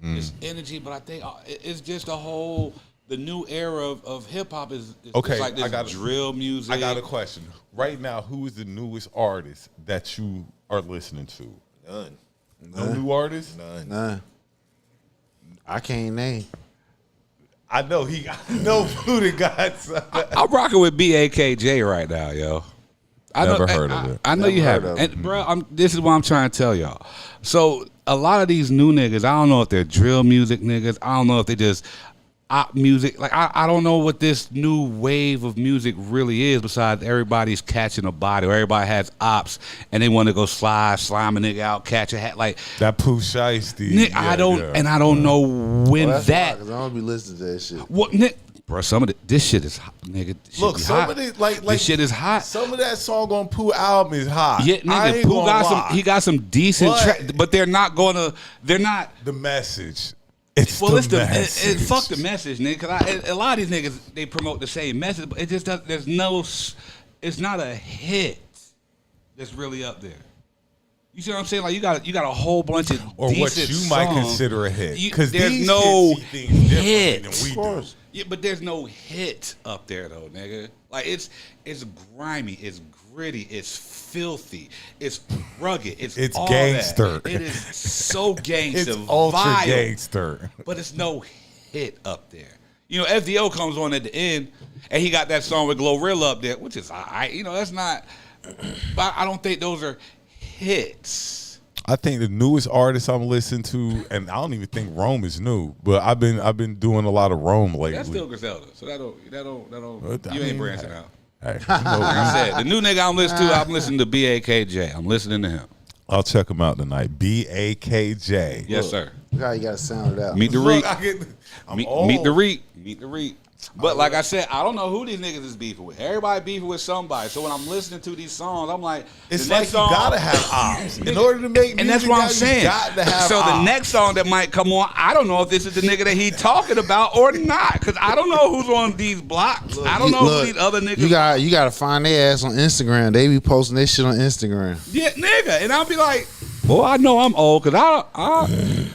It's energy, but I think it's just the new era of hip hop is okay. Like this drill music. I got a question. Right now, who is the newest artist that you are listening to? None. No new artists? None. I can't name. I know who the guys. I'm rocking with BAKJ right now, yo. Never heard of it. I know you haven't. And bro, this is what I'm trying to tell y'all. So a lot of these new niggas, I don't know if they're drill music niggas. I don't know if they just op music. Like I don't know what this new wave of music really is. Besides everybody's catching a body, or everybody has ops and they want to go slime a nigga out, catch a hat like that. Pooh Shiesty. I don't know when that. Because I don't be listening to that shit. What, Nick? Bro, some of this shit is hot, nigga. Look, some of it this shit is hot. Some of that song on Pooh album is hot. Yeah, nigga, Pooh got some decent tracks, but they're not the message. Fuck the message, nigga. Cause a lot of these niggas they promote the same message, but it just does. It's not a hit that's really up there. You see what I'm saying? Like you got a whole bunch of or decent what you songs. might consider a hit because there's no hit. Than we do. Yeah, but there's no hit up there though, nigga. Like it's grimy, it's gritty, it's filthy, it's rugged, it's all gangster. That. It is so gangster, it's ultra vile, gangster. but it's no hit up there. You know, FDO comes on at the end, and he got that song with Glorilla up there, which is that's not. But I don't think those are hits. I think the newest artist I'm listening to, and I don't even think Rome is new, but I've been doing a lot of Rome lately. That's still Griselda, so that don't. You ain't branching out. Hey, Like I said, the new nigga I'm listening to BAKJ. I'm listening to him. I'll check him out tonight. BAKJ. Yes, sir. Look how you gotta sound it out. Meet the Look, Reek. I'm Meet old. the Reek. Meet the Reek. But like I said, I don't know who these niggas is beefing with. Everybody beefing with somebody. So when I'm listening to these songs, I'm like, It's the next like you song, gotta have ops in order to make music. and that's what I'm saying. You got to have so ops. the next song that might come on, I don't know if this is the nigga that he talking about or not, because I don't know who's on these blocks. I don't know who these other niggas. You gotta find their ass on Instagram. They be posting their shit on Instagram. Yeah, nigga, and I'll be like, boy, I know I'm old because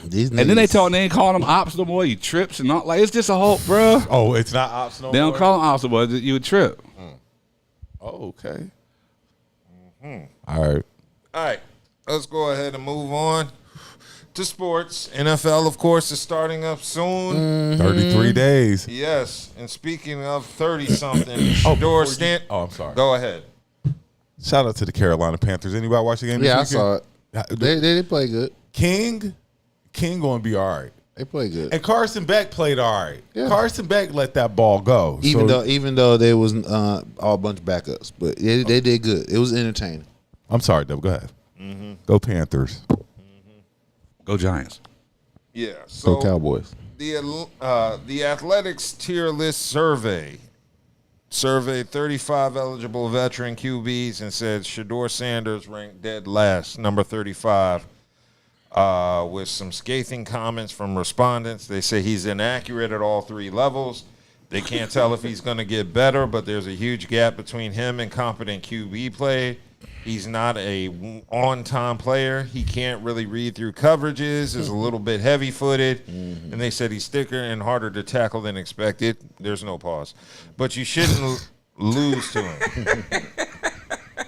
These and then they ain't calling them ops no more. You trips and not like it's just a whole, bro. Oh, it's not ops no more. They don't call them ops no more. You a trip. Oh, okay. Mm-hmm. All right. All right, let's go ahead and move on to sports. NFL, of course, is starting up soon. 33 days. Yes, and speaking of 30-something, Shador Stant. Oh, I'm sorry. Go ahead. Shout out to the Carolina Panthers. Anybody watch the game? Yeah, I this saw weekend? it. They play good. King gonna be all right. They play good. And Carson Beck played all right. Yeah. Carson Beck let that ball go. Even though there was all a bunch of backups, but they did good. It was entertaining. I'm sorry, Deb. Go ahead. Go Panthers. Go Giants. Yeah. So Go Cowboys. The Athletics tier list surveyed 35 eligible veteran QBs and said Shador Sanders ranked dead last, number 35, with some scathing comments from respondents. They say he's inaccurate at all three levels. They can't tell if he's going to get better, but there's a huge gap between him and competent QB play. He's not a on-time player. He can't really read through coverages. Is a little bit heavy-footed. And they said he's thicker and harder to tackle than expected. There's no pause. But you shouldn't lose to him.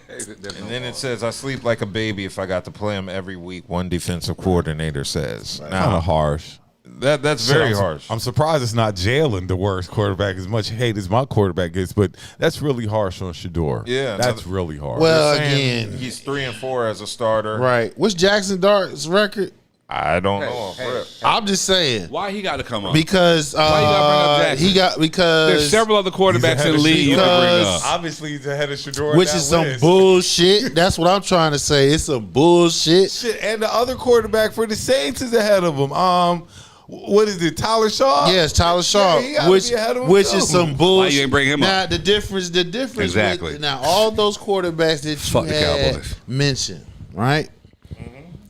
And then it says, I sleep like a baby if I got to play him every week, one defensive coordinator says. Kind of harsh. That's very harsh. I'm surprised it's not Jaylen, the worst quarterback, as much hate as my quarterback gets, but that's really harsh on Shador. Yeah. That's really harsh. Well, They're saying again, he's 3-4 as a starter. right. What's Jackson Dart's record? I don't know. I'm just saying. Why he got to come up? Because Why you gotta bring up Jackson? because There's several other quarterbacks in the league you can bring up. Obviously, he's ahead of Shador. which is some bullshit. That's what I'm trying to say. It's some bullshit. Shit, and the other quarterback for the Saints is ahead of him. What is it, Tyler Shaw? Yes, Tyler Shaw, Yeah, he gotta which be ahead of him, which too. is some bullshit. Why you ain't bring him now, up? the difference Exactly. now all those quarterbacks that Fuck you the had Cowboys. mentioned, right?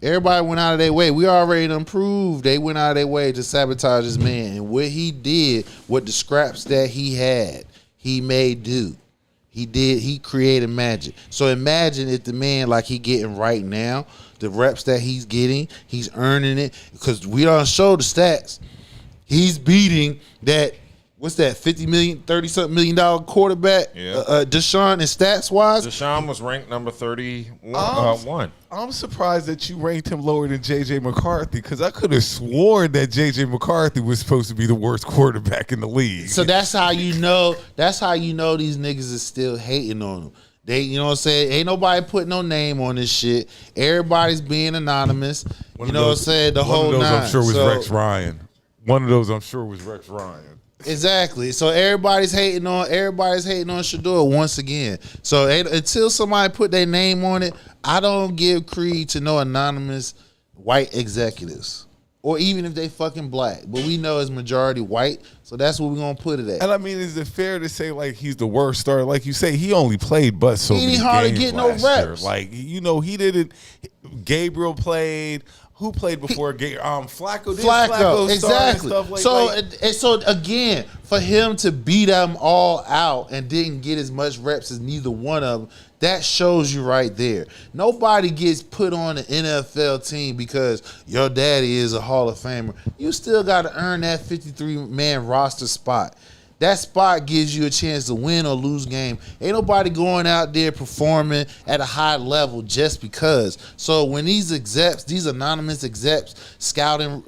Everybody went out of their way. We already done proved they went out of their way to sabotage this man. And what he did, what the scraps that he had, he made do. He created magic. So imagine if the man like he getting right now, the reps that he's getting, he's earning it. Because we don't show the stats. He's beating that, what's that, 30-something million dollar quarterback, Yeah. Deshaun, and stats wise. Deshaun was ranked number 31. I'm surprised that you ranked him lower than J.J. McCarthy, because I could have sworn that J.J. McCarthy was supposed to be the worst quarterback in the league. So that's how you know. That's how you know these niggas is still hating on him. They, you know what I'm saying? Ain't nobody putting no name on this shit. Everybody's being anonymous. You know what I'm saying? The whole one of those nine. I'm sure was So- Rex Ryan. One of those I'm sure was Rex Ryan. Exactly. So everybody's hating on Shador once again. So until somebody put their name on it, I don't give creed to no anonymous white executives. Or even if they fucking black. But we know it's majority white, so that's what we're gonna put it at. And I mean, is it fair to say like he's the worst starter? Like you say, he only played but so He many ain't hard to games get no last year. reps. Like, you know, he didn't. Gabriel played. Who played before? Flacco. Did Flacco start and exactly. stuff like, So again, for him to beat them all out and didn't get as much reps as neither one of them, that shows you right there. Nobody gets put on an NFL team because your daddy is a Hall of Famer. You still got to earn that 53-man roster spot. that spot gives you a chance to win or lose game. Ain't nobody going out there performing at a high level just because. So when these execs, these anonymous execs, scouting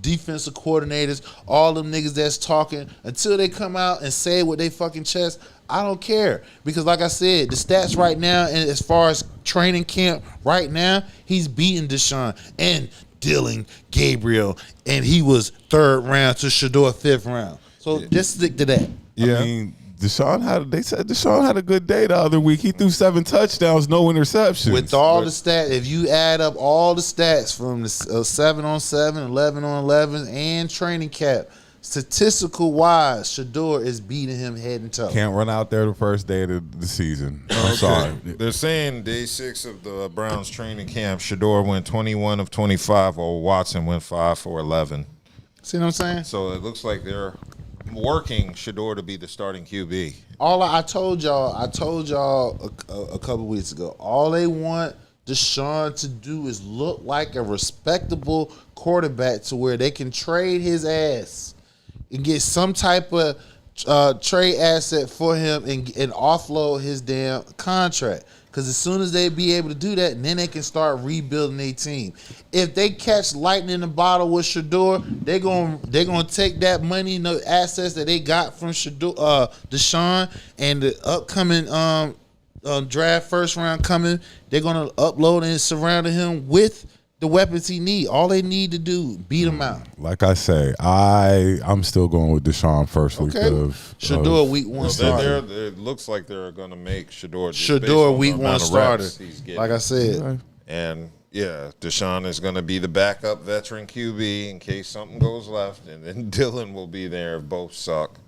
defensive coordinators, all them niggas that's talking, until they come out and say what they fucking chest, I don't care. Because like I said, the stats right now, and as far as training camp right now, he's beating Deshaun and Dylan Gabriel, and he was 3rd round to Shador 5th round. So just stick to that. Yeah. I mean, they said Deshaun had a good day the other week. He threw 7 touchdowns, no interceptions. With all the stats, if you add up all the stats from the 7-on-7, 11-on-11, and training camp, statistical wise, Shador is beating him head and toe. Can't run out there the first day of the season. I'm sorry. They're saying day 6 of the Browns training camp, Shador went 21 of 25, while Watson went 5 for 11. See what I'm saying? So it looks like they're working Shador to be the starting QB. I told y'all a couple weeks ago, all they want Deshaun to do is look like a respectable quarterback to where they can trade his ass and get some type of trade asset for him and offload his damn contract. Because as soon as they be able to do that, then they can start rebuilding their team. If they catch lightning in the bottle with Shador, they're gonna take that money and the assets that they got from Deshaun and the upcoming draft first round coming. They're gonna upload and surround him with the weapons he need. All they need to do, beat him out. Like I say, I'm still going with Deshaun first week of Shador week 1 starter. It looks like they're going to make Shador week 1 starter. Like I said. And yeah, Deshaun is going to be the backup veteran QB in case something goes left, and then Dylan will be there if both suck.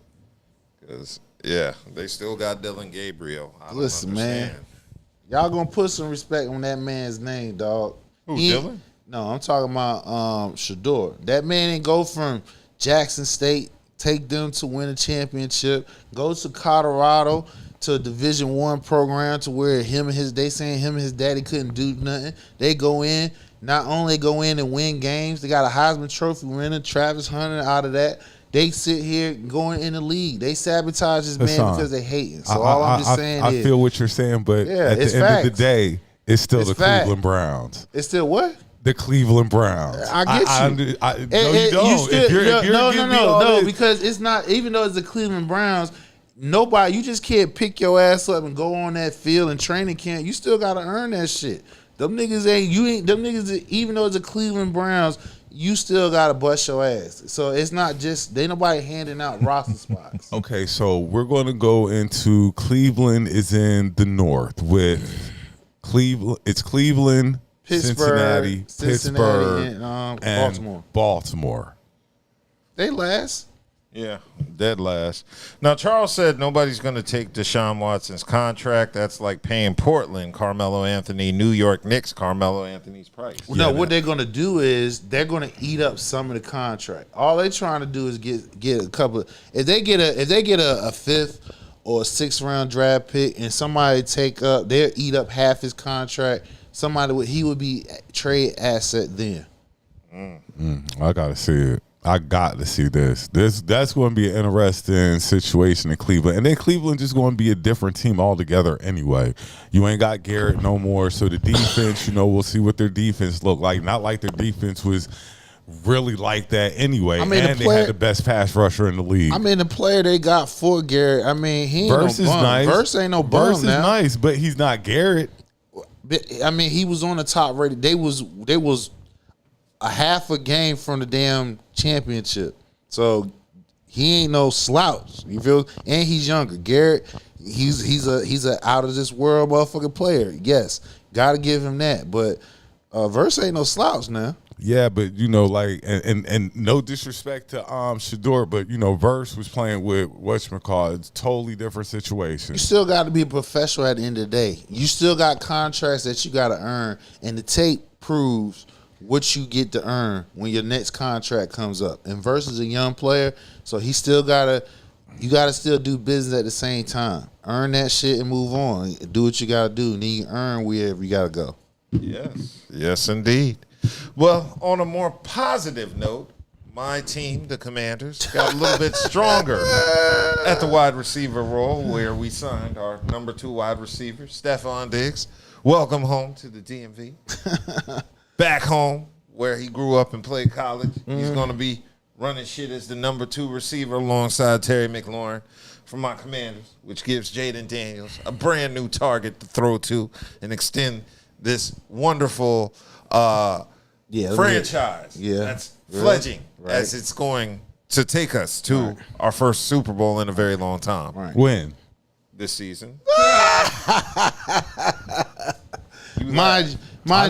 Because they still got Dylan Gabriel. Listen, man, y'all gonna put some respect on that man's name, dog. Who, Dylan? No, I'm talking about Shador. That man ain't go from Jackson State, take them to win a championship, go to Colorado to a Division I program to where they saying him and his daddy couldn't do nothing. They go in, not only go in and win games, they got a Heisman Trophy winner, Travis Hunter out of that. They sit here going in the league. They sabotage this man because they hating. So all I'm just saying is, I feel what you're saying, but at the end of the day, it's still the Cleveland Browns. It's still what? The Cleveland Browns. I get you. No, you don't. No, because it's not. Even though it's the Cleveland Browns, nobody. You just can't pick your ass up and go on that field and training camp. You still got to earn that shit. Them niggas ain't. Them niggas. Even though it's the Cleveland Browns, you still got to bust your ass. So it's not just. They nobody handing out roster spots. Okay, so we're going to go into Cleveland is in the north with. Cleveland, it's Cleveland, Pittsburgh, Pittsburgh, and Baltimore. They last. Yeah, dead last. Now, Charles said nobody's going to take Deshaun Watson's contract. That's like paying Portland, Carmelo Anthony, New York Knicks, Carmelo Anthony's price. What they're going to do is they're going to eat up some of the contract. All they're trying to do is get a couple. If they get a 5th or a 6th round draft pick and somebody they'll eat up half his contract. He would be trade asset then. I gotta see it. I got to see this. That's going to be an interesting situation in Cleveland. And then Cleveland just going to be a different team altogether anyway. You ain't got Garrett no more. So the defense, we'll see what their defense look like. Not like their defense was really like that anyway. They had the best pass rusher in the league. The player they got for Garrett, he ain't Verse no bum. Nice. Verse ain't no bum. Verse is nice, but he's not Garrett. He was on the top rated. They was a half a game from the damn championship. So he ain't no slouch. You feel? And he's younger. Garrett, he's a out of this world motherfucking player. Yes, got to give him that. But Verse ain't no slouch now. Yeah, but and no disrespect to Shador, but Verse was playing with whatchamacallit. It's totally different situation. You still got to be a professional at the end of the day. You still got contracts that you got to earn, and the tape proves what you get to earn when your next contract comes up. And Verse is a young player, so he still you gotta still do business at the same time. Earn that shit and move on. Do what you gotta do, and then you earn wherever you gotta go. Yes, indeed. Well, on a more positive note, my team, the Commanders, got a little bit stronger at the wide receiver role, where we signed our number 2 wide receiver, Stephon Diggs. Welcome home to the DMV. Back home, where he grew up and played college. He's going to be running shit as the number 2 receiver alongside Terry McLaurin from my Commanders, which gives Jaden Daniels a brand new target to throw to and extend this wonderful franchise that's fledging as it's going to take us to our first Super Bowl in a very long time. When? This season. Mind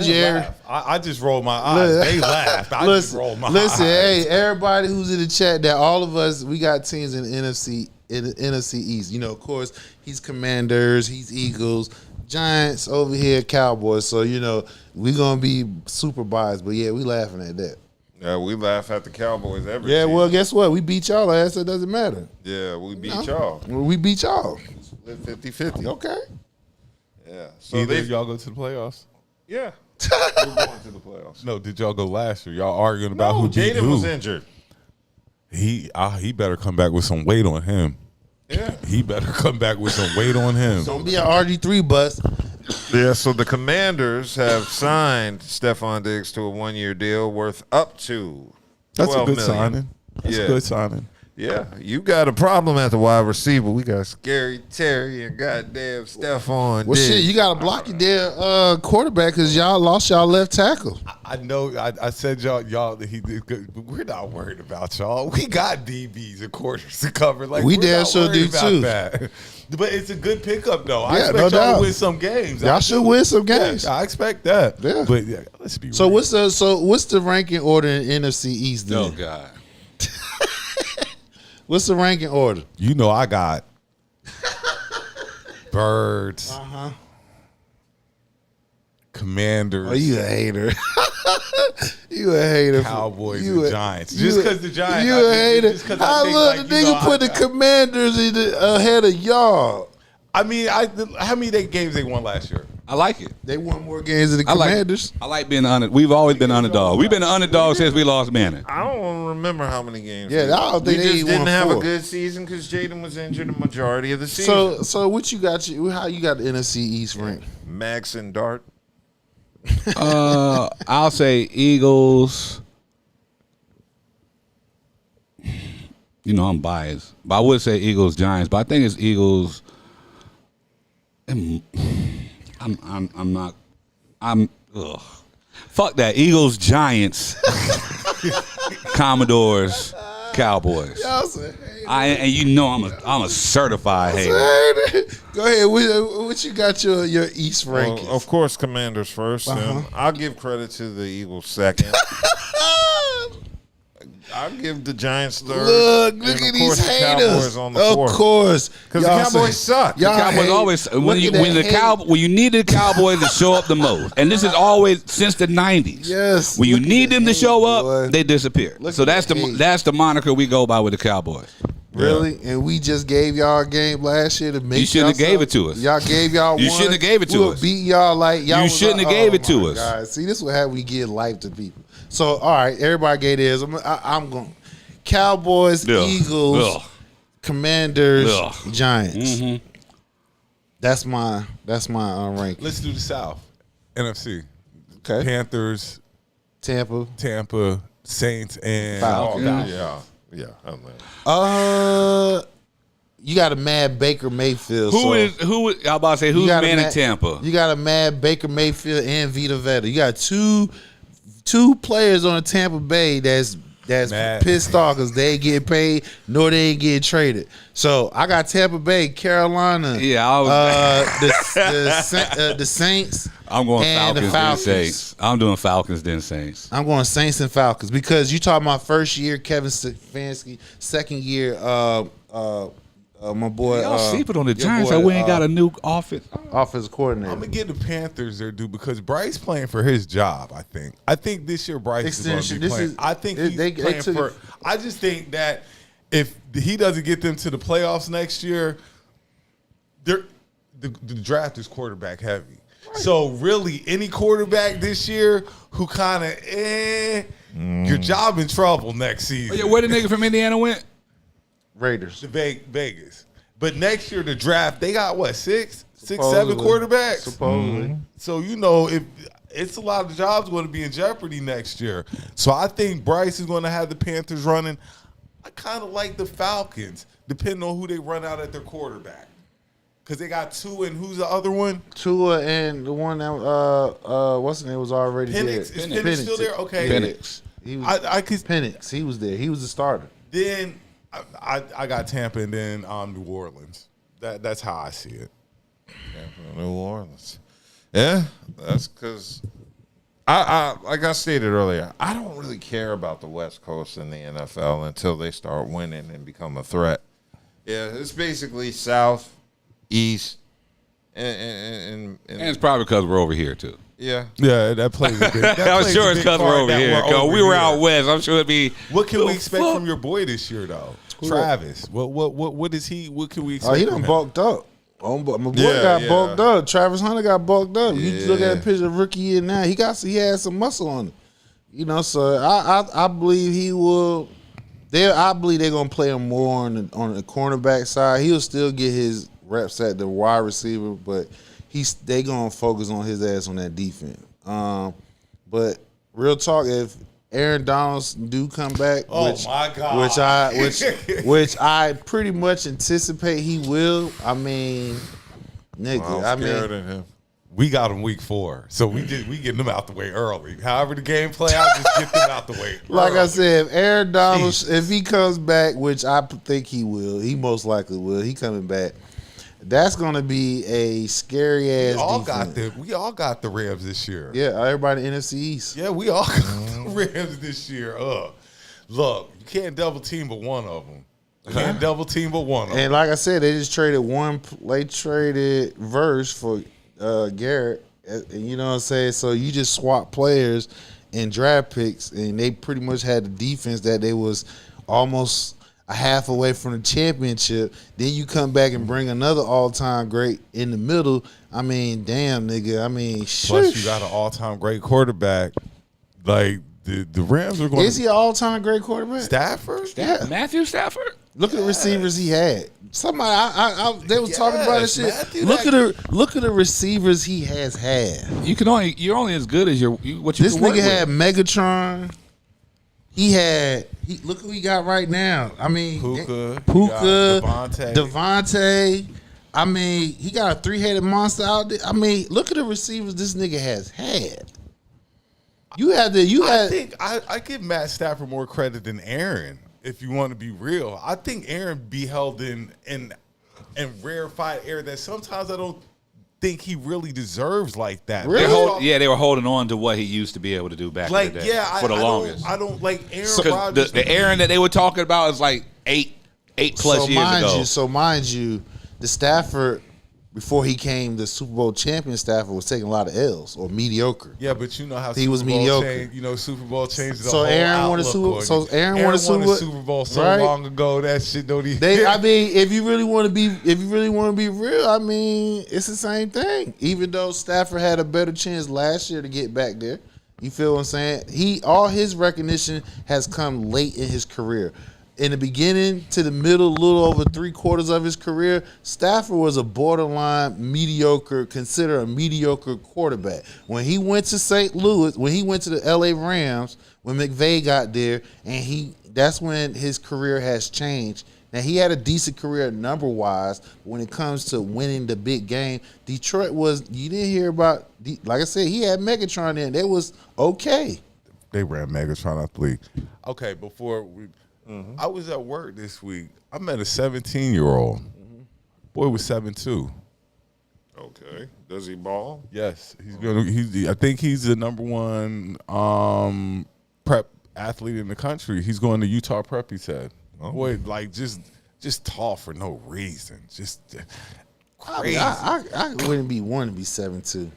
you, Eric. I just rolled my eyes. They laughed. I just rolled my eyes. Listen, hey, everybody who's in the chat, that all of us, we got teams in the NFC East. You know, of course, he's Commanders, he's Eagles, Giants over here, Cowboys. So, you know, we're going to be super biased. But, yeah, we laughing at that. Yeah, we laugh at the Cowboys every Yeah, season. well, guess what? We beat y'all ass. It doesn't matter. Yeah, we beat y'all. Well, we beat y'all. Split 50-50. Okay. Yeah. So Either of y'all go to the playoffs? Yeah. We're going to the playoffs. No, did y'all go last year? Y'all arguing about who beat Jaden who? was injured. He better come back with some weight on him. Yeah. He better come back with some weight on him. Don't be an RG3 bus. Yeah, so the Commanders have signed Stephon Diggs to a 1-year deal worth up to That's a $12 good million. signing. That's a good signing. Yeah, you got a problem at the wide receiver. We got Scary Terry and goddamn Stephon Well, Diggs. shit, you got to block your damn quarterback because y'all lost y'all left tackle. I know. I said y'all. He did good, but we're not worried about y'all. We got DBs and quarters to cover. Like We we're damn not sure worried do about too. that. But it's a good pickup, though. I Yeah, expect no y'all doubt. to win some games. Y'all should win some games. Yeah, I expect that. Yeah. But yeah, let's be So real. what's the ranking order in NFC East then? Oh God. What's the ranking order? You know I got Birds, Commanders. Oh, you a hater. You a hater. Cowboys You and a- Giants. you Just a- because the Giants. You a hater. Just 'cause I think, love like, the you know, nigga put the Commanders ahead of y'all. I mean, how many games they won last year? I like it. They won more games than the I like Commanders. I like being the underdog. We've always been the underdog. We've been the underdog since we lost Manning. I don't remember how many games. Yeah, we I don't think we they just even didn't won have 4. a good season because Jaden was injured the majority of the season. So what you got? How you got the NFC East ranked? Max and Dart. I'll say Eagles. You know I'm biased, but I would say Eagles Giants. But I think it's Eagles. I'm not. Ugh. Fuck that. Eagles Giants. Commodores Cowboys. Y'all say And you know I'm a certified hater. Go ahead. What you got your East rankings? Well, of course, Commanders first. And I'll give credit to the Eagles second. I'll give the Giants third. Look and at of these course the haters. Cowboys on the Of fourth. course, Because the Y'all Cowboys say- suck. y'all Cowboys hate- always look when at that hate. you need the Cowboys to show up the most, and this is always since the '90s. Yes. When you look at need that them to hate, show up, boy. they disappear. Look So at that's that the hate. that's the moniker we go by with the Cowboys. Really? And we just gave y'all a game last year to make You shouldn't have y'all gave it to us. Y'all gave y'all You one. shouldn't have gave it to we us. Beat y'all like y'all You was shouldn't like, have gave it to my us. God. See, this is what how we give life to people. So, all right, everybody gave theirs. I'm going Cowboys, Ugh. Eagles, Ugh. Commanders, Ugh. Giants. Mhm. That's my ranking. Let's do the South. NFC. Okay. Panthers, Tampa, Saints, and Falcons. Yeah. You got a mad Baker Mayfield. Who is? I about to say who's man in Tampa? You got a mad Baker Mayfield and Vita Vetta. You got two players on Tampa Bay that's Mad. pissed off because they ain't getting paid nor they ain't getting traded. So I got Tampa Bay, Carolina. Yeah, I was the Saints. I'm going and the Falcons, then Falcons. Saints. I'm doing Falcons then Saints. I'm going Saints and Falcons because you talking about first year Kevin Stefanski, second year my boy. Y'all sleeping on the your Giants. boy, We ain't got a new offense. offensive coordinator. I'm gonna give the Panthers their due because Bryce playing for his job. I think this year Bryce Extension. is going to be This playing. is- I think they- he's they playing took- for. I just think that if he doesn't get them to the playoffs next year, the draft is quarterback heavy. So really, any quarterback this year who kind of your job in trouble next season. Oh, yeah, where the nigga from Indiana went? Raiders. Vegas. But next year, the draft, they got what, 6, 7 Supposedly. quarterbacks? Supposedly. So, if it's a lot of jobs going to be in jeopardy next year. So I think Bryce is going to have the Panthers running. I kind of like the Falcons, depending on who they run out at their quarterback. Because they got Tua, and who's the other one? Tua and the one that what's his name was already Penix. dead. Is Penix still there? Okay. Penix. He was, Penix. He was there. He was the starter. Then I got Tampa, and then New Orleans. That's how I see it. Tampa, New Orleans. Yeah, that's because like I stated earlier, I don't really care about the West Coast in the NFL until they start winning and become a threat. Yeah, it's basically South, East, and it's probably because we're over here too. Yeah, that plays a big. I'm sure it's because we're over here. We were out west. I'm sure it'd be. What can we expect from your boy this year, though? Travis. What is he? What can we expect? Oh, he from done him? bulked up. My boy got bulked up. Travis Hunter got bulked up. You look at a picture of rookie year now. He had some muscle on it. So I believe he will. I believe they're gonna play him more on the cornerback side. He'll still get his reps at the wide receiver, but they gonna focus on his ass on that defense. But real talk, if Aaron Donalds do come back, my God, which I pretty much anticipate he will. I mean, nigga, I'm scared of him. We got him week 4, so we getting them out the way early. However the game play out, just get them out the way. Like I said, if Aaron Donalds, if he comes back, which I think he will, he most likely will. He coming back. That's gonna be a scary ass. We all got the Rams this year. Yeah, everybody in the NFC East. Yeah, we all got the Rams this year. Look, you can't double team but one of them. You can't double team but one of them. And like I said, they just traded They traded Verse for Garrett. You know what I'm saying? So you just swap players and draft picks, and they pretty much had the defense that they was almost a half away from the championship. Then you come back and bring another all-time great in the middle. I mean, damn, nigga. I mean, plus you got an all-time great quarterback. Like the Rams are going. Is he an all-time great quarterback? Stafford? Yeah. Matthew Stafford. Look at the receivers he had. Somebody, they was talking about this shit. Look at the receivers he has had. You're only as good as what you. This can work nigga had with. Megatron. Look who he got right now. I mean, Puka, Devontae. I mean, he got a 3-headed monster out there. I mean, look at the receivers this nigga has had. I think I give Matt Stafford more credit than Aaron. If you want to be real, I think Aaron be held in rarefied air that sometimes I don't think he really deserves like that. Really? They were holding on to what he used to be able to do back in the day for the longest. I don't like Aaron Rodgers. The Aaron that they were talking about is like eight plus years ago. So mind you, the Stafford before he came the Super Bowl champion, Stafford was taking a lot of L's or mediocre. Yeah, but you know how he Super was Bowl mediocre. Super Bowl changed the so whole Aaron won a Super Bowl so right? long ago. That shit don't even. I mean, if you really want to be real, I mean, it's the same thing. Even though Stafford had a better chance last year to get back there, you feel what I'm saying? All his recognition has come late in his career. In the beginning to the middle, a little over 3/4 of his career, Stafford was a borderline considered a mediocre quarterback. When he went to St. Louis, when he went to the LA Rams, when McVay got there, and that's when his career has changed. Now, he had a decent career number-wise. When it comes to winning the big game, Detroit you didn't hear about, like I said, he had Megatron in. That was okay. They ran Megatron out the league. Okay, before we... I was at work this week. I met a 17-year-old. Boy was 7'2". Okay. Does he ball? Yes. I think he's the number one prep athlete in the country. He's going to Utah Prep, he said. Oh. Boy, like just tall for no reason. Just crazy. I wouldn't be one to be 7'2".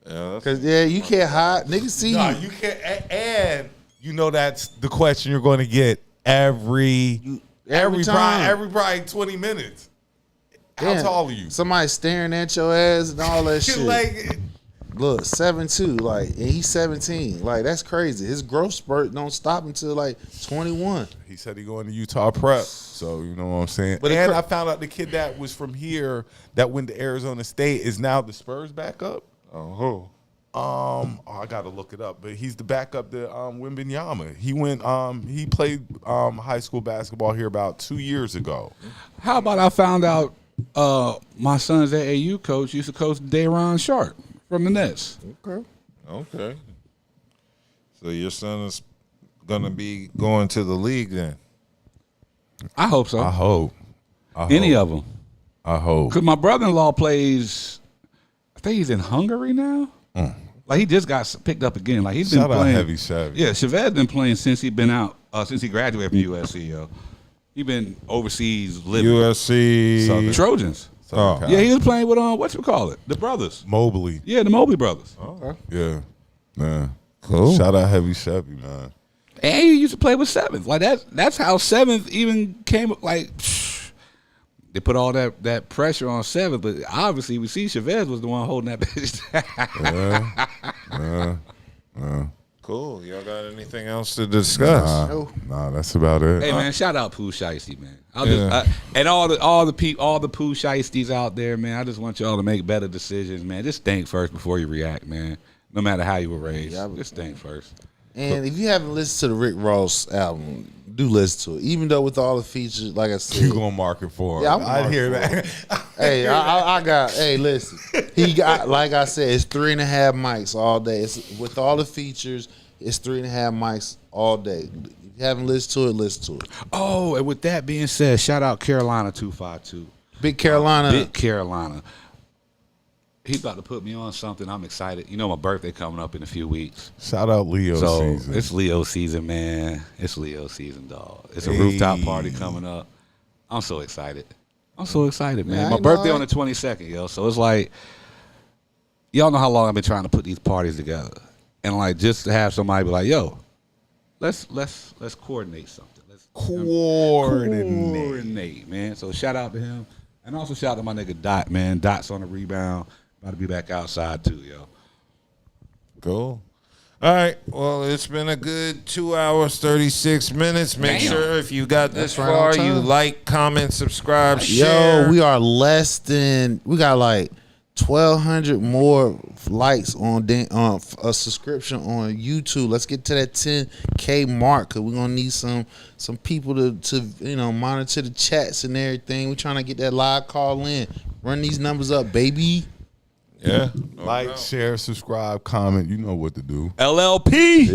Yeah, because you can't hide. Niggas see you. You can't. And you know that's the question you're going to get every probably 20 minutes. How tall are you? Somebody staring at your ass and all that shit. Like, Look, 7'2", like, and he's 17. Like, that's crazy. His growth spurt don't stop until like 21. He said he going to Utah Prep, so you know what I'm saying. But and I found out the kid that was from here that went to Arizona State is now the Spurs backup. Oh, I gotta look it up, but he's the backup to Wembanyama. He went, he played high school basketball here about 2 years ago. How about I found out my son's AAU coach used to coach Day'Ron Sharp from the Nets. Okay. So your son is gonna be going to the league then? I hope so. I hope. Any of them. I hope. Because my brother-in-law plays, I think he's in Hungary now. Like, he just got picked up again. Like, he's been Shout out playing. Heavy Chevy. Yeah, Chavez's been playing since he been out, since he graduated from USC, yo. He been overseas living. USC Trojans. Oh. Yeah, he was playing with, the brothers. Mobley. Yeah, the Mobley brothers. Yeah, man. Cool. Shout out Heavy Chevy, man. And he used to play with Seventh. Like, that's how Seventh even came up. Like, they put all that pressure on Seventh, but obviously we see Chavez was the one holding that bitch down. Cool. Y'all got anything else to discuss? Nah, that's about it. Hey man, shout out Pooh Shiesty, man. And all the Pooh Shiesties out there, man. I just want y'all to make better decisions, man. Just think first before you react, man. No matter how you were raised, just think first. And if you haven't listened to the Rick Ross album, do listen to it. Even though with all the features, like I said, You gonna mark it for him? Yeah, I hear that. Hey, I got. Hey, listen. He got, like I said, it's 3.5 mics all day. It's with all the features. It's 3.5 mics all day. If you haven't listened to it, listen to it. Oh, and with that being said, shout out Carolina 252. Big Carolina. Big Carolina. He's about to put me on something. I'm excited. You know, my birthday coming up in a few weeks. Shout out Leo season. It's Leo season, man. It's Leo season, dog. It's a rooftop party coming up. I'm so excited. Man. My birthday on the 22nd, yo. So it's like, y'all know how long I've been trying to put these parties together. And like, just to have somebody be like, yo, let's coordinate something. Let's coordinate, man. So shout out to him. And also shout out to my nigga Dot, man. Dot's on the rebound. About to be back outside too, yo. Cool. All right. Well, it's been a good 2 hours, 36 minutes. Make sure if you got this far, you like, comment, subscribe, share. Yo, we are less than, we got like 1,200 more likes on a subscription on YouTube. Let's get to that 10K mark, because we're going to need some people to monitor the chats and everything. We're trying to get that live call in. Run these numbers up, baby. Yeah. Like, share, subscribe, comment. You know what to do. LLP.